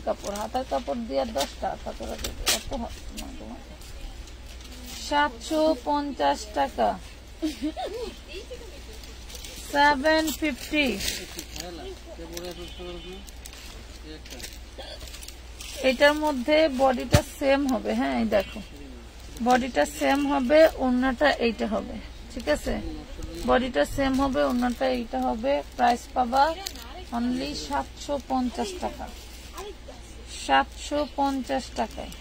কাপড় দিয়ে 10টা কতটা দেবে এত 750 টাকা 750 এটার মধ্যে বডিটা সেম হবে হ্যাঁ এই দেখো বডিটা সেম হবে ওড়নাটা এইটা হবে ঠিক আছে বডিটা সেম হবে ওড়নাটা এইটা হবে প্রাইস পাবা অনলি 750 টাকা 750 টাকায়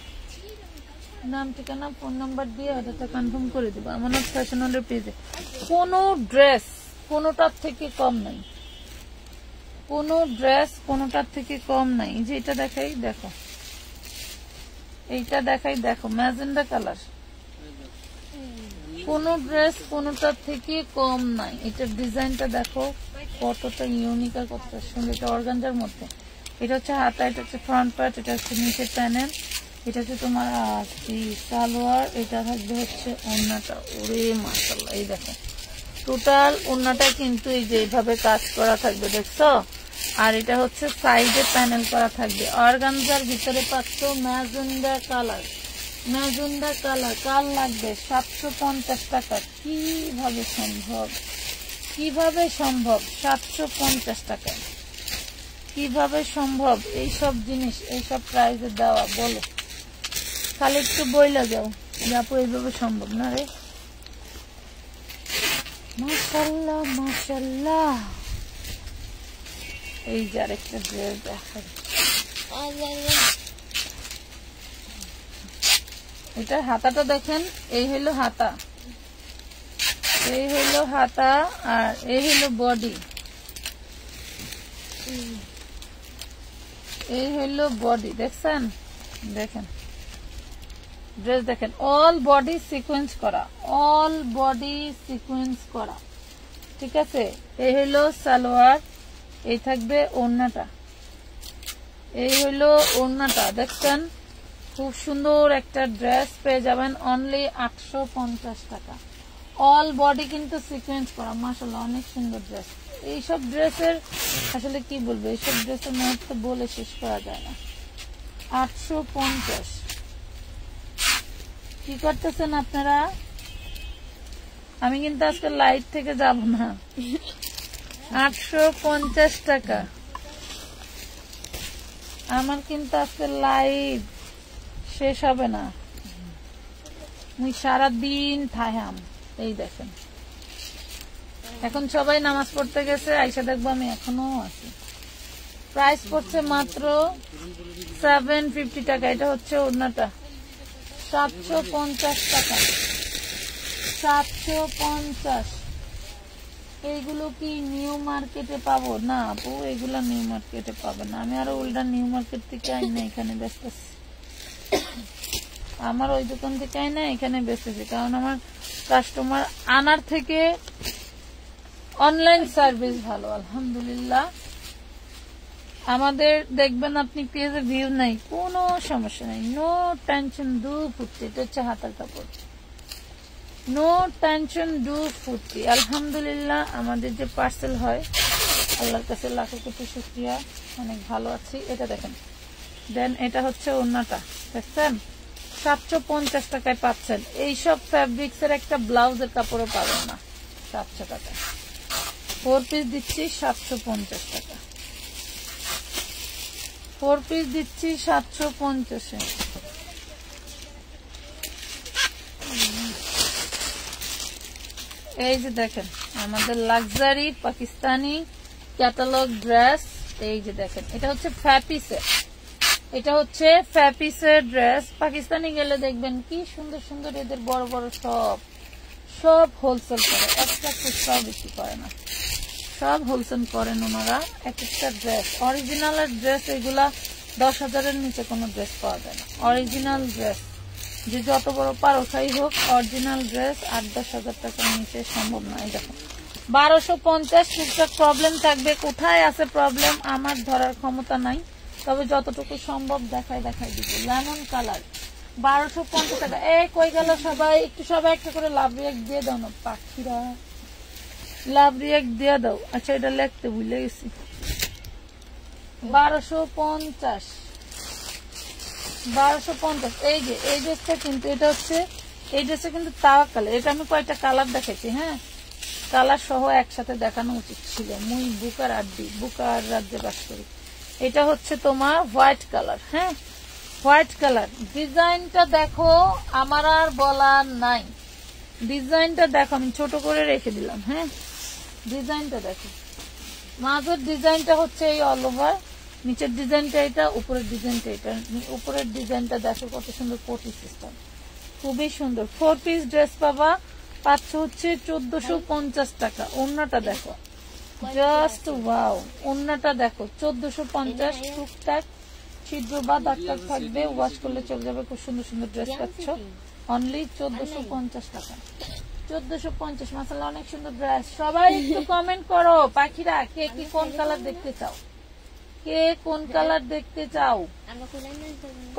নাম ঠিকানা ফোন নাম্বার দিয়ে অর্ডারটা কনফার্ম করে দিবা আমার ফ্যাশনের পেজে কোনো ড্রেস কোনোটার থেকে কম নাই কোনো ড্রেস কোনোটার থেকে কম নাই যে এটা দেখাই দেখো এইটা দেখাই দেখো ম্যাজেন্ডা কালার কোন ড্রেস কোনটার থেকে কম নাই এটার ডিজাইনটা দেখো কতটা ইউনিক আর কতটা সুন্দর এটা অর্গানজার মধ্যে এটা হচ্ছে হাতা এটা হচ্ছে ফ্রন্ট পার্ট এটা হচ্ছে নিচের প্যানেল এটা হচ্ছে তোমার সালোয়ার এটা থাকবে হচ্ছে ওড়নাটা ওরে মাশাআল্লাহ এই দেখো টোটাল ওড়নাটা কিন্তু এই যে এইভাবে কাজ করা থাকবে দেখছো আর এটা হচ্ছে সাইডে প্যানেল করা থাকবে অর্গানজার ভিতরে পাচ্ছ ম্যাজেন্ডা কালার কাল লাগবে 750 টাকা কিভাবে সম্ভব 750 টাকা কিভাবে সম্ভব এইসব জিনিস এইসব প্রাইসে দেওয়া বলো খালি একটু বইলা যাও আপু এইভাবে সম্ভব না রে মাশাআল্লাহ মাশাআল্লাহ এই যে আরেকটা ড্রেস দেখাই এটা হাতাটা দেখেন এই হইলো হাতা আর এই হইলো বডি এই হইলো বডি দেখছেন দেখেন ড্রেস দেখেন অল বডি সিকোয়েন্স করা ঠিক আছে এই হইলো সালোয়ার এই থাকবে ওড়নাটা এই হইলো ওড়নাটা দেখছেন খুব সুন্দর একটা ড্রেস পেয়ে যাবেন অনলি 850 টাকা অল বডি কিন্তু সিকোয়েন্স করা মাশাআল্লাহ অনেক সুন্দর ড্রেস এইসব ড্রেসের আসলে কি বলবো এইসব ড্রেসের মুহূর্ত বলে শেষ করা যায় না 850 কি করতেছেন আপনারা আমি কিন্তু আজকে লাইভ থেকে যাব না 850 টাকা আমার কিন্তু আজকে লাইভ শেষ হবে না মুই সারাদিন থাইহাম এই দেখেন এখন সবাই নামাজ পড়তে গেছে আইসা দেখবো আমি এখনো আছি প্রাইস পড়ছে মাত্র 750 টাকা এটা হচ্ছে ওড়নাটা 750 টাকা, 750। এইগুলো কি নিউ মার্কেটে পাবো? না আপু, এগুলা নিউ মার্কেটে পাবে না। আমি আরো উল্টা নিউ মার্কেট থেকে আই না, এখানে বেচতেছি। আমার ওই দোকান থেকে আই না, এখানে বেচতেছি, কারণ আমার কাস্টমার আনার থেকে অনলাইন সার্ভিস ভালো, আলহামদুলিল্লাহ। আমাদের দেখবেন আপনি পেজে ভিউ নাই, কোনো সমস্যা নাই, নো টেনশন, ডু ফুটতে। এটা হচ্ছে হাতার কাপড়, নো টেনশন, ডু ফুটতি। আলহামদুলিল্লাহ আমাদের যে পার্সেল হয়, আল্লাহর কাছে লাখো কোটি শুকরিয়া, অনেক ভালো আছি। এটা দেখেন, দেন এটা হচ্ছে ওড়নাটা, দেখছেন 750 টাকায় পাচ্ছেন। এইসব ফ্যাব্রিক্স এর একটা ব্লাউজের কাপড়ও পাবেন না 700 টাকা। 4 পিস দিচ্ছি 750 টাকা, 4 পিস দিচ্ছি 750-এ। এই যে দেখেন আমাদের লাক্সারি পাকিস্তানি ক্যাটালগ ড্রেস। এই যে দেখেন, এটা হচ্ছে ফ্যাপিসের, এটা হচ্ছে ফ্যাপিসের ড্রেস। পাকিস্তানি গেলে দেখবেন কি সুন্দর সুন্দর এদের বড় বড় সব হোলসেল করে, একটা খুচরাও বিক্রি করে না, সব হোলসেল করেন ওনারা। এক একটা ড্রেস অরিজিনাল ড্রেস, এগুলা 10,000-এর নিচে কোনো ড্রেস পাওয়া যায় না। অরিজিনাল ড্রেস, যে যত বড় পারখাই হোক, অরিজিনাল ড্রেস 8-10 হাজার টাকার নিচে সম্ভব না। এই দেখো 1250। টুকটাক প্রবলেম থাকবে, কোথায় আছে প্রবলেম আমার ধরার ক্ষমতা নাই, তবে যতটুকু সম্ভব দেখাই দিব। লেমন কালার 1250 টাকা। এই কই গেল সবাই? একটু সবাই একটা করে লাভ রিয়াক্ট দিয়ে দাও না পাখিরা, লাভ রিয়াক্ট দিয়ে দাও। আচ্ছা এটা লিখতে ভুলে গেছি, 1250, 1250। এই যে এই ড্রেসটা কিন্তু, এটা হচ্ছে এই ড্রেসটা কিন্তু তাওয়া কালার। এটা আমি কয়টা কালার দেখাইছি, হ্যাঁ কালার সহ একসাথে দেখানো উচিত ছিল। মুই বুকার আড্ডি, বুকার রাজ্যে বাস করি। এটা হচ্ছে তোমার হোয়াইট কালার, হ্যাঁ হোয়াইট কালার। ডিজাইনটা দেখো, আমার আর বলার নাই। ডিজাইনটা দেখো, আমি ছোট করে রেখে দিলাম, হ্যাঁ ডিজাইনটা দেখো। মাঝের ডিজাইনটা হচ্ছে এই অল ওভার, নিচের ডিজাইনটা এটা, উপরের ডিজাইনটা এটা। উপরের ডিজাইনটা দেখো কত সুন্দর পটি সিস্টেম, খুবই সুন্দর। 4 পিস ড্রেস পাবা, পাচ্ছ হচ্ছে 1450 টাকা। ওড়নাটা দেখো, জাস্ট ওয়াও, ওড়নাটা দেখো 1450। টুকটাক ছিদ্র বা দাগ টাগ থাকবে, ওয়াশ করলে চলে যাবে। খুব সুন্দর সুন্দর ড্রেস পাচ্ছ অনলি 1450 টাকা, 1450। মাসাল্লাহ অনেক সুন্দর ড্রেস। সবাই একটু কমেন্ট করো পাখিরা, কে কি কোন কালার দেখতে চাও, কে কোন কালার দেখতে চাও,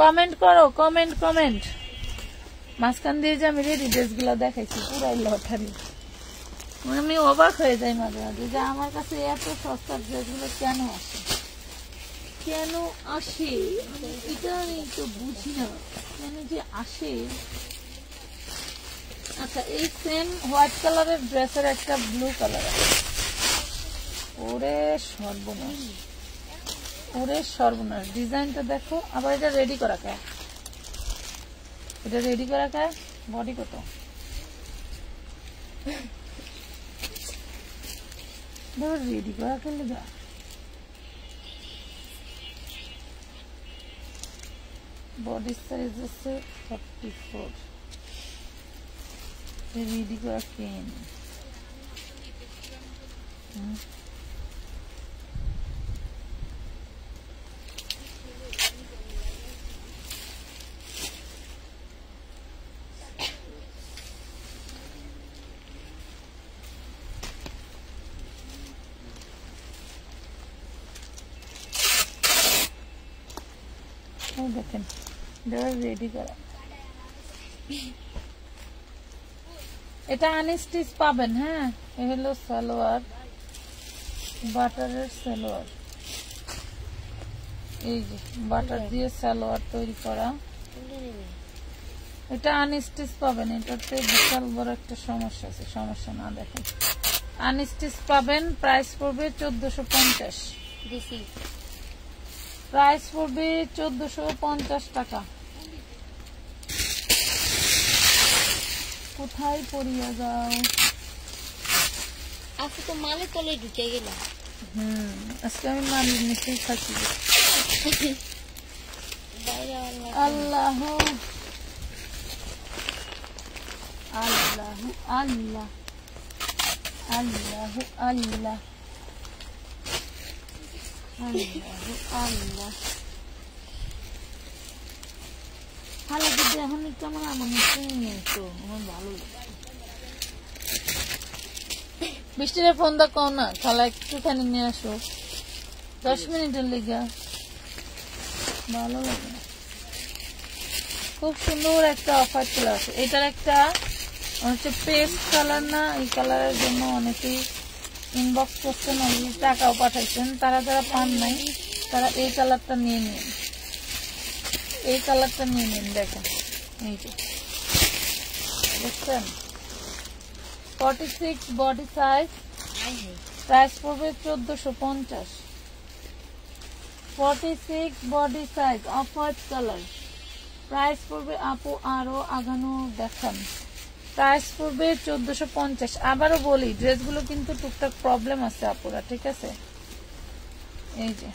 কমেন্ট করো, কমেন্ট। মাঝখান দিয়ে যে আমি রেডি ড্রেস গুলা দেখাইছি, পুরাই লটারি। আমি অবাক হয়ে যাই মাঝে মাঝে যে আমার কাছে এত সস্তার ড্রেস গুলো কেন আসে, এটা আমি তো বুঝি না কেন যে আসে। আচ্ছা, এই সেম হোয়াইট কালারের ড্রেসের একটা ব্লু কালার আছে। ওরে সর্বনাশ, ডিজাইনটা দেখো। আবার এটা রেডি করা কে, বডি কত? রেডি করা খেলে যা, বডি সাইজ আছে 44। রেডি করা কেন? দেখেন রেডি করা, এটা আনস্টিচ পাবেন, হ্যাঁ এ হলো সালোয়ার, বাটারের সালোয়ার। এই যে বাটার দিয়ে সালোয়ার তৈরি করা, এটা আনস্টিচ পাবেন। এটাতে বিশাল বড় একটা সমস্যা আছে, সমস্যা না দেখেন আনস্টিচ পাবেন। প্রাইস পড়বে 1450, প্রাইস পড়বে 1450 টাকা। কোথায় পড়িয়া যাও?
আজকে তো মালের তলে ঢুকে গেলাম।
আজকে আমি মালের নিচেই থাকি। আল্লাহ আল্লাহ আল্লাহ আল্লাহ আল্লাহ আল্লাহ। খালা যদি এখন একটু আমার নেই তো আমার ভালো লাগে। বৃষ্টির ফোন দা কও না খালা একটুখানি নিয়ে আসো 10 মিনিটের লেগে, ভালো লাগে। খুব সুন্দর একটা অফার চলে আসে। এটার একটা হচ্ছে পেস্ট কালার না, এই কালারের জন্য অনেকেই ইনবক্স করছেন, অনেক টাকাও পাঠাইছেন। তারা যারা পান নাই তারা এই কালারটা নিয়ে নিন, এই কালারটা নিয়ে নিন। দেখেন এই যে দেখছেন 46 বডি সাইজ, প্রাইস পড়বে 1450। 46 body size off white colour, price পড়বে আপু আরো আগানো দেখান, প্রাইস পড়বে 1450। আবারও বলি ড্রেসগুলো কিন্তু টুকটাক প্রবলেম আছে আপুরা, ঠিক আছে? এই যে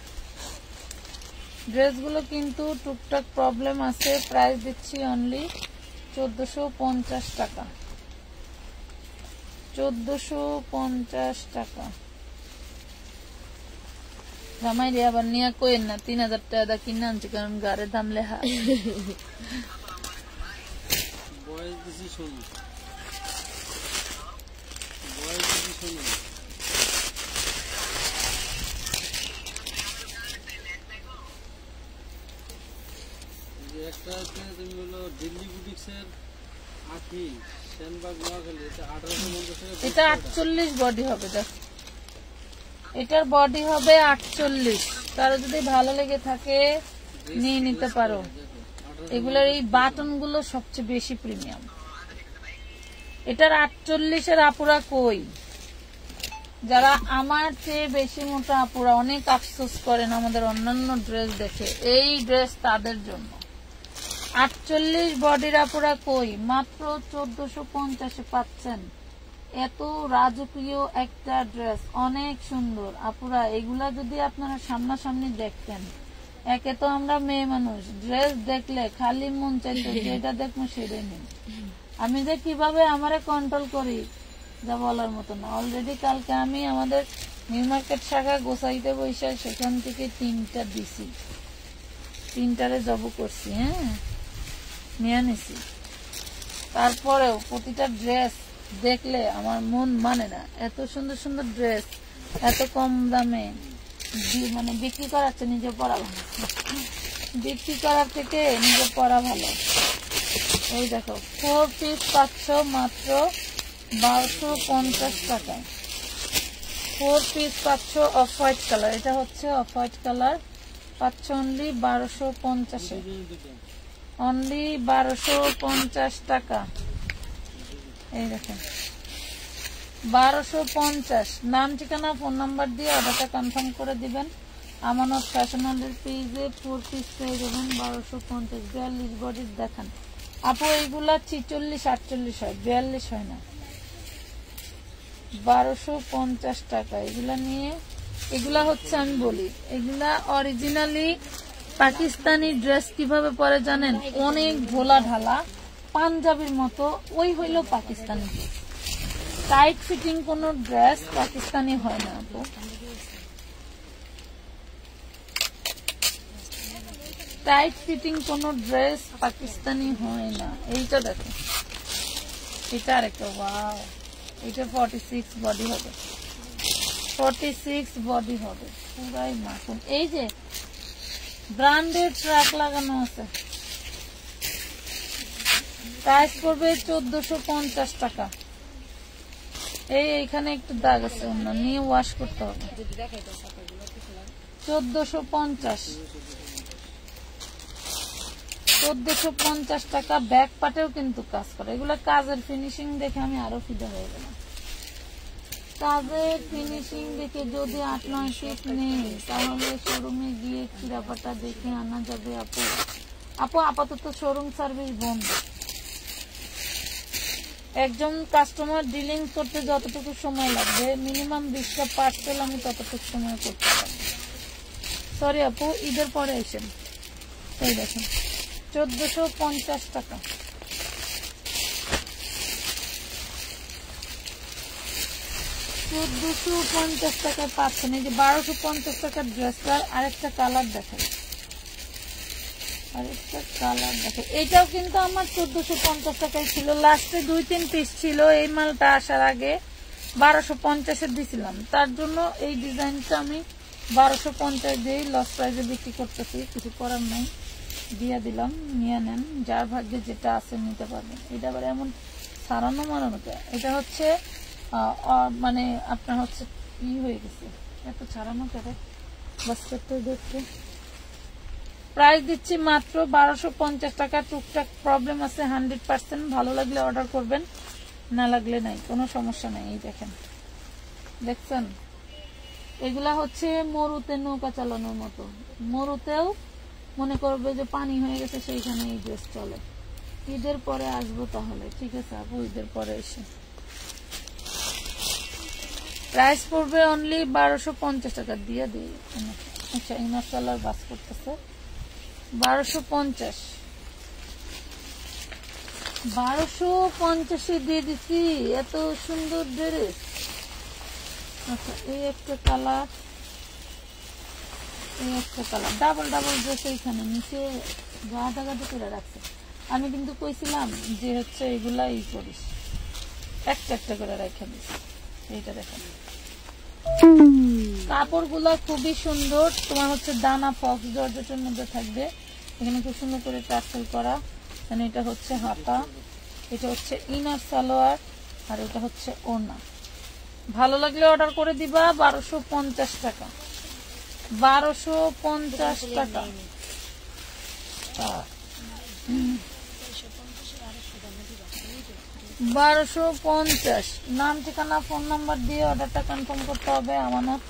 ড্রেসগুলো কিন্তু টুকটাক প্রবলেম আছে। প্রাইস দিচ্ছি অনলি 1450 টাকা, 1450 টাকা। জামাই রে আবার নিয়ে কইেন না 3000 টাকা কিনে আনছি, কারণ গাড়ির দাম লেখা।
বয়স দিছি শোনো, বয়স দিছি শোনো। একটা হচ্ছে তুমি বললো দিল্লি বুটিক্সের আখি সেনবাগ নোয়াখালী, এটা 1850
এটা 48 বডি হবে। দেখ এটার বডি হবে 48। কারো যদি ভালো লেগে থাকে নিয়ে নিতে পারো। এগুলোর এই বাটন গুলো সবচেয়ে বেশি প্রিমিয়াম। এটার 48-এর আপুরা কই? যারা আমার চেয়ে বেশি মোটা আপুরা অনেক আফসোস করেন আমাদের অন্যান্য ড্রেস দেখে, এই ড্রেস তাদের জন্য। 48 বডির আপুরা কই? মাত্র 1450-এ পাচ্ছেন। এত রাজকীয় একটা ড্রেস, অনেক সুন্দর আপুরা। এগুলা যদি আপনারা সামনাসামনি দেখতেন, একে তো আমরা মেয়ে মানুষ, ড্রেস দেখলে খালি মন চাইতো যেটা দেখবো সেটাই নিন। আমি যে কিভাবে আমারে কন্ট্রোল করি যা বলার মতো না। অলরেডি কালকে আমি আমাদের নিউ মার্কেট শাখা গোসাইতে বৈশা সেখান থেকে 3টা দিছি, 3টারে জব করছি। হ্যাঁ নিয়ে নিছি। তারপরেও প্রতিটা ড্রেস দেখলে আমার মন মানে না। এত সুন্দর সুন্দর ড্রেস এত কম দামে মানে বিক্রি করার চেয়ে নিজে পরা ভালো, বিক্রি করার থেকে নিজে পরা ভালো। এই দেখো 4 পিস পাচ্ছ মাত্র 1250 টাকায়। 4 পিস পাচ্ছ অফ হোয়াইট কালার, এটা হচ্ছে অফ হোয়াইট কালার, পাচ্ছ অনলি 1250-এ, অনলি 1250 টাকা। এই দেখেন 1250। নাম ঠিকানা ফোন নাম্বার দিয়ে অর্ডারটা কনফার্ম করে দিবেন। আমানত ফ্যাশনালের পেজে 4 পিস পেয়ে যাবেন 1250। 42 বডির দেখান আপু, এইগুলা 46 48 হয়, 42 হয় না। 1250 টাকা এগুলা নিয়ে। এগুলা হচ্ছে আমি বলি এগুলা অরিজিনালি পাকিস্তানি ড্রেস কিভাবে পরে জানেন? অনেক ঢোলা ঢালা পাঞ্জাবির মতো, ওই হইল পাকিস্তানি। টাইট ফিটিং কোন ড্রেস পাকিস্তানি হয় না আপু। টাইট ফিটিং কোন ড্রেস পাকিস্তানি হয় না। এইটা দেখো, এটা আরেকটা ওয়াও, এটা 46 বডি হবে, 46 বডি হবে, পুরাই মাখন। এই যে ব্র্যান্ডেড ট্র্যাক লাগানো আছে, প্রাইস পড়বে 1450 টাকা। এইখানে একটু দাগ আছে, অন্য নিয়ে ওয়াশ করতে হবে। 1450 টাকা। ব্যাক পাটেও কিন্তু কাজ করে। এগুলো কাজের ফিনিশিং দেখে আমি আরো ফিদা হয়ে গেলাম। কাজের ফিনিশিং দেখে যদি 8-9 পিস নেই তাহলে শোরুমে গিয়ে চিরাপাটা দেখে আনা যাবে আপু। আপু আপাতত শোরুম সার্ভিস বন্ধ। একজন কাস্টমার ডিলিং করতে যতটুকু সময় লাগবে মিনিমাম 20টা পার্সেল আমি ততটুকু সময় করতে পারবো। সরি আপু, ঈদের পরে এসেন। এই দেখেন 1450 টাকা। 1450 টাকায় পাচ্ছেন। এই যে 1250 টাকার ড্রেসটার আরেকটা কালার দেখাই, আরেকটা কালার দেখে। এটাও কিন্তু আমার 1450 টাকায় ছিল, লাস্টে 2-3 পিস ছিল। এই মালটা আসার আগে 1250 দিছিলাম, তার জন্য এই ডিজাইনটা আমি 1250 দিয়ে লস প্রাইসে বিক্রি করতেছি। কিছু করার নাই, দিয়ে দিলাম, নিয়ে নেন, যার ভাগ্যে যেটা আছে নিতে পারবেন। এটা আবার এমন সারানো মারানো, এটা হচ্ছে মানে আপনার হচ্ছে ই হয়ে গেছে, এত ছাড়ানো করে বাস্কেটটা দেখতে। প্রাইস দিচ্ছি মাত্র 1250 টাকা। টুকটাক প্রবলেম আছে 100%, ভালো লাগলে অর্ডার করবেন, না লাগলে নাই, কোনো সমস্যা নাই। এই দেখেন, দেখছেন এগুলা হচ্ছে মরুতে নৌকা চালানোর মতো। মরুতেও মনে করবে যে পানি হয়ে গেছে, সেইখানে এই ড্রেস চলে। ঈদের পরে আসবো তাহলে, ঠিক আছে আপু, ঈদের পরে এসে। প্রাইস পড়বে অনলি 1250 টাকা, দিয়ে দিই। আচ্ছা, ইনার সালার বাস করতেছে 1250, 1250 দিয়ে দিচ্ছি। এত সুন্দর ড্রেস। আচ্ছা, এই একটা কালার, এই একটা কালার, ডাবল ডাবল ড্রেস এইখানে নিচে গাদা গাদা করে রাখছে। আমি কিন্তু কইছিলাম যে হচ্ছে এগুলা ই করিস, একটা একটা করে রেখে দিস। এইটা দেখেন, কাপড়গুলা খুবই সুন্দর। তোমার হচ্ছে দানা ফক্স জর্জেটের মধ্যে থাকবে, এখানে খুব সুন্দর করে টার্সেল করা। মানে এটা হচ্ছে হাতা, এটা হচ্ছে ইনার সালোয়ার, আর এটা হচ্ছে ওড়না। ভালো লাগলে অর্ডার করে দিবা। 1250 টাকা, 1250 টাকা। 1250। নাম ঠিকানা ফোন নাম্বার দিয়ে অর্ডারটা কনফার্ম করতে হবে আমানত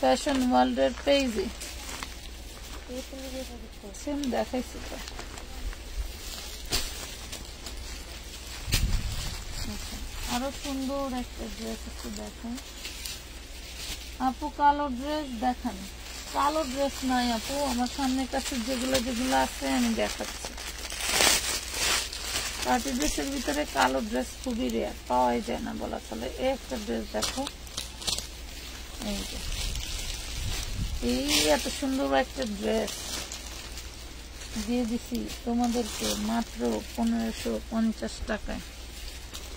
ফ্যাশন ওয়ার্ল্ডের পেজে। সেম দেখাইছি তো। আরো সুন্দর একটা ড্রেস একটু দেখেন আপু। কালো ড্রেস দেখান। কালো ড্রেস নাই আপু, আমার সামনের কাছে যেগুলো যেগুলো আছে আমি দেখাচ্ছি। পার্টি ড্রেসের ভিতরে কালো ড্রেস খুবই রেয়ার, পাওয়াই যায় না বলা চলে। এই একটা ড্রেস দেখো, এই যে এই এত সুন্দর একটা ড্রেস দিয়ে দিছি তোমাদেরকে মাত্র 1550 টাকায়।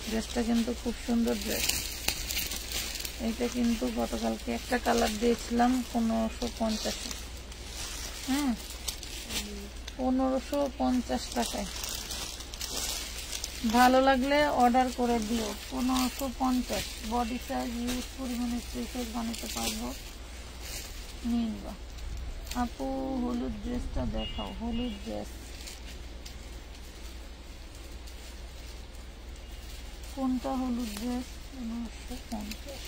ড্রেসটা কিন্তু খুব সুন্দর ড্রেস। এইটা কিন্তু গতকালকে একটা কালার দিয়েছিলাম 1550। হ্যাঁ, 1550 টাকায়। ভালো লাগলে অর্ডার করে দিও। 1550, বডি সাইজ ইউজ পরিমাণে ফ্রি সাইজ বানাতে পারবো, নিয়ে নিবা। আপু হলুদ ড্রেসটা দেখাও। হলুদ ড্রেস কোনটা? হলুদ ড্রেস 1550।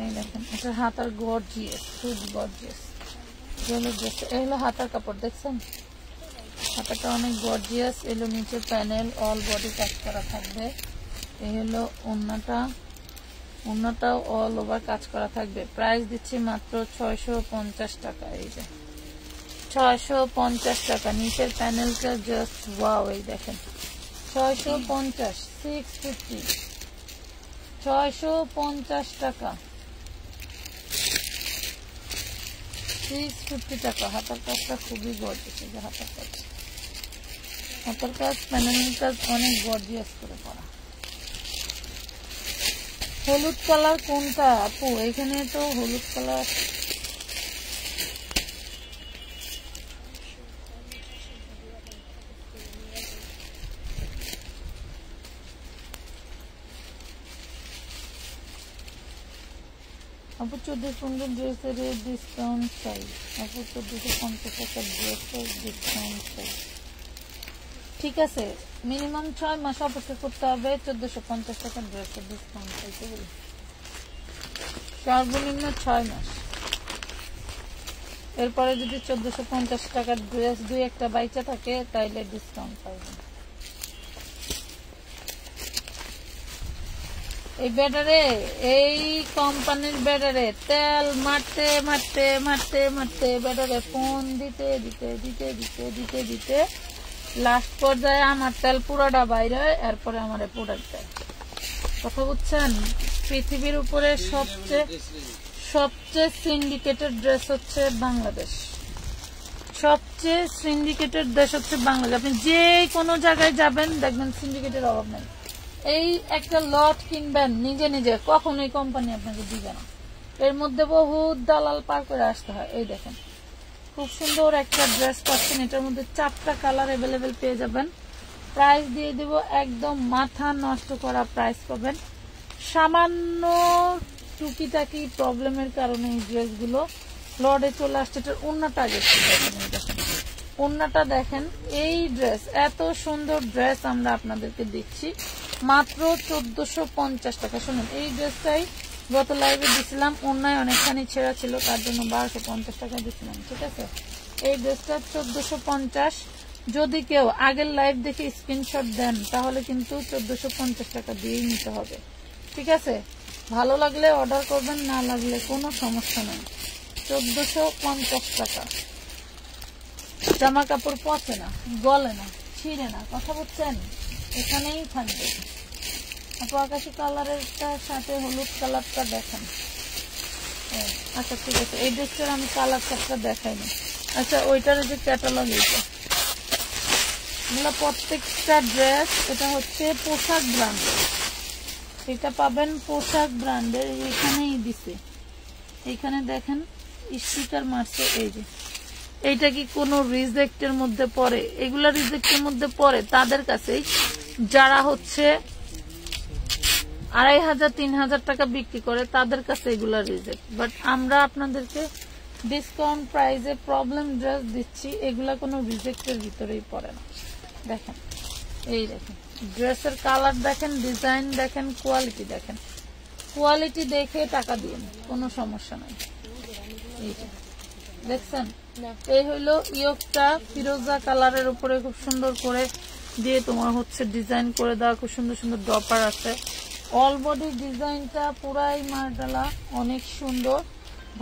এই দেখেন, এটা হাতার গর্জিয়াস, খুব গর্জিয়াস। হলুদ ড্রেস, এই হলো হাতার কাপড়, দেখছেন হাতাটা অনেক গর্জিয়াস। এলো নিচে প্যানেল, অল বডি কাজ করা থাকবে। এই হলো ওড়নাটা, ওড়নাটাও অল ওভার কাজ করা থাকবে। প্রাইস দিচ্ছি মাত্র 650 টাকা। এই যে 650 টাকা। নিচের প্যানেলটা জাস্ট ওয়াও, এই দেখেন 650, 650, 650 টাকা, 650 টাকা। হাতার কাজটা খুবই গর্জিয়াস। এই যে হাতার কাজ, হাতার কাজ, প্যানেলিং কাজ অনেক গর্জিয়াস করে করা। হলুদ কালার কোনটা আপু? এখানে তো হলুদ কালার, আপু 1415 ড্রেসের ডিসকাউন্ট চাই। আপু 1450 টাকার ড্রেসের ডিসকাউন্ট চাই। ঠিক আছে, মিনিমাম 6 মাস অপেক্ষা করতে হবে 1450 টাকার ড্রেসের ডিসকাউন্ট চাইতে বলি। সর্বনিম্ন 6 মাস। এরপরে যদি 1450 টাকার ড্রেস 2-1টা বাইচা থাকে তাইলে ডিসকাউন্ট পাইবেন। এই ব্যাটারে, এই কোম্পানির ব্যাটারে তেল মারতে মারতে মারতে মারতে ব্যাটারে ফোন দিতে দিতে দিতে দিতে দিতে দিতে লাস্ট পর্যায়ে আমার তেল পুরোটা বাইরে হয়, এরপরে আমার প্রোডাক্ট দেয়। কথা বুঝছেন? পৃথিবীর উপরে সবচেয়ে সিন্ডিকেটেড ড্রেস হচ্ছে বাংলাদেশ। সবচেয়ে সিন্ডিকেটেড দেশ হচ্ছে বাংলাদেশ। আপনি যে কোনো জায়গায় যাবেন দেখবেন সিন্ডিকেটের অভাব নেই। এই একটা লট কিনবেন নিজে নিজে, কখনোই কোম্পানি আপনাকে দিবে না। এর মধ্যে বহুত দালাল পার করে আসতে হয়। এই দেখেন খুব সুন্দর একটা ড্রেস পাচ্ছেন, এটার মধ্যে 4টা কালার অ্যাভেলেবেল পেয়ে যাবেন। প্রাইস দিয়ে দিব একদম মাথা নষ্ট করা প্রাইস পাবেন। সামান্য টুকিটাকি প্রবলেমের কারণে এই ড্রেসগুলো লর্ডে চলে আসছে। এটার ওড়নাটা আগে দেখেন, ওড়নাটা দেখেন। এই ড্রেস, এত সুন্দর ড্রেস আমরা আপনাদেরকে দিচ্ছি মাত্র 1450 টাকা। শুনুন, এই ড্রেসটাই গত লাইভে দিছিলাম, ওড়নায় অনেকখানি ছেঁড়া ছিল, তার জন্য 1250 টাকা দিচ্ছিলাম। ঠিক আছে, এই ড্রেসটা 1450। যদি কেউ আগের লাইভ দেখে স্ক্রিনশট দেন তাহলে কিন্তু 1450 টাকা দিয়েই নিতে হবে। ঠিক আছে, ভালো লাগলে অর্ডার করবেন, না লাগলে কোনো সমস্যা নেই। 1450 টাকা। জামা কাপড় পচে না, গলে না, ছিঁড়ে না। কথা বলছেন? এখানেই থাকবে। আপু আকাশি কালারের সাথে হলুদ কালারটা দেখেন। আচ্ছা ঠিক আছে, এই ড্রেসটার আমি কালার চারটা দেখাইনি। আচ্ছা, ওইটার যে ক্যাটালগ, এগুলো প্রত্যেকটা ড্রেস, এটা হচ্ছে পোশাক ব্র্যান্ডের। এটা পাবেন পোশাক ব্র্যান্ডের। এখানেই দিছে, এইখানে দেখেন স্টিকার মারছে। এই যে এইটা কি কোনো রিজেক্টের মধ্যে পড়ে? এগুলা রিজেক্টের মধ্যে পড়ে তাদের কাছেই যারা হচ্ছে 2500-3000 টাকা বিক্রি করে, তাদের কাছে এগুলা রিজেক্ট। বাট আমরা আপনাদেরকে ডিসকাউন্ট প্রাইসে প্রবলেম ড্রেস দিচ্ছি, এগুলা কোনো রিজেক্টের ভিতরেই পড়ে না। দেখেন, এই দেখেন ড্রেসের কালার দেখেন, ডিজাইন দেখেন, কোয়ালিটি দেখেন। কোয়ালিটি দেখে টাকা দিন, কোনো সমস্যা নাই। এই যে দেখছেন, এই হইলো ইয়োগটা ফিরোজা কালারের উপরে খুব সুন্দর করে দিয়ে তোমার হচ্ছে ডিজাইন করে দেওয়া, খুব সুন্দর সুন্দর ডপার আছে। অল বডি ডিজাইনটা পুরাই মার্ডালা, অনেক সুন্দর।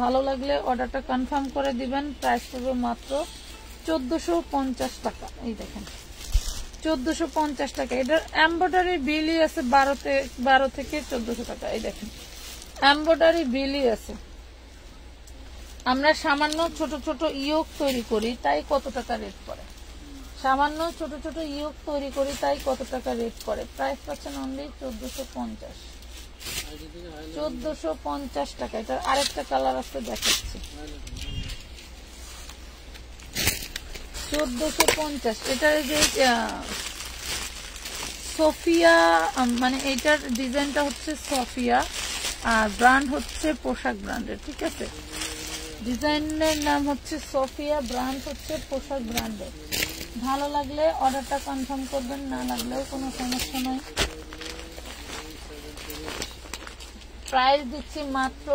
ভালো লাগলে অর্ডারটা কনফার্ম করে দিবেন। প্রাইস পড়বে মাত্র 1450 টাকা। এই দেখেন 1450 টাকা। এটার এমব্রয়ডারি বিলই আছে 12 থেকে 1400 টাকা। এই দেখেন এমব্রয়ডারি বিলই আছে। আমরা সামান্য ছোট ছোট ইয়োগ তৈরি করি, তাই কত টাকা রেট পড়ে। সামান্য ছোট ছোট ইয়োগ তৈরি করি, তাই কত টাকা রেট পড়ে। প্রাইস পাচ্ছেন অনলি 1450। 1450 টাকা। এটার আরেকটা কালার আছে, দেখাচ্ছি। 1450। এটার যে সোফিয়া, মানে এইটার ডিজাইনটা হচ্ছে সোফিয়া আর ব্র্যান্ড হচ্ছে পোশাক ব্র্যান্ডের। ঠিক আছে, ডিজাইনের নাম হচ্ছে সোফিয়া, ব্র্যান্ড হচ্ছে পোশাক ব্র্যান্ডের। ভালো লাগলে অর্ডারটা কনফার্ম করবেন, না লাগলেও কোনো সমস্যা নয়। প্রাইস দিচ্ছি মাত্র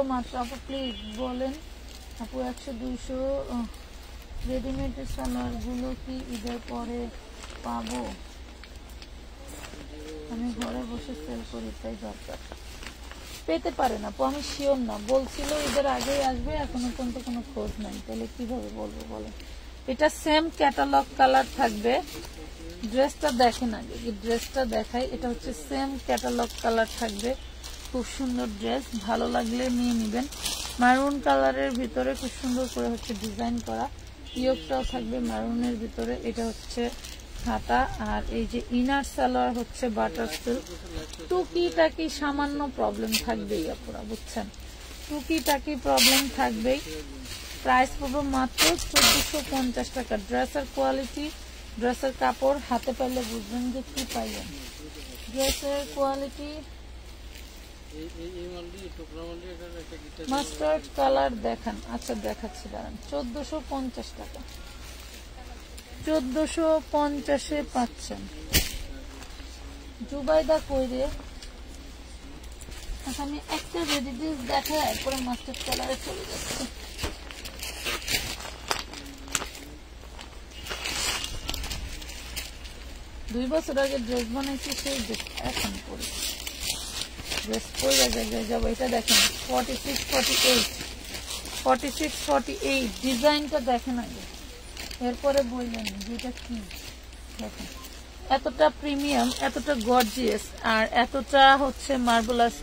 আপু প্লিজ বলেন আপু 100-200 রেডিমেড সালোয়ার গুলো কি ঈদের পরে পাবো? আমি ঘরে বসে সেল করি, তাই দরকার। পেতে পারেন আপু, আমি শিওর না। বলছিল ঈদের আগেই আসবে, এখনো পর্যন্ত কোনো খোঁজ নাই, তাহলে কিভাবে বলবো বলেন। এটা সেম ক্যাটালগ কালার থাকবে। ড্রেসটা দেখেন আগে, ড্রেসটা দেখাই। এটা হচ্ছে সেম ক্যাটালগ কালার থাকবে, খুব সুন্দর ড্রেস। ভালো লাগলে নিয়ে নিবেন। মারুন কালারের ভিতরে খুব সুন্দর করে হচ্ছে ডিজাইন করা। ইয়োগটাও থাকবে মারুনের ভিতরে। এটা হচ্ছে হাতা, আর এই যে ইনার সালোয়ার হচ্ছে বাটার সিল্ক। টুকিটাকি সামান্য প্রবলেম থাকবেই আপনারা বুঝছেন, টুকিটাকি প্রবলেম থাকবেই। প্রাইস পড়বে মাত্র 1450 টাকা। ড্রেসের কোয়ালিটি, ড্রেসের কাপড় হাতে পাইলে বুঝবেন যে কি পাইলেন। ড্রেসের কোয়ালিটি মাস্টার্ড কালার দেখান। আচ্ছা দেখাচ্ছি, দাঁড়ান। 1450 টাকা। 1450-এ পাচ্ছেন। জুবাইদা কইরে। আচ্ছা, আমি একটা রেডি ড্রেস দেখাই, এরপরে মাস্টার্ড কালারে চলে যাচ্ছে। দুই বছর আগে ড্রেস বানাইছি, সেই ড্রেস এখন পরে। ড্রেস পরে যাবো। এটা দেখেন 46-48 ডিজাইনটা দেখেন আগে, এরপরে বললেন যেটা কি। দেখেন এতটা প্রিমিয়াম, এতটা গর্জিয়াস, আর এতটা হচ্ছে মার্বেলাস।